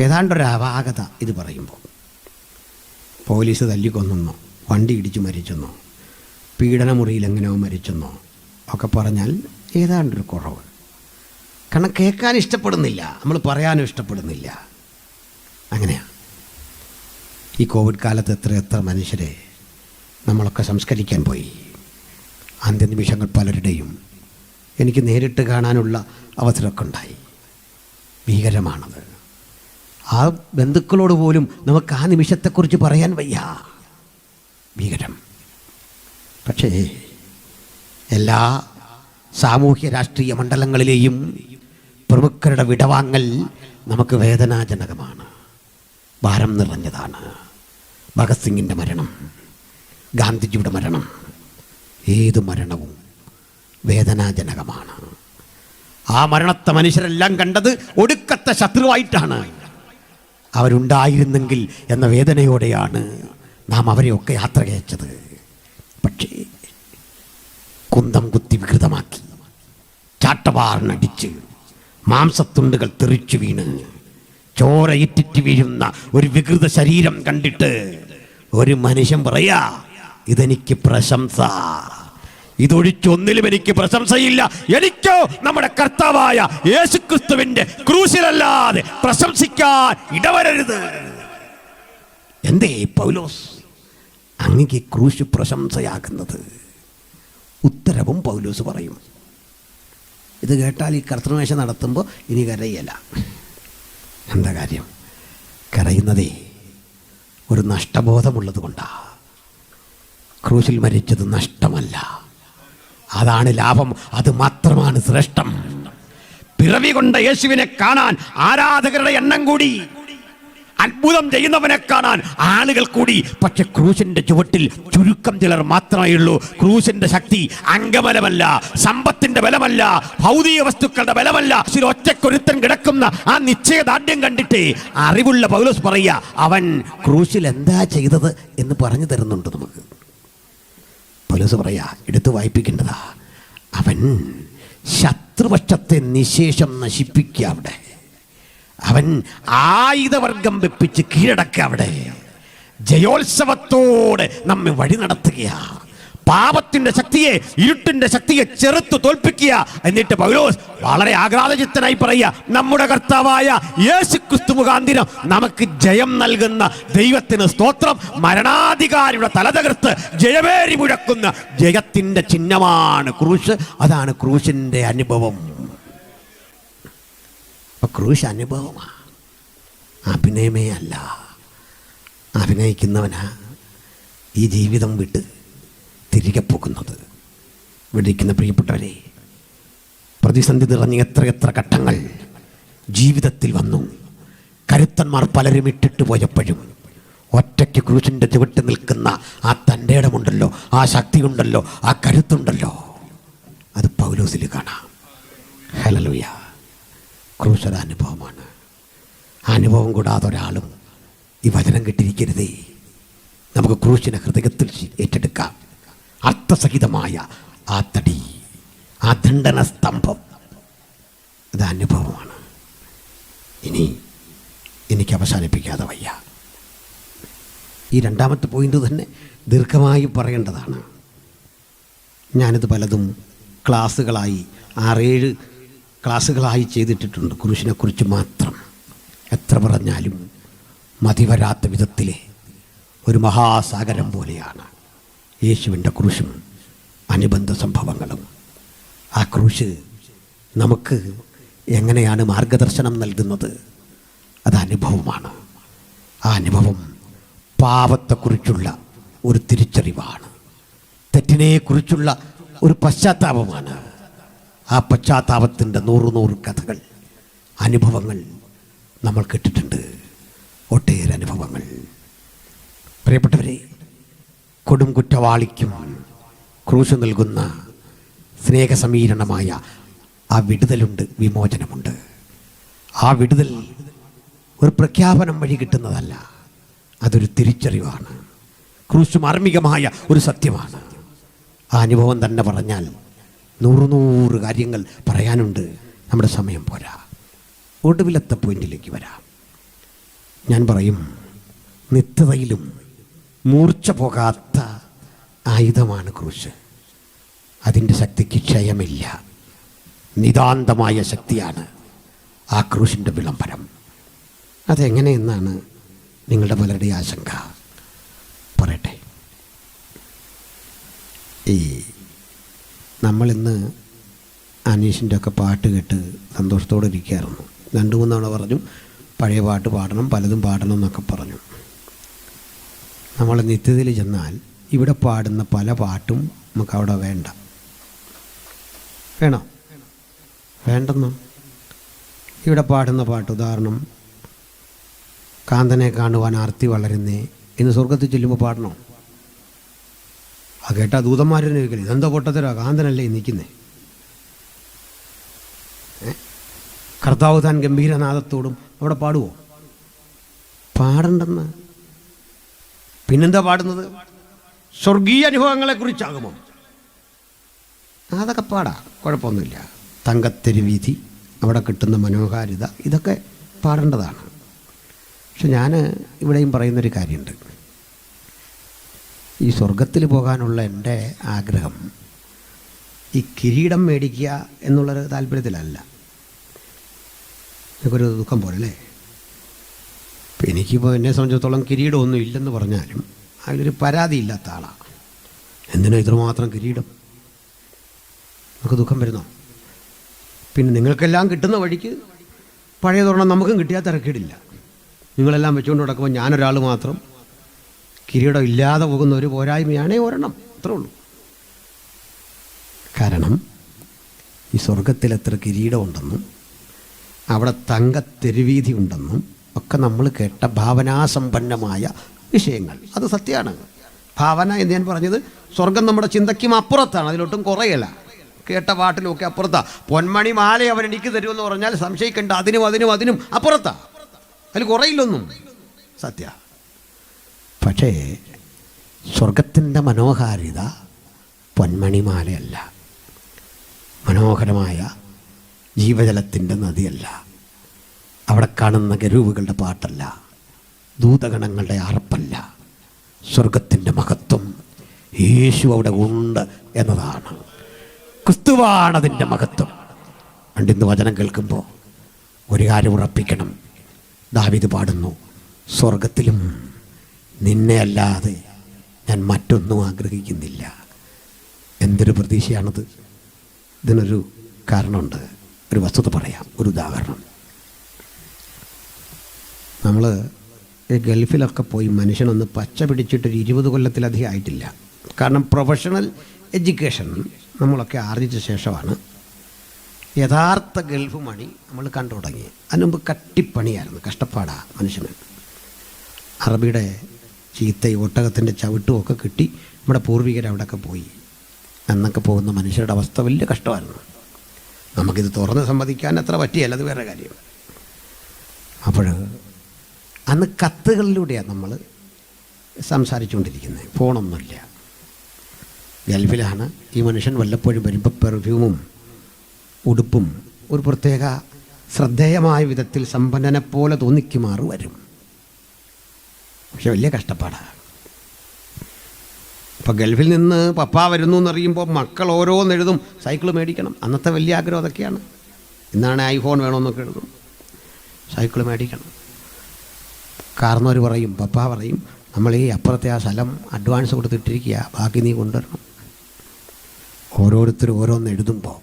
ഏതാണ്ടൊരു അപാകത ഇത് പറയുമ്പോൾ. പോലീസ് തല്ലിക്കൊന്നെന്നോ, വണ്ടി ഇടിച്ച് മരിച്ചെന്നോ, പീഡനമുറിയിൽ എങ്ങനെയോ മരിച്ചെന്നോ ഒക്കെ പറഞ്ഞാൽ ഏതാണ്ടൊരു കുറവ്. കാരണം കേൾക്കാൻ ഇഷ്ടപ്പെടുന്നില്ല, നമ്മൾ പറയാനും ഇഷ്ടപ്പെടുന്നില്ല. അങ്ങനെയാ ഈ കോവിഡ് കാലത്ത് എത്ര മനുഷ്യരെ നമ്മളൊക്കെ സംസ്കരിക്കാൻ പോയി. അന്ത്യനിമിഷങ്ങൾ പലരുടെയും എനിക്ക് നേരിട്ട് കാണാനുള്ള അവസരമൊക്കെ ഉണ്ടായി. ഭീകരമാണത്. ആ ബന്ധുക്കളോട് പോലും നമുക്ക് ആ നിമിഷത്തെക്കുറിച്ച് പറയാൻ വയ്യ. ഭീകരം. പക്ഷേ എല്ലാ സാമൂഹ്യ രാഷ്ട്രീയ മണ്ഡലങ്ങളിലെയും പ്രമുഖരുടെ വിടവാങ്ങൽ നമുക്ക് വേദനാജനകമാണ്, ഭാരം നിറഞ്ഞതാണ്. ഭഗത് സിംഗിൻ്റെ മരണം, ഗാന്ധിജിയുടെ മരണം, ഏത് മരണവും വേദനാജനകമാണ്. ആ മരണത്തെ മനുഷ്യരെല്ലാം കണ്ടത് ഒടുക്കത്തെ ശത്രുവായിട്ടാണ്. അവരുണ്ടായിരുന്നെങ്കിൽ എന്ന വേദനയോടെയാണ് നാം അവരെയൊക്കെ യാത്ര അയച്ചത്. പക്ഷേ കുന്തം കുത്തി വികൃതമാക്കി, ചാട്ടവാറിനടിച്ച് മാംസത്തുണ്ടുകൾ തെറിച്ചു വീണ് ചോരയിറ്റിറ്റ് വീഴുന്ന ഒരു വികൃത ശരീരം കണ്ടിട്ട് ഒരു മനുഷ്യൻ പറയാ, ഇതെനിക്ക് പ്രശംസ, ഇതൊഴിച്ചൊന്നിലും എനിക്ക് പ്രശംസയില്ല. എനിക്കോ നമ്മുടെ കർത്താവായ യേശുക്രിസ്തുവിന്റെ ക്രൂശിലല്ലാതെ പ്രശംസിക്കാൻ ഇടവരരുത്. എന്തേ പൗലോസ് അങ്ങേക്ക് ക്രൂശ് പ്രശംസയാകുന്നത്? ഉത്തരവും പൗലോസ് പറയും. ഇത് കേട്ടാൽ ഈ കർത്തൃമേശ നടത്തുമ്പോൾ ഇനി കരയല്ല. എന്താ കാര്യം? കരയുന്നതേ ഒരു നഷ്ടബോധമുള്ളത് കൊണ്ടാണ്. ക്രൂശിൽ മരിച്ചത് നഷ്ടമല്ല, അതാണ് ലാഭം, അത് മാത്രമാണ് ശ്രേഷ്ഠം. പിറവി കൊണ്ട യേശുവിനെ കാണാൻ ആരാധകരുടെ എണ്ണം കൂടി. അത്ഭുതം ചെയ്യുന്നവനെ കാണാൻ ആളുകൾ കൂടി. പക്ഷെ ക്രൂശിന്റെ ചുവട്ടിൽ ചുരുക്കം ചിലർ മാത്രമേ ഉള്ളൂ. ക്രൂശിന്റെ ശക്തി അംഗബലമല്ല, സമ്പത്തിന്റെ ബലമല്ല, ഭൗതിക വസ്തുക്കളുടെ ബലമല്ല. ഒറ്റക്കൊരുത്തൻ കിടക്കുന്ന ആ നിശ്ചയദാർഢ്യം കണ്ടിട്ട് അറിവുള്ള പൗലോസ് പറയുക, അവൻ ക്രൂശിൽ എന്താ ചെയ്തത് എന്ന് പറഞ്ഞു തരുന്നുണ്ട് നമുക്ക്. പൗലോസ് പറയാ, എടുത്തു വായിപ്പിക്കേണ്ടതാ, അവൻ ശത്രുപക്ഷത്തെ നിശേഷം നശിപ്പിക്കുക. അവിടെ അവൻ ആയുധവർഗം വെപ്പിച്ച് കീഴടക്കുക. അവിടെ ജയോത്സവത്തോടെ നമ്മെ വഴി നടത്തുക. പാപത്തിന്റെ ശക്തിയെ, ഇരുട്ടിന്റെ ശക്തിയെ ചെറുത്തു തോൽപ്പിക്കുക. എന്നിട്ട് പൗലോസ് വളരെ ആഹ്ലാദചിത്തനായി പറയുക, നമ്മുടെ കർത്താവായ യേശുക്രിസ്തു മുഖാന്തരം നമുക്ക് ജയം നൽകുന്ന ദൈവത്തിന് സ്തോത്രം. മരണാധികാരിയുടെ തല തകർത്ത് ജയമേറി മുഴക്കുന്ന ജയത്തിന്റെ ചിഹ്നമാണ് ക്രൂശ്. അതാണ് ക്രൂശിന്റെ അനുഭവം. ക്രൂശ് അനുഭവമാണ്, അഭിനയമേ അല്ല. അഭിനയിക്കുന്നവനാ ഈ ജീവിതം വിട്ട് തിരികെ പോകുന്നത്. വിളിക്കുന്ന പ്രിയപ്പെട്ടവരെ, പ്രതിസന്ധി നിറഞ്ഞ എത്രയെത്ര ഘട്ടങ്ങൾ ജീവിതത്തിൽ വന്നു. കരുത്തന്മാർ പലരും ഇട്ടിട്ട് പോയപ്പോഴും ഒറ്റയ്ക്ക് ക്രൂശിൻ്റെ ചുവട്ട് നിൽക്കുന്ന ആ തൻ്റെ ഇടമുണ്ടല്ലോ, ആ ശക്തി ഉണ്ടല്ലോ, ആ കരുത്തുണ്ടല്ലോ, അത് പൗലോസിൽ കാണാം. ഹല്ലേലൂയ. ക്രൂശൊരു അനുഭവമാണ്. ആ അനുഭവം കൂടാതെ ഒരാളും ഈ വചനം കിട്ടിയിരിക്കരുതേ. നമുക്ക് ക്രൂശിനെ ഹൃദയത്തിൽ ഏറ്റെടുക്കാം. അർത്ഥസഹിതമായ ആ തടി, ആ ദണ്ഡന സ്തംഭം, അത് അനുഭവമാണ്. ഇനി എനിക്ക് അവസാനിപ്പിക്കാതെ വയ്യ. ഈ രണ്ടാമത്തെ പോയിന്റ് തന്നെ ദീർഘമായി പറയേണ്ടതാണ്. ഞാനിത് പലതും ക്ലാസ്സുകളായി 6-7 ക്ലാസ്സുകളായി ചെയ്തിട്ടിട്ടുണ്ട് ക്രൂശിനെക്കുറിച്ച് മാത്രം. എത്ര പറഞ്ഞാലും മതിവരാത്ത വിധത്തിലെ ഒരു മഹാസാഗരം പോലെയാണ് യേശുവിൻ്റെ ക്രൂശും അനുബന്ധ സംഭവങ്ങളും. ആ ക്രൂശ് നമുക്ക് എങ്ങനെയാണ് മാർഗദർശനം നൽകുന്നത്? അത് അനുഭവമാണ്. ആ അനുഭവം പാപത്തെക്കുറിച്ചുള്ള ഒരു തിരിച്ചറിവാണ്, തെറ്റിനെക്കുറിച്ചുള്ള ഒരു പശ്ചാത്താപമാണ്. ആ പശ്ചാത്താപത്തിൻ്റെ 100 കഥകൾ, അനുഭവങ്ങൾ നമ്മൾ കേട്ടിട്ടുണ്ട്, ഒട്ടേറെ അനുഭവങ്ങൾ. പ്രിയപ്പെട്ടവരെ, കൊടും കുറ്റവാളിക്കും ക്രൂശ് നൽകുന്ന സ്നേഹസമീരണമായ ആ വിടുതലുണ്ട്, വിമോചനമുണ്ട്. ആ വിടുതൽ ഒരു പ്രഖ്യാപനം വഴി കിട്ടുന്നതല്ല, അതൊരു തിരിച്ചറിവാണ്. ക്രൂശ് മാർമികമായ ഒരു സത്യമാണ്. ആ അനുഭവം തന്നെ പറഞ്ഞാൽ 100 കാര്യങ്ങൾ പറയാനുണ്ട്. നമ്മുടെ സമയം പോരാ. ഒടുവിലത്തെ പോയിന്റിലേക്ക് വരാം. ഞാൻ പറയും, നിത്യതയിലും മൂർച്ച പോകാത്ത ആയുധമാണ് ക്രൂശ്. അതിൻ്റെ ശക്തിക്ക് ക്ഷയമില്ല. നിതാന്തമായ ശക്തിയാണ് ആ ക്രൂശിൻ്റെ വിളംബരം. അതെങ്ങനെയെന്നാണ് നിങ്ങളുടെ പലരുടെ ആശങ്ക. പറയട്ടെ. ഈ നമ്മളിന്ന് അനീഷിൻ്റെ ഒക്കെ പാട്ട് കേട്ട് സന്തോഷത്തോടെ ഇരിക്കുകയായിരുന്നു. 2-3 തവണ പറഞ്ഞു പഴയ പാട്ട് പാടണം, പലതും പാടണം എന്നൊക്കെ പറഞ്ഞു. നമ്മൾ നിത്യതയിൽ ചെന്നാൽ ഇവിടെ പാടുന്ന പല പാട്ടും നമുക്കവിടെ വേണ്ട. വേണോ? വേണ്ടെന്നോ? ഇവിടെ പാടുന്ന പാട്ട്, ഉദാഹരണം, കാന്തനെ കാണുവാൻ ആർത്തി വളരുന്നേ എന്ന് സ്വർഗത്തിൽ ചെല്ലുമ്പോൾ പാടണോ? ആ കേട്ടാ ദൂതന്മാരെന്നെ ചോദിക്കല്, ഇതെന്താ പൊട്ടത്തരാ, കാന്തനല്ലേ നിൽക്കുന്നേ? കർത്താവ് താൻ ഗംഭീരനാദത്തോടും അവിടെ പാടുവോ? പാടണ്ടെന്ന്. പിന്നെന്താ പാടുന്നത്? സ്വർഗീയ അനുഭവങ്ങളെക്കുറിച്ചാകുമോ? അതൊക്കെ പാടാം, കുഴപ്പമൊന്നുമില്ല. തങ്കത്തെരുവീഥി, അവിടെ കിട്ടുന്ന മനോഹാരിത, ഇതൊക്കെ പാടേണ്ടതാണ്. പക്ഷെ ഞാൻ ഇവിടെയും പറയുന്നൊരു കാര്യമുണ്ട്. ഈ സ്വർഗത്തിൽ പോകാനുള്ള എൻ്റെ ആഗ്രഹം ഈ കിരീടം മേടിക്കുക എന്നുള്ളൊരു താല്പര്യത്തിലല്ല. എനിക്കൊരു ദുഃഖം പോലെ അല്ലേ. ഇപ്പം എനിക്കിപ്പോൾ എന്നെ സംബന്ധിച്ചിടത്തോളം കിരീടമൊന്നും ഇല്ലെന്ന് പറഞ്ഞാലും അതിലൊരു പരാതിയില്ലാത്ത ആളാണ്. എന്തിനാ ഇത്രമാത്രം കിരീടം? നമുക്ക് ദുഃഖം വരുന്നോ? പിന്നെ നിങ്ങൾക്കെല്ലാം കിട്ടുന്ന വഴിക്ക് പഴയതൊരെണ്ണം നമുക്കും കിട്ടിയാൽ തിരക്കേടില്ല. നിങ്ങളെല്ലാം വെച്ചുകൊണ്ട് നടക്കുമ്പോൾ ഞാനൊരാൾ മാത്രം കിരീടം ഇല്ലാതെ പോകുന്ന ഒരു പോരായ്മയാണേ ഒരെണ്ണം, അത്രേ ഉള്ളൂ. കാരണം ഈ സ്വർഗത്തിൽ എത്ര കിരീടമുണ്ടെന്നും അവിടെ തങ്കത്തെരുവീഥി ഉണ്ടെന്നും ഒക്കെ നമ്മൾ കേട്ട ഭാവനാസമ്പന്നമായ വിഷയങ്ങൾ. അത് സത്യമാണ്. ഭാവന എന്ന് ഞാൻ പറഞ്ഞത് സ്വർഗം നമ്മുടെ ചിന്തയ്ക്കും അപ്പുറത്താണ്, അതിലൊട്ടും കുറയല്ല. കേട്ട പാട്ടിലുമൊക്കെ അപ്പുറത്താണ്. പൊന്മണി മാല അവൻ എനിക്ക് തരുമെന്ന് പറഞ്ഞാൽ സംശയിക്കേണ്ട, അതിനും അപ്പുറത്താണ്, അതിൽ കുറയില്ലൊന്നും, സത്യ. പക്ഷേ സ്വർഗത്തിൻ്റെ മനോഹാരിത പൊന്മണിമാലയല്ല, മനോഹരമായ ജീവജലത്തിൻ്റെ നദിയല്ല, അവിടെ കാണുന്ന കെരൂബുകളുടെ പാട്ടല്ല, ദൂതഗണങ്ങളുടെ ആർപ്പല്ല. സ്വർഗത്തിൻ്റെ മഹത്വം യേശു അവിടെ ഉണ്ട് എന്നതാണ്. ക്രിസ്തുവാണതിൻ്റെ മഹത്വം. പണ്ടിന്ന് വചനം കേൾക്കുമ്പോൾ ഒരു കാര്യം ഉറപ്പിക്കണം. ദാവീദ് പാടുന്നു, സ്വർഗത്തിലും നിന്നെ അല്ലാതെ ഞാൻ മറ്റൊന്നും ആഗ്രഹിക്കുന്നില്ല. എന്തൊരു പ്രതീക്ഷയാണത്. ഇതിനൊരു കാരണമുണ്ട്. ഒരു വസ്തുത പറയാം, ഒരു ഉദാഹരണം. നമ്മൾ ഈ ഗൾഫിലൊക്കെ പോയി മനുഷ്യനൊന്ന് പച്ച പിടിച്ചിട്ടൊരു 20 കൊല്ലത്തിലധികം ആയിട്ടില്ല. കാരണം പ്രൊഫഷണൽ എഡ്യൂക്കേഷൻ നമ്മളൊക്കെ ആർജിച്ച ശേഷമാണ് യഥാർത്ഥ ഗൾഫ് മണി നമ്മൾ കണ്ടു തുടങ്ങി. അതിനുമുമ്പ് കട്ടിപ്പണിയായിരുന്നു, കഷ്ടപ്പാടാണ് മനുഷ്യന്. അറബിയുടെ ചീത്തയും ഒട്ടകത്തിൻ്റെ ചവിട്ടും ഒക്കെ കിട്ടി നമ്മുടെ പൂർവികർ അവിടെയൊക്കെ പോയി. അന്നൊക്കെ പോകുന്ന മനുഷ്യരുടെ അവസ്ഥ വലിയ കഷ്ടമായിരുന്നു. നമുക്കിത് തുറന്ന് സമ്മതിക്കാൻ അത്ര പറ്റിയല്ല, അത് വേറെ കാര്യം. അപ്പോൾ അന്ന് കത്തുകളിലൂടെയാണ് നമ്മൾ സംസാരിച്ചുകൊണ്ടിരിക്കുന്നത്, ഫോണൊന്നുമില്ല. ഗൾഫിലാണ് ഈ മനുഷ്യൻ വല്ലപ്പോഴും വരുമ്പോൾ പെർഫ്യൂമും ഉടുപ്പും ഒരു പ്രത്യേക ശ്രദ്ധേയമായ വിധത്തിൽ സമ്പന്നനെ പോലെ തോന്നിക്കുമാറ് വരും. പക്ഷെ വലിയ കഷ്ടപ്പാടാണ്. ഇപ്പം ഗൾഫിൽ നിന്ന് പപ്പ വരുന്നു എന്നറിയുമ്പോൾ മക്കൾ ഓരോന്നെഴുതും, സൈക്കിൾ മേടിക്കണം. അന്നത്തെ വലിയ ആഗ്രഹം അതൊക്കെയാണ്. ഇന്നാണ് ഐഫോൺ വേണമെന്നൊക്കെ എഴുതും, സൈക്കിൾ മേടിക്കണം. കാരണവർ പറയും, പപ്പ പറയും, നമ്മൾ ഈ അപ്പുറത്തെ ആ സ്ഥലം അഡ്വാൻസ് കൊടുത്തിട്ടിരിക്കുക, ബാക്കി നീ കൊണ്ടുവരണം. ഓരോരുത്തരും ഓരോന്ന് എഴുതുമ്പോൾ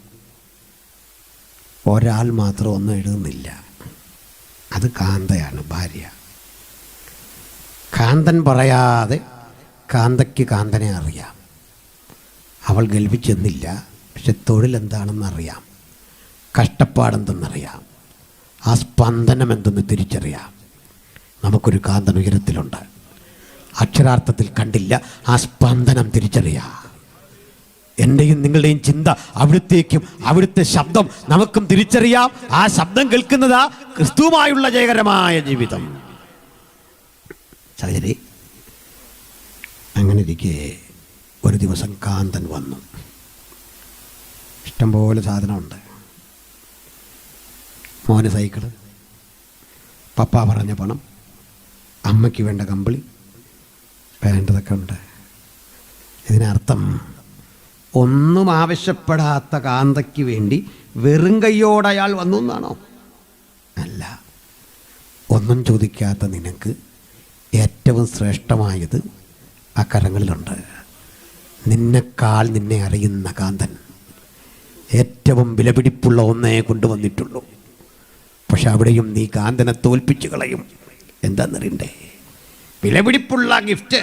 ഒരാൾ മാത്രം ഒന്നും എഴുതുന്നില്ല. അത് കാന്തയാണ്, ഭാര്യ. കാന്തൻ പറയാതെ കാന്തയ്ക്ക് കാന്തനെ അറിയാം. അവൾ ഗൾഫിൽ ചെന്നില്ല, പക്ഷെ തൊഴിലെന്താണെന്നറിയാം, കഷ്ടപ്പാടെന്തെന്നറിയാം, ആ സ്പന്ദനം എന്തെന്ന് തിരിച്ചറിയാം. നമുക്കൊരു കാന്തൻ ഉയരത്തിലുണ്ട്, അക്ഷരാർത്ഥത്തിൽ കണ്ടില്ല, ആ സ്പന്ദനം തിരിച്ചറിയാം. എൻ്റെയും നിങ്ങളുടെയും ചിന്ത അവിടുത്തേക്കും അവിടുത്തെ ശബ്ദം നമുക്കും തിരിച്ചറിയാം. ആ ശബ്ദം കേൾക്കുന്നതാ ക്രിസ്തുവുമായുള്ള ജയകരമായ ജീവിതം. സഹോദരി, അങ്ങനെ ഇരിക്കെ ഒരു ദിവസം കാന്തൻ വന്നു. ഇഷ്ടംപോലെ സാധനമുണ്ട്. മോന് സൈക്കിള്, പപ്പ പറഞ്ഞ പണം, അമ്മയ്ക്ക് വേണ്ട കമ്പിളി, വേണ്ടതൊക്കെ ഉണ്ട്. ഇതിനർത്ഥം ഒന്നും ആവശ്യപ്പെടാത്ത കാന്തയ്ക്ക് വേണ്ടി വെറും കൈയോടെ അയാൾ വന്നു എന്നാണോ? അല്ല. ഒന്നും ചോദിക്കാത്ത നിനക്ക് ഏറ്റവും ശ്രേഷ്ഠമായത് ആ കരങ്ങളിലുണ്ട്. നിന്നെക്കാൾ നിന്നെ അറിയുന്ന കാന്തൻ ഏറ്റവും വിലപിടിപ്പുള്ള ഒന്നേ കൊണ്ടുവന്നിട്ടുള്ളൂ. പക്ഷെ അവിടെയും നീ കാന്തനെ തോൽപ്പിച്ചു കളയും. എന്താണെന്നറിയണ്ടേ? വിലപിടിപ്പുള്ള ഗിഫ്റ്റ്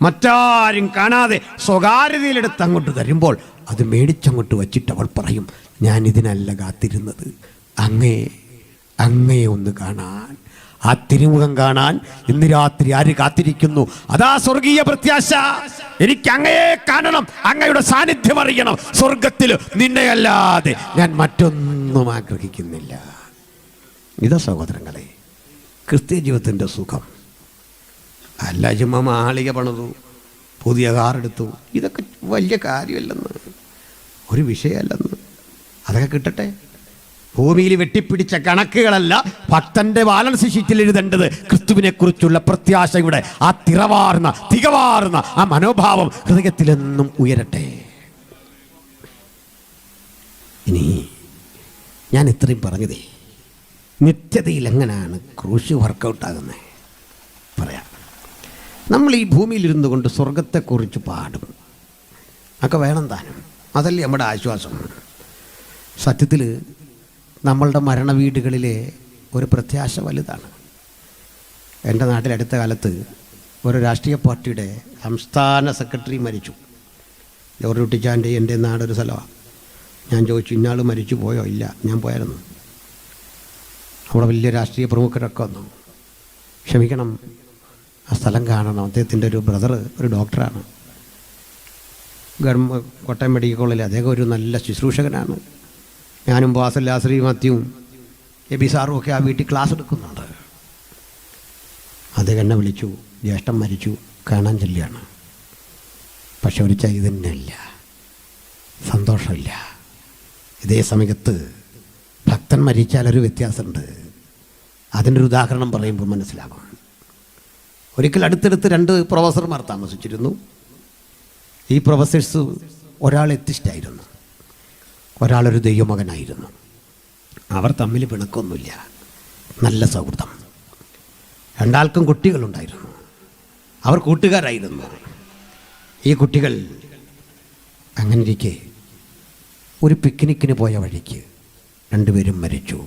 മറ്റാരും കാണാതെ സ്വകാര്യതയിലെടുത്ത് അങ്ങോട്ട് തരുമ്പോൾ അത് മേടിച്ചങ്ങോട്ട് വച്ചിട്ട് അവൾ പറയും, ഞാൻ ഇതിനല്ല കാത്തിരുന്നത്, അങ്ങയെ ഒന്ന് കാണാൻ, ആ തിരുമുഖം കാണാൻ ഇന്ന് രാത്രി ആര് കാത്തിരിക്കുന്നു? അതാ സ്വർഗീയ പ്രത്യാശ. എനിക്ക് അങ്ങയെ കാണണം, അങ്ങയുടെ സാന്നിധ്യം അറിയണം. സ്വർഗത്തിൽ നിന്നെയല്ലാതെ ഞാൻ മറ്റൊന്നും ആഗ്രഹിക്കുന്നില്ല. ഇതാ സഹോദരങ്ങളെ ക്രിസ്തീയ ജീവിതത്തിൻ്റെ സുഖം. അല്ല ചുമ്മാ മാളിക പണിതു, പുതിയ കാറെടുത്തു, ഇതൊക്കെ വലിയ കാര്യമല്ലെന്ന്, ഒരു വിഷയമല്ലെന്ന്. അതൊക്കെ കിട്ടട്ടെ. ഭൂമിയിൽ വെട്ടിപ്പിടിച്ച കണക്കുകളല്ല ഭക്തന്റെ ബാലൻസ് ഷീറ്റിൽ എഴുതേണ്ടത്. ക്രിസ്തുവിനെ കുറിച്ചുള്ള പ്രത്യാശയുടെ ആ തികവാർന്ന ആ മനോഭാവം ഹൃദയത്തിലെന്നും ഉയരട്ടെ. ഇനി ഞാൻ ഇത്രയും പറഞ്ഞതേ, നിത്യതയിൽ എങ്ങനെയാണ് ക്രൂശ് വർക്കൗട്ടാകുന്നത് പറയാം. നമ്മൾ ഈ ഭൂമിയിലിരുന്നു കൊണ്ട് സ്വർഗത്തെക്കുറിച്ച് പാടും, ഒക്കെ വേണം താനും. അതല്ലേ നമ്മുടെ ആശ്വാസം. സത്യത്തിൽ നമ്മളുടെ മരണവീടുകളിലെ ഒരു പ്രത്യാശ വലുതാണ്. എൻ്റെ നാട്ടിൽ അടുത്ത കാലത്ത് ഒരു രാഷ്ട്രീയ പാർട്ടിയുടെ സംസ്ഥാന സെക്രട്ടറി മരിച്ചു. ജോർജ് കുട്ടിച്ചാൻ്റെ എൻ്റെ നാടൊരു സ്ഥലമാണ്. ഞാൻ ചോദിച്ചു, ഇന്നാൾ മരിച്ചു പോയോ? ഇല്ല, ഞാൻ പോയായിരുന്നു. അവിടെ വലിയ രാഷ്ട്രീയ പ്രമുഖരൊക്കെ വന്നു. ക്ഷമിക്കണം, ആ സ്ഥലം കാണണം. അദ്ദേഹത്തിൻ്റെ ഒരു ബ്രദർ ഒരു ഡോക്ടറാണ്, കോട്ടയം മെഡിക്കൽ കോളേജിൽ. അദ്ദേഹം ഒരു നല്ല ശുശ്രൂഷകനാണ്. ഞാനും ബാസൽ ലാസറി മാത്യുവും എബി സാറും ഒക്കെ ആ വീട്ടിൽ ക്ലാസ് എടുക്കുന്നുണ്ട്. അദ്ദേഹം എന്നെ വിളിച്ചു, ജ്യേഷ്ഠൻ മരിച്ചു, കാണാൻ ചെല്ലുകയാണ്. പക്ഷെ ഒരു ചൈതന്യമില്ല, സന്തോഷമില്ല. ഇതേ സമയത്ത് ഭക്തൻ മരിച്ചാലൊരു വ്യത്യാസമുണ്ട്. അതിൻ്റെ ഒരു ഉദാഹരണം പറയുമ്പോൾ മനസ്സിലാകും. ഒരിക്കൽ അടുത്തടുത്ത് 2 പ്രൊഫസർമാർ താമസിച്ചിരുന്നു. ഈ പ്രൊഫസേഴ്സ് ഒരാൾ എത്തിസ്റ്റായിരുന്നു, ഒരാളൊരു ദൈവമകനായിരുന്നു. അവർ തമ്മിൽ പിണക്കൊന്നുമില്ല, നല്ല സൗഹൃദം. രണ്ടാൾക്കും കുട്ടികളുണ്ടായിരുന്നു, അവർ കൂട്ടുകാരായിരുന്നു. ഈ കുട്ടികൾ അങ്ങനെ ഇരിക്കെ ഒരു പിക്നിക്കിന് പോയ വഴിക്ക് 2 പേരും മരിച്ചു.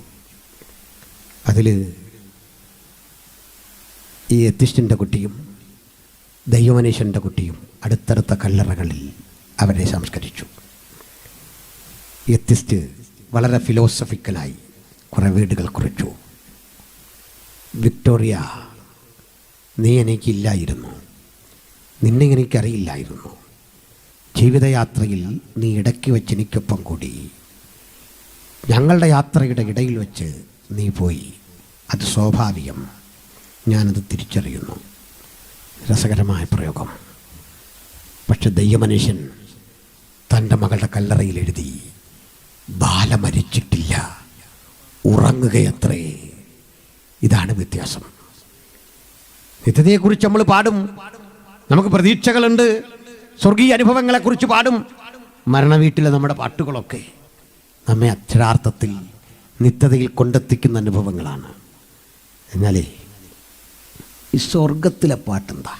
അതിൽ ഈ എത്തിസ്റ്റിൻ്റെ കുട്ടിയും ദൈവമനുഷ്യൻ്റെ കുട്ടിയും അടുത്തടുത്ത കല്ലറകളിൽ അവരെ സംസ്കരിച്ചു. എത്തിസ്റ്റ് വളരെ ഫിലോസഫിക്കലായി കുറേ വീടുകൾ കുറിച്ചു. വിക്ടോറിയ, നീ എനിക്കില്ലായിരുന്നു, നിന്നെ എനിക്കറിയില്ലായിരുന്നു. ജീവിതയാത്രയിൽ നീ ഇടയ്ക്ക് വെച്ച് എനിക്കൊപ്പം കൂടി. ഞങ്ങളുടെ യാത്രയുടെ ഇടയിൽ വെച്ച് നീ പോയി, അത് സ്വാഭാവികം, ഞാനത് തിരിച്ചറിയുന്നു. രസകരമായ പ്രയോഗം. പക്ഷെ ദൈവമനുഷ്യൻ തൻ്റെ മകളുടെ കല്ലറയിൽ എഴുതി, ബാല മരിച്ചിട്ടില്ല, ഉറങ്ങുകയത്രേ. ഇതാണ് വ്യത്യാസം. നിത്യതയെക്കുറിച്ച് നമ്മൾ പാടും, നമുക്ക് പ്രതീക്ഷകളുണ്ട്, സ്വർഗീയ അനുഭവങ്ങളെക്കുറിച്ച് പാടും. മരണവീട്ടിലെ നമ്മുടെ പാട്ടുകളൊക്കെ നമ്മെ അക്ഷരാർത്ഥത്തിൽ നിത്യതയിൽ കൊണ്ടെത്തിക്കുന്ന അനുഭവങ്ങളാണ്. എന്നാലേ ഈ സ്വർഗത്തിലെ പാട്ടെന്താ?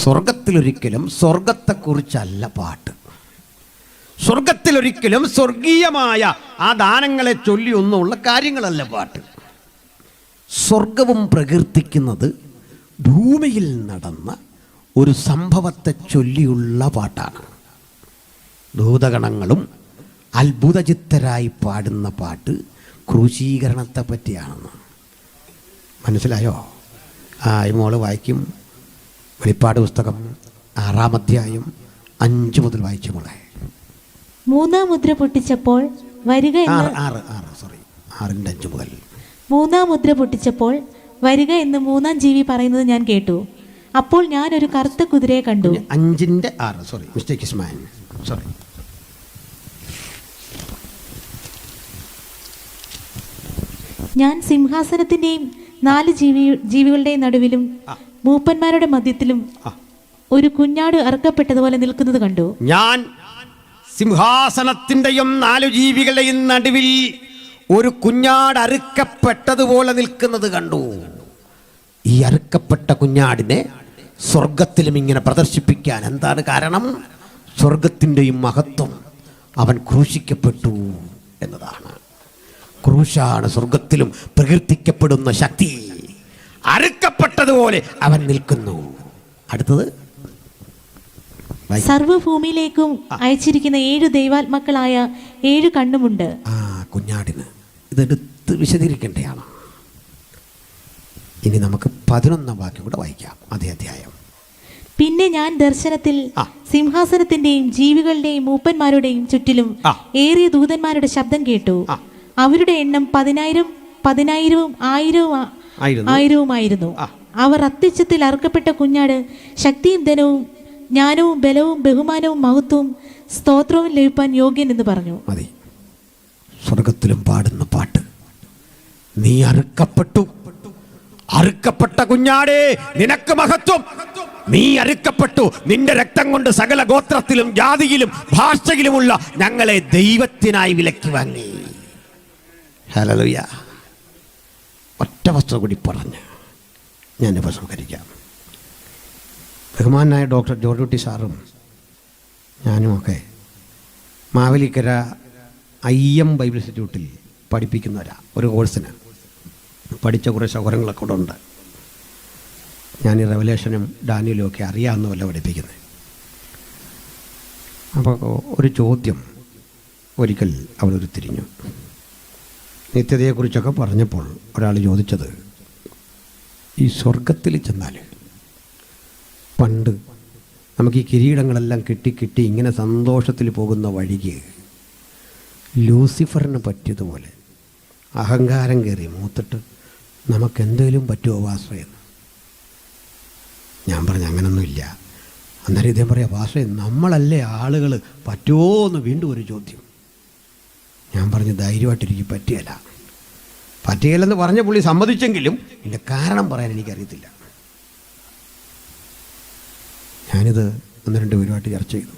സ്വർഗത്തിലൊരിക്കലും സ്വർഗത്തെക്കുറിച്ചല്ല പാട്ട്. സ്വർഗത്തിലൊരിക്കലും സ്വർഗീയമായ ആ ദാനങ്ങളെ ചൊല്ലിയൊന്നുമുള്ള കാര്യങ്ങളല്ല പാട്ട്. സ്വർഗവും പ്രകീർത്തിക്കുന്നത് ഭൂമിയിൽ നടന്ന ഒരു സംഭവത്തെ ചൊല്ലിയുള്ള പാട്ടാണ്. ദൂതഗണങ്ങളും അത്ഭുതചിത്തരായി പാടുന്ന പാട്ട് ക്രൂശീകരണത്തെ പറ്റിയാണെന്ന്. മനസ്സിലായോ? ഈ മോള് വായിക്കും. വെളിപ്പാട് പുസ്തകം 6-ാം അധ്യായം 5 മുതൽ വായിച്ചു മോളെ. 3-ാം മുദ്ര പൊട്ടിച്ചപ്പോൾ വരിക എന്ന് 6-ന്റെ 5 മുതൽ. 3-ാം മുദ്ര പൊട്ടിച്ചപ്പോൾ വരിക എന്ന് 3-ാം ജീവി പറയുന്നത് ഞാൻ കേട്ടു. അപ്പോൾ ഞാൻ ഒരു കറുത്ത കുതിരയെ കണ്ടു. 5-ന്റെ 6, മിസ്റ്റേക്ക് ഇസ് മൈൻ, സോറി. ഞാൻ സിംഹാസനത്തിന്റെയും 4 ജീവികളുടെയും നടുവിലും മൂപ്പന്മാരുടെ മധ്യത്തിലും ഒരു കുഞ്ഞാട് അറുക്കപ്പെട്ടതുപോലെ നിൽക്കുന്നത് കണ്ടു. ഞാൻ സിംഹാസനത്തിന്റെയും 4 ജീവികളുടെയും നടുവിൽ ഒരു കുഞ്ഞാട് അറുക്കപ്പെട്ടതുപോലെ നിൽക്കുന്നത് കണ്ടു. ഈ അറുക്കപ്പെട്ട കുഞ്ഞാടിനെ സ്വർഗത്തിലും ഇങ്ങനെ പ്രദർശിപ്പിക്കാൻ എന്താണ് കാരണം? സ്വർഗത്തിൻ്റെയും മഹത്വം. അവൻ ക്രൂശിക്കപ്പെട്ടു എന്നതാണ്. ക്രൂശാണ് സ്വർഗത്തിലും പ്രകീർത്തിക്കപ്പെടുന്ന ശക്തി. അറുക്കപ്പെട്ടതുപോലെ അവൻ നിൽക്കുന്നു. അടുത്തത്, സർവ്വഭൂമിയിലേക്കും അയച്ചിരിക്കുന്ന 7 ദൈവാത്മാക്കളായ 7 കണ്ണുമുണ്ട്. കുഞ്ഞാടിന് ഇതെടുത്ത് വിശദീകരിക്കേണ്ടതാണ്. ഇനി നമുക്ക് 11-ാം വാക്യം കൂടെ വായിക്കാം, അതേ അധ്യായം. പിന്നെ ഞാൻ ദർശനത്തിൽ സിംഹാസനത്തിന്റെയും ജീവികളുടെയും മൂപ്പന്മാരുടെയും ചുറ്റിലും ഏറിയ ദൂതന്മാരുടെ ശബ്ദം കേട്ടു. അവരുടെ എണ്ണം 10,000, 10,000, 1,000 അവർ അത്യുച്ചത്തിൽ അറുക്കപ്പെട്ട കുഞ്ഞാട് ശക്തിയും ധനവും ജ്ഞാനവും ബലവും ബഹുമാനവും മഹത്വവും സ്തോത്രവും ലഭിപ്പാൻ യോഗ്യൻ എന്ന് പറഞ്ഞു. മതി. സ്വർഗത്തിലും പാടുന്ന പാട്ട്, നീ അറുക്കപ്പെട്ടു, അറുക്കപ്പെട്ട കുഞ്ഞാടേ നിനക്ക് മഹത്വം. നീ അറുക്കപ്പെട്ടു, നിന്റെ രക്തം കൊണ്ട് സകല ഗോത്രത്തിലും ജാതിയിലും ഭാഷയിലുമുള്ള ഞങ്ങളെ ദൈവത്തിനായി വിലക്കി വാങ്ങി. ഹല്ലേലൂയ. ഒറ്റ വസ്തു കൂടി പറഞ്ഞ് ഞാനിപ്പോൾ സംസാരിക്കാം. ബഹുമാനായ ഡോക്ടർ ജോർജ് കുട്ടി സാറും ഞാനുമൊക്കെ മാവേലിക്കര IM ബൈബിൾ ഇൻസ്റ്റിറ്റ്യൂട്ടിൽ പഠിപ്പിക്കുന്നവരാ. ഒരു കോഴ്സിന് പഠിച്ച കുറേ സൗകര്യങ്ങളൊക്കെ ഇവിടെ ഉണ്ട്. ഞാൻ ഈ റെവലേഷനും ഡാനിയലും ഒക്കെ അറിയാവുന്നവല്ല പഠിപ്പിക്കുന്നത്. അപ്പോൾ ഒരു ചോദ്യം ഒരിക്കൽ അവിടെ തിരിഞ്ഞു. നിത്യതയെക്കുറിച്ചൊക്കെ പറഞ്ഞപ്പോൾ ഒരാൾ ചോദിച്ചത്, ഈ സ്വർഗത്തിൽ ചെന്നാൽ പണ്ട് നമുക്ക് ഈ കിരീടങ്ങളെല്ലാം കിട്ടി ഇങ്ങനെ സന്തോഷത്തിൽ പോകുന്ന വഴിക്ക് ലൂസിഫറിന് പറ്റിയതുപോലെ അഹങ്കാരം കയറി മൂത്തിട്ട് നമുക്കെന്തെങ്കിലും പറ്റുമോ വാസ്ത്രയെന്ന് ഞാൻ പറഞ്ഞു. അങ്ങനൊന്നുമില്ല. അന്നേരം ഇദ്ദേഹം പറയാം, വാസ്ത്രയെ നമ്മളല്ലേ ആളുകൾ പറ്റുമോ എന്ന് വീണ്ടും ഒരു ചോദ്യം. ഞാൻ പറഞ്ഞു, ധൈര്യമായിട്ടിരിക്കും, പറ്റുകയില്ലെന്ന് പറഞ്ഞ പുള്ളി സമ്മതിച്ചെങ്കിലും ഇതിൻ്റെ കാരണം പറയാൻ എനിക്കറിയത്തില്ല. ഞാനിത് 1-2 പേരുമായിട്ട് ചർച്ച ചെയ്തു.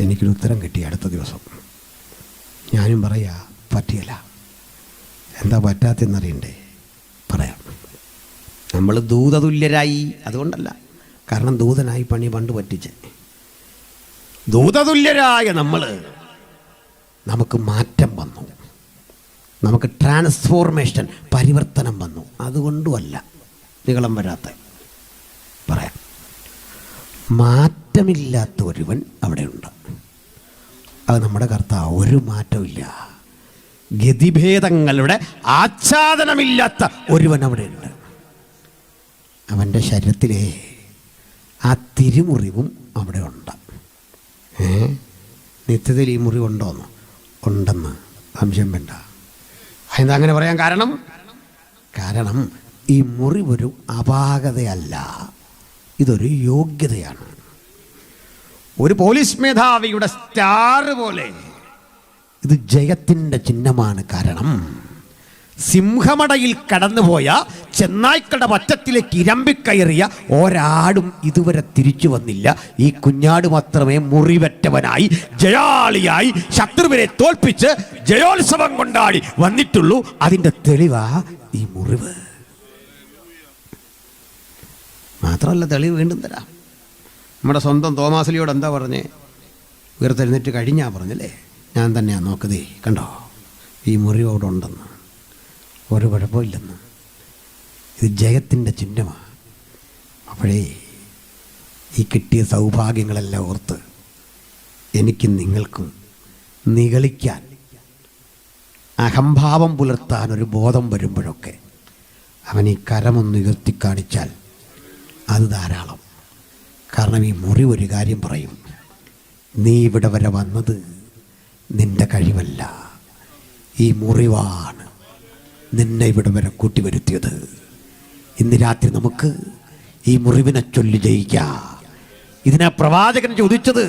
എനിക്കൊരു ഉത്തരം കിട്ടി. അടുത്ത ദിവസം ഞാനും പറയാ, പറ്റിയല്ല. എന്താ പറ്റാത്തെന്നറിയണ്ടേ? പറയാം. നമ്മൾ ദൂതതുല്യരായി, അതുകൊണ്ടല്ല, കാരണം ദൂതനായി പണി പണ്ട് പറ്റിച്ച്. ദൂതതുല്യരായ നമുക്ക് മാറ്റം വന്നു, നമുക്ക് ട്രാൻസ്ഫോർമേഷൻ, പരിവർത്തനം വന്നു. അതുകൊണ്ടുമല്ല നീളം വരാത്ത. പറയാം, മാറ്റമില്ലാത്ത ഒരുവൻ അവിടെയുണ്ട്. അത് നമ്മുടെ കർത്താവ്. ഒരു മാറ്റമില്ല, ഗതിഭേദങ്ങളുടെ ആച്ഛാദനമില്ലാത്ത ഒരുവൻ അവിടെയുണ്ട്. അവൻ്റെ ശരീരത്തിലെ ആ തിരുമുറിവും അവിടെ ഉണ്ട്. നിത്യതയിൽ ഈ മുറിവുണ്ടോന്ന്? ഉണ്ടെന്ന് സംശയം വേണ്ട. എന്താ അങ്ങനെ പറയാൻ കാരണം ഈ മുറിവൊരു അപാകതയല്ല, ഇതൊരു യോഗ്യതയാണ്. ഒരു പോലീസ് മേധാവിയുടെ സ്റ്റാർ പോലെ ഇത് ജയത്തിൻ്റെ ചിഹ്നമാണ്. കാരണം സിംഹമടയിൽ കടന്നുപോയ ചെന്നായ്ക്കളുടെ പറ്റത്തിലേക്ക് ഇരമ്പിക്കയറിയ ഒരാടും ഇതുവരെ തിരിച്ചു വന്നില്ല. ഈ കുഞ്ഞാട് മാത്രമേ മുറിവറ്റവനായി ജയാളിയായി ശത്രുവിനെ തോൽപ്പിച്ച് ജയോത്സവം കൊണ്ടാടി വന്നിട്ടുള്ളൂ. അതിൻ്റെ തെളിവാ ഈ മുറിവ്. മാത്രമല്ല, തെളിവ് വീണ്ടും തരാം. നമ്മുടെ സ്വന്തം തോമാസ്ലിയോട് എന്താ പറഞ്ഞേ? ഉയർത്തെഴുന്നേറ്റ് കഴിഞ്ഞാ പറഞ്ഞല്ലേ, ഞാൻ തന്നെയാ നോക്കതേ, കണ്ടോ ഈ മുറിവ് അവിടെ ഉണ്ടെന്ന്, ഒരു കുഴപ്പമില്ലെന്ന്. ഇത് ജയത്തിൻ്റെ ചിഹ്നമാണ്. അപ്പോഴേ ഈ കിട്ടിയ സൗഭാഗ്യങ്ങളെല്ലാം ഓർത്ത് എനിക്കും നിങ്ങൾക്കും നിഗളിക്കാൻ, അഹംഭാവം പുലർത്താൻ ഒരു ബോധം വരുമ്പോഴൊക്കെ അവൻ ഈ കരമൊന്ന് ഉയർത്തി കാണിച്ചാൽ അത് ധാരാളം. കാരണം ഈ മുറിവ് ഒരു കാര്യം പറയും, നീ ഇവിടെ വരെ വന്നത് നിൻ്റെ കഴിവല്ല, ഈ മുറിവാണ് നിന്നെ ഇവിടെ വരെ കൂട്ടിവരുത്തിയത്. ഇന്ന് രാത്രി നമുക്ക് ഈ മുറിവിനെ ചൊല്ലി ജയിക്കാം. ഇതിനെ പ്രവാചകൻ ചോദിച്ചത്,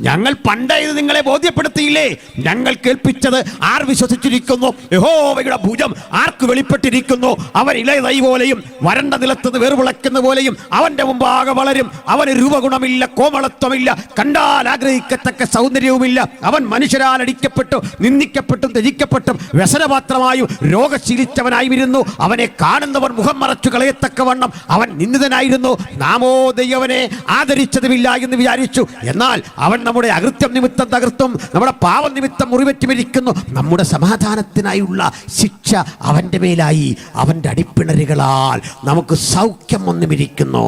ഞങ്ങൾ പണ്ടേ ഇത് നിങ്ങളെ ബോധ്യപ്പെടുത്തിയില്ലേ? ഞങ്ങൾ കേൾപ്പിച്ചത് ആർ വിശ്വസിച്ചിരിക്കുന്നു? യഹോവയുടെ ഭുജം ആർക്ക് വെളിപ്പെട്ടിരിക്കുന്നു? അവൻ ഇളയ തൈ പോലെയും വരണ്ട നിലത്തുനിന്ന് വേർവിളക്കുന്ന പോലെയും അവന്റെ മുമ്പാകെ വളരും. അവന് രൂപഗുണമില്ല, കോമളത്വമില്ല, കണ്ടാൽ ആഗ്രഹിക്കത്തക്ക സൗന്ദര്യവുമില്ല. അവൻ മനുഷ്യരാൽ അടിക്കപ്പെട്ടു, നിന്ദിക്കപ്പെട്ടും ത്യജിക്കപ്പെട്ടും വ്യസനപാത്രമായും രോഗശീലിച്ചവനായിരുന്നു. അവനെ കാണുന്നവർ മുഖം മറച്ചു കളയത്തക്കവണ്ണം അവൻ നിന്ദിതനായിരുന്നു. നാമോ ദൈവനെ ആദരിച്ചതുമില്ല എന്ന് വിചാരിച്ചു. എന്നാൽ അവൻ നമ്മുടെ അകൃത്യം നിമിത്തം തകർത്തും നമ്മുടെ പാവം നിമിത്തം മുറിവറ്റി മരിക്കുന്നു. നമ്മുടെ സമാധാനത്തിനായുള്ള ശിക്ഷ അവൻ്റെ മേലായി, അവൻ്റെ അടിപ്പിണരുകളാൽ നമുക്ക് സൗഖ്യം വന്നുമിരിക്കുന്നു.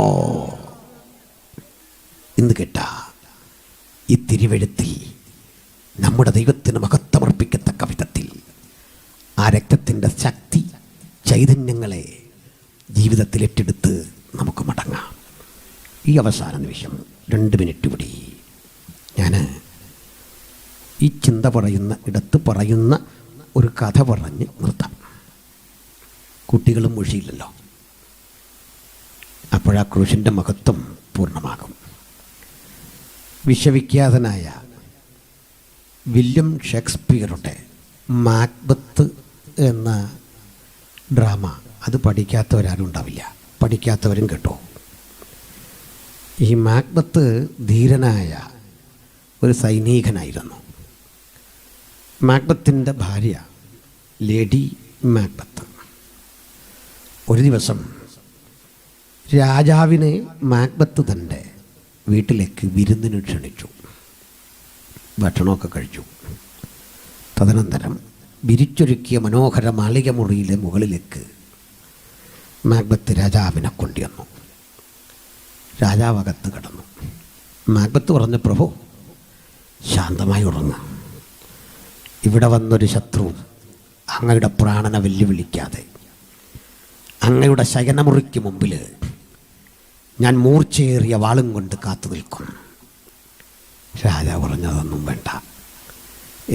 ഇന്ന് കേട്ട ഈ തിരുവെഴുത്തിൽ നമ്മുടെ ദൈവത്തിന് മഹത്വമർപ്പിക്കത്തക്ക വിധത്തിൽ ആ രക്തത്തിൻ്റെ ശക്തി, ചൈതന്യങ്ങളെ ജീവിതത്തിൽ ഏറ്റെടുത്ത് നമുക്ക് മടങ്ങാം. ഈ അവസാന നിമിഷം 2 മിനിറ്റ് കൂടി ഞാൻ ഈ ചിന്ത പറയുന്ന ഇടത്ത് പറയുന്ന ഒരു കഥ പറഞ്ഞ് നിർത്താം. കുട്ടികളും മൊഴിയില്ലല്ലോ, അപ്പോഴാ ക്രൂശിൻ്റെ മഹത്വം പൂർണ്ണമാകും. വിശ്വവിഖ്യാതനായ വില്യം ഷേക്സ്പിയറുടെ മാക്ബത്ത് എന്ന ഡ്രാമ, അത് പഠിക്കാത്തവരാരും ഉണ്ടാവില്ല, പഠിക്കാത്തവരും കേട്ടോ. ഈ മാക്ബത്ത് ധീരനായ ഒരു സൈനികനായിരുന്നു. മാക്ബത്തിൻ്റെ ഭാര്യ ലേഡി മാക്ബത്ത് ഒരു ദിവസം രാജാവിനെ മാക്ബത്ത് തൻ്റെ വീട്ടിലേക്ക് വിരുന്നിന് ക്ഷണിച്ചു. ഭക്ഷണമൊക്കെ കഴിച്ചു. തദനന്തരം വിരിച്ചൊരുക്കിയ മനോഹര മാളിക മുറിയിലെ മുകളിലേക്ക് മാക്ബത്ത് രാജാവിനെ കൊണ്ടുവന്നു. രാജാവ് അകത്ത് കിടന്നു. മാക്ബത്ത് പറഞ്ഞു, പ്രഭു ശാന്തമായി ഉറങ്ങുക. ഇവിടെ വന്നൊരു ശത്രുവും അങ്ങയുടെ പ്രാണനെ വെല്ലുവിളിക്കാതെ അങ്ങയുടെ ശയനമുറിക്ക് മുമ്പിൽ ഞാൻ മൂർച്ചയേറിയ വാളും കൊണ്ട് കാത്തു നിൽക്കും. രാജാവ് പറഞ്ഞതൊന്നും വേണ്ട,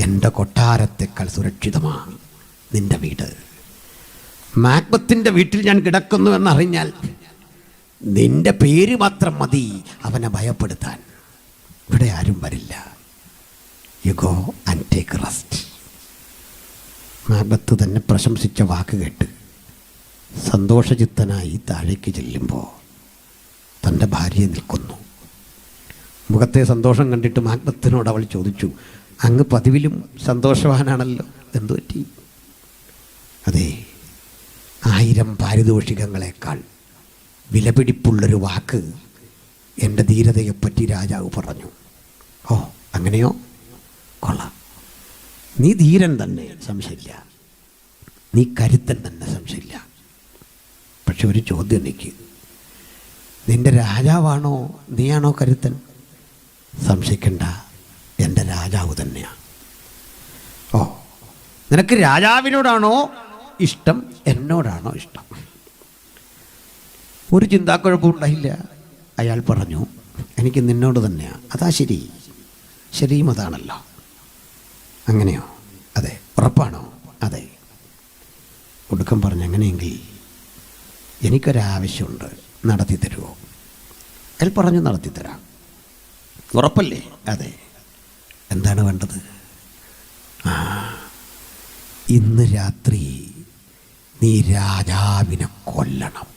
എൻ്റെ കൊട്ടാരത്തെക്കാൾ സുരക്ഷിതമാണ് നിൻ്റെ വീട്. മാക്ബത്തിൻ്റെ വീട്ടിൽ ഞാൻ കിടക്കുന്നു എന്നറിഞ്ഞാൽ നിൻ്റെ പേര് മാത്രം മതി അവനെ ഭയപ്പെടുത്താൻ. ഇവിടെ ആരും വരില്ല. You go and take rest. Macbeth തന്നെ പ്രശംസിച്ച വാക്ക് കേട്ട് സന്തോഷചിത്തനായി താഴേക്ക് ചെല്ലുമ്പോൾ തൻ്റെ ഭാര്യ നിൽക്കുന്നു. മുഖത്തെ സന്തോഷം കണ്ടിട്ട് മാക്ബത്തിനോട് അവൾ ചോദിച്ചു, അങ്ങ് പതിവിലും സന്തോഷവാനാണല്ലോ, എന്തു പറ്റി? അതെ, 1000 പാരിതോഷികങ്ങളെക്കാൾ വിലപിടിപ്പുള്ളൊരു വാക്ക് എൻ്റെ ധീരതയെപ്പറ്റി രാജാവ് പറഞ്ഞു. ഓ, അങ്ങനെയോ? കൊള്ളാം. നീ ധീരൻ തന്നെ, സംശയമില്ല. നീ കരുത്തൻ തന്നെ, സംശയമില്ല. പക്ഷെ ഒരു ചോദ്യം എനിക്ക്, നിൻ്റെ രാജാവാണോ നീയാണോ കരുത്തൻ? സംശയിക്കണ്ട, എൻ്റെ രാജാവ് തന്നെയാണ്. ഓ, നിനക്ക് രാജാവിനോടാണോ ഇഷ്ടം, എന്നോടാണോ ഇഷ്ടം? ഒരു ചിന്താക്കുഴപ്പമുണ്ടായില്ല. അയാൾ പറഞ്ഞു, എനിക്ക് നിന്നോട് തന്നെയാണ്. അതാ ശരി, ശരിയും അതാണല്ലോ. അങ്ങനെയോ? അതെ. ഉറപ്പാണോ? അതെ. ഒടുക്കം പറഞ്ഞു, അങ്ങനെയെങ്കിൽ എനിക്കൊരാവശ്യമുണ്ട്, നടത്തി തരുമോ? അയാൾ പറഞ്ഞു, നടത്തിത്തരാം. ഉറപ്പല്ലേ? അതെ. എന്താണ് വേണ്ടത്? ഇന്ന് രാത്രി നീ രാജാവിനെ കൊല്ലണം.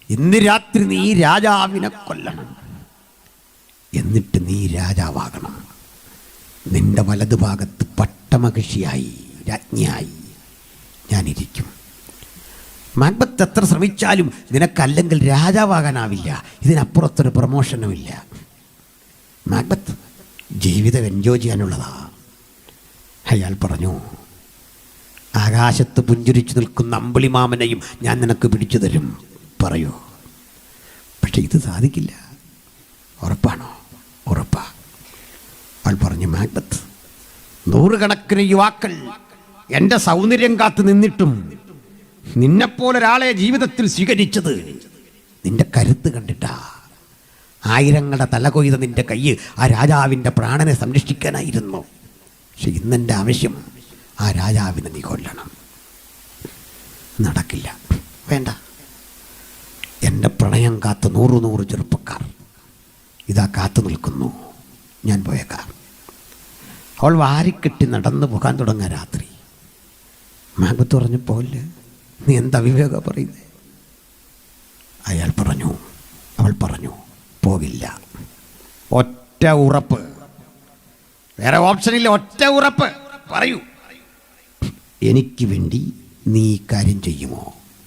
ഇന്ന് രാത്രി നീ രാജാവിനെ കൊല്ലണം. എന്നിട്ട് നീ രാജാവാകണം. നിന്റെ വലതുഭാഗത്ത് പട്ടമഹിഷിയായി, രാജ്ഞിയായി ഞാനിരിക്കും. മാക്ബത്ത് എത്ര ശ്രമിച്ചാലും നിനക്കല്ലെങ്കിൽ രാജാവാകാനാവില്ല. ഇതിനപ്പുറത്തൊരു പ്രമോഷനുമില്ല. മാക്ബത്ത് ജീവിതം എൻജോയ് ചെയ്യാനുള്ളതാ. അയാൾ പറഞ്ഞു, ആകാശത്ത് പുഞ്ചിരിച്ചു നിൽക്കുന്ന അമ്പിളിമാമനെയും ഞാൻ നിനക്ക് പിടിച്ചു തരും. പറയൂ. പക്ഷെ ഇത് സാധിക്കില്ല. ഉറപ്പാണോ? ഉറപ്പാ. അവൾ പറഞ്ഞു, മാക്ബത്ത്, 100 കണക്കിന് യുവാക്കൾ എൻ്റെ സൗന്ദര്യം കാത്തു നിന്നിട്ടും നിന്നെപ്പോലൊരാളെ ജീവിതത്തിൽ സ്വീകരിച്ചത് നിന്റെ കരുത്ത് കണ്ടിട്ടാ. 1000ങ്ങളുടെ തല കൊയ്ത നിന്റെ കയ്യ് ആ രാജാവിൻ്റെ പ്രാണനെ സംരക്ഷിക്കാനായിരുന്നു. പക്ഷെ ഇന്നെൻ്റെ ആവശ്യം ആ രാജാവിനെ നീ കൊല്ലണം. നടക്കില്ല. വേണ്ട. എൻ്റെ പ്രണയം കാത്ത് 100 ചെറുപ്പക്കാർ ഇതാ കാത്തു നിൽക്കുന്നു. ഞാൻ പോയേക്കാം. അവൾ വാരിക്കെട്ടി നടന്നു പോകാൻ തുടങ്ങാൻ രാത്രി. മാക്ബത്ത് പറഞ്ഞു, പോലെ നീ എന്താ വിവേക പറയുന്നത്? അവൾ പറഞ്ഞു, പോകില്ല. ഒറ്റ ഉറപ്പ്, വേറെ ഓപ്ഷനില്ല. ഒറ്റ ഉറപ്പ്. പറയൂ. എനിക്ക് വേണ്ടി നീ ഈ കാര്യം ചെയ്യുമോ?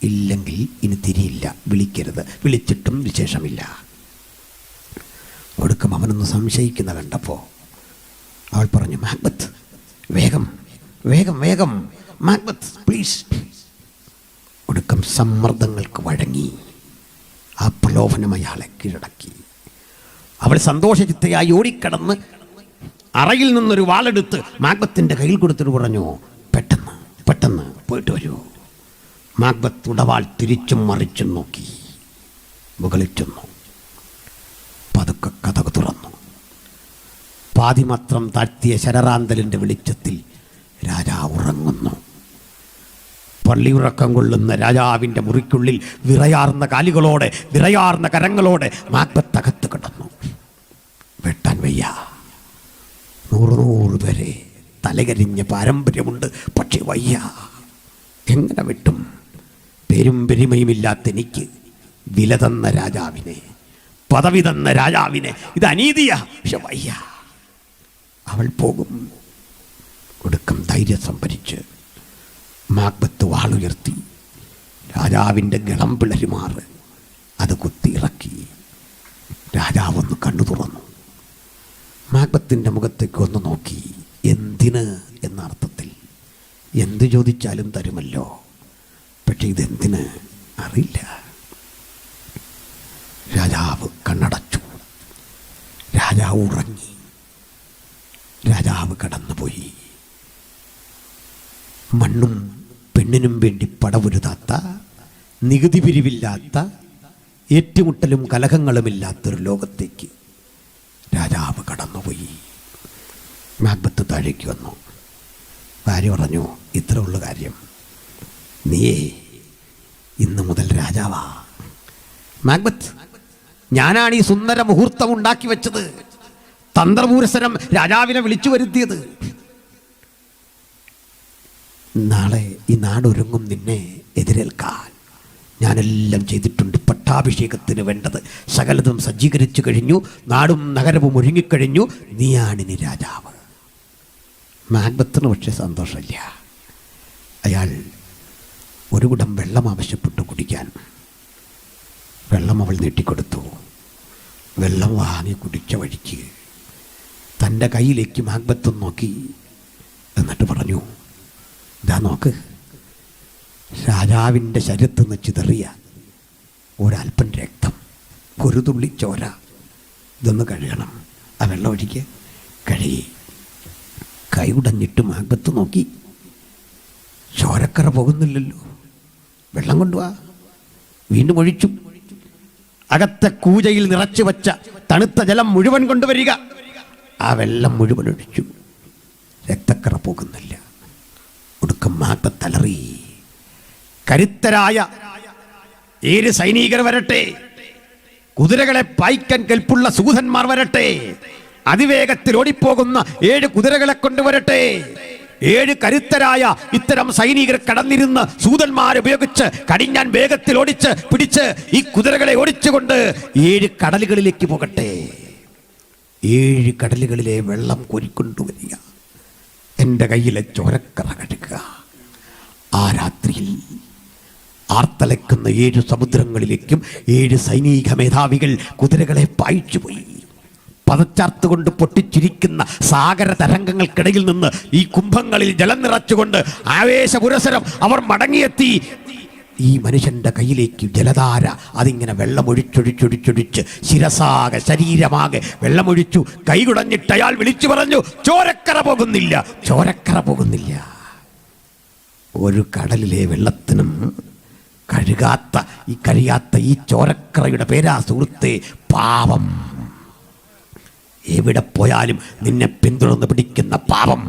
ഇല്ലെങ്കിൽ ഇനി തിരിയില്ല. വിളിക്കരുത്. വിളിച്ചിട്ടും വിശേഷമില്ല. ഒടുക്കം അവനൊന്ന് സംശയിക്കുന്ന കണ്ടപ്പോൾ അവൾ പറഞ്ഞു, മാക്ബത്ത്, വേഗം വേഗം വേഗം, മാക്ബത്ത് പ്ലീസ്. ഒടുക്കം സമ്മർദ്ദങ്ങൾക്ക് വഴങ്ങി ആ പ്രലോഭനം അയാളെ കീഴടക്കി. അവൾ സന്തോഷചിത്തയായി ഓടിക്കടന്ന് അറയിൽ നിന്നൊരു വാളെടുത്ത് മാക്ബത്തിൻ്റെ കയ്യിൽ കൊടുത്തിട്ട് പറഞ്ഞു, പെട്ടെന്ന് പെട്ടെന്ന് പോയിട്ട് വരൂ. മാക്ബത്ത് ഉടവാൾ തിരിച്ചും മറിച്ചും നോക്കി. മുകളിൽ ചെന്നു. പതുക്കെ കതക് തുറന്നു. പാതിമാത്രം താഴ്ത്തിയ ശരറാന്തലിൻ്റെ വെളിച്ചത്തിൽ രാജാവ് ഉറങ്ങുന്നു. പള്ളിയുറക്കം കൊള്ളുന്ന രാജാവിൻ്റെ മുറിക്കുള്ളിൽ വിറയാർന്ന കാലുകളോടെ, വിറയാർന്ന കരങ്ങളോടെ മാക്ബത്ത് അകത്ത് കിടന്നു. വെട്ടാൻ വയ്യ. 100 പേരെ തലകരിഞ്ഞ പാരമ്പര്യമുണ്ട്. പക്ഷെ വയ്യ. എങ്ങനെ വെട്ടും? പേരും പെരുമയുമില്ലാത്ത എനിക്ക് വില തന്ന രാജാവിനെ, പദവി തന്ന രാജാവിനെ, ഇത് അനീതിയാ. പക്ഷെ വയ്യ. അവൾ പോകും. ഒടുക്കം ധൈര്യം സംഭരിച്ച് മാക്ബത്ത് വാളുയർത്തി രാജാവിൻ്റെ ഗളം പിളരുമാറ് അത് കുത്തിയിറക്കി. രാജാവൊന്ന് കണ്ണു തുറന്നു. മാക്ബത്തിൻ്റെ മുഖത്തേക്ക് ഒന്ന് നോക്കി. എന്തിന് എന്ന അർത്ഥത്തിൽ. എന്ത് ചോദിച്ചാലും തരുമല്ലോ. പക്ഷെ ഇതെന്തിന് അറിയില്ല. രാജാവ് കണ്ണടച്ചു. രാജാവ് ഉറങ്ങി. രാജാവ് കടന്നുപോയി. മണ്ണും പെണ്ണിനും വേണ്ടി പടവുരുതാത്ത, നികുതി പിരിവില്ലാത്ത, ഏറ്റുമുട്ടലും കലഹങ്ങളുമില്ലാത്തൊരു ലോകത്തേക്ക് രാജാവ് കടന്നുപോയി. മാക്ബത്ത് താഴേക്ക് വന്നു. ഭാര്യ പറഞ്ഞു, ഇത്ര ഉള്ള കാര്യം, നീയേ ഇന്ന് മുതൽ രാജാവാ. മാക്ബത്ത്, ഞാനാണ് ഈ സുന്ദര മുഹൂർത്തം ഉണ്ടാക്കി വെച്ചത്, തന്ത്രപൂരസരം രാജാവിനെ വിളിച്ചു വരുത്തിയത്. നാളെ ഈ നാടൊരുങ്ങും നിന്നെ എതിരേൽക്കാൻ. ഞാനെല്ലാം ചെയ്തിട്ടുണ്ട്. പട്ടാഭിഷേകത്തിന് വേണ്ടത് സകലതും സജ്ജീകരിച്ചു കഴിഞ്ഞു. നാടും നഗരവും ഒരുങ്ങിക്കഴിഞ്ഞു. നീയാണിനി രാജാവ്. മാക്ബത്തിന് പക്ഷേ സന്തോഷമില്ല. അയാൾ ഒരു കുടം വെള്ളം ആവശ്യപ്പെട്ടു കുടിക്കാൻ. വെള്ളം അവൾ നീട്ടിക്കൊടുത്തു. വെള്ളം വാങ്ങി കുടിച്ച വഴിക്ക് തൻ്റെ കയ്യിലേക്ക് മാക്ബത്ത് നോക്കി. എന്നിട്ട് പറഞ്ഞു, ഇതാ നോക്ക്, രാജാവിൻ്റെ ശരീരത്തിൽ നിന്ന് ചിതറിയ ഒരൽപ്പൻ രക്തം, ഒരു തുള്ളി ചോര, ഇതൊന്ന് കഴുകണം. ആ വെള്ളം ഒഴിക്ക്. കഴുകി കൈ ഉടഞ്ഞിട്ട് മാക്ബത്ത് നോക്കി. ചോരക്കറ പോകുന്നില്ലല്ലോ. വെള്ളം കൊണ്ടുവാ. വീണ്ടും ഒഴിച്ചു. അകത്തെ കൂജയിൽ നിറച്ചു വച്ച തണുത്ത ജലം മുഴുവൻ കൊണ്ടുവരിക. ആ വെള്ളം മുഴുവൻ ഒഴിച്ചു. രക്തക്കറ പോകുന്നില്ല. ഒടുക്കം മാക്ബത്ത് അലറി. കരുത്തരായ 7 സൈനികർ വരട്ടെ, കുതിരകളെ പായിക്കാൻ കെൽപ്പുള്ള സൂതന്മാർ വരട്ടെ, അതിവേഗത്തിൽ ഓടിപ്പോകുന്ന 7 കുതിരകളെ കൊണ്ടുവരട്ടെ. 7 കരുത്തരായ ഇത്തരം സൈനികർ കടന്നിരുന്ന് സൂതന്മാരുപയോഗിച്ച് കടിഞ്ഞാൻ വേഗത്തിൽ ഓടിച്ച് പിടിച്ച് ഈ കുതിരകളെ ഓടിച്ചുകൊണ്ട് 7 കടലുകളിലേക്ക് പോകട്ടെ. 7 കടലുകളിലെ വെള്ളം കോരിക്കൊണ്ടുവരിക. എൻ്റെ കയ്യിലെ ചോരക്കറ കഴുകുക. ആ രാത്രിയിൽ ആർത്തലക്കുന്ന 7 സമുദ്രങ്ങളിലേക്കും 7 സൈനിക മേധാവികൾ കുതിരകളെ പായിച്ചുപോയി. പതച്ചാർത്തുകൊണ്ട് പൊട്ടിച്ചിരിക്കുന്ന സാഗര തരംഗങ്ങൾക്കിടയിൽ നിന്ന് ഈ കുംഭങ്ങളിൽ ജലം നിറച്ചുകൊണ്ട് ആവേശപുരസരം അവർ മടങ്ങിയെത്തി. ഈ മനുഷ്യന്റെ കയ്യിലേക്ക് ജലധാര അതിങ്ങനെ വെള്ളമൊഴിച്ചൊഴിച്ചൊഴിച്ചൊഴിച്ച് ശിരസാകെ ശരീരമാകെ വെള്ളമൊഴിച്ചു. കൈകുടഞ്ഞിട്ട് അയാൾ വിളിച്ചു പറഞ്ഞു, ചോരക്കറ പോകുന്നില്ല, ചോരക്കറ പോകുന്നില്ല. ഒരു കടലിലെ വെള്ളത്തിനും കഴിയാത്ത ഈ ചോരക്കറയുടെ പേരാ സുഹൃത്തെ പാപം. എവിടെ പോയാലും നിന്നെ പിന്തുടർന്ന് പിടിക്കുന്ന പാപം.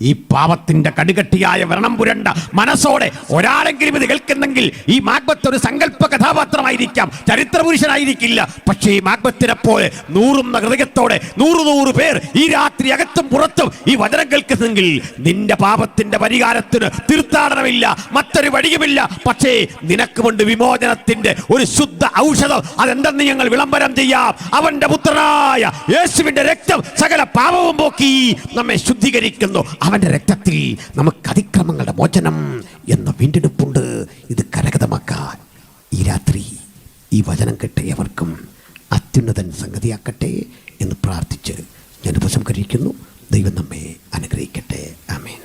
ഈ പാപത്തിന്റെ കടുകട്ടിയായ വ്രണം പുരണ്ട മനസ്സോടെ ഒരാളെങ്കിലും ഇത് കേൾക്കുന്നെങ്കിൽ ഈ മാക്ബത്ത് ഒരു സങ്കല്പ കഥാപാത്രമായിരിക്കാം, ചരിത്ര പുരുഷനായിരിക്കില്ല. പക്ഷേ ഈ മാക്ബത്തിനെ പോലെ നൂറുന്ന ഹൃദയത്തോടെ 100 പേർ ഈ രാത്രി അകത്തും പുറത്തും ഈ വചനം കേൾക്കുന്നെങ്കിൽ നിന്റെ പാപത്തിന്റെ പരിഹാരത്തിന് തീർത്ഥാടനമില്ല, മറ്റൊരു വഴിയുമില്ല. പക്ഷേ നിനക്ക് കൊണ്ട് വിമോചനത്തിന്റെ ഒരു ശുദ്ധ ഔഷധം. അതെന്തെന്ന് ഞങ്ങൾ വിളംബരം ചെയ്യാം. അവന്റെ പുത്രനായ യേശുവിന്റെ രക്തം സകല പാപവും പോക്കി നമ്മെ ശുദ്ധീകരിക്കുന്നു. അവന്റെ രക്തത്തിൽ നമുക്ക് അതിക്രമങ്ങളുടെ മോചനം എന്ന വീണ്ടെടുപ്പുണ്ട്. ഇത് കരഗതമാക്കാൻ ഈ രാത്രി ഈ വചനം കേട്ട എവർക്കും അത്യുന്നതൻ സംഗതിയാക്കട്ടെ എന്ന് പ്രാർത്ഥിച്ച് ഞാൻ ഉപസംഹരിക്കുന്നു. ദൈവം നമ്മെ അനുഗ്രഹിക്കട്ടെ. ആമേൻ.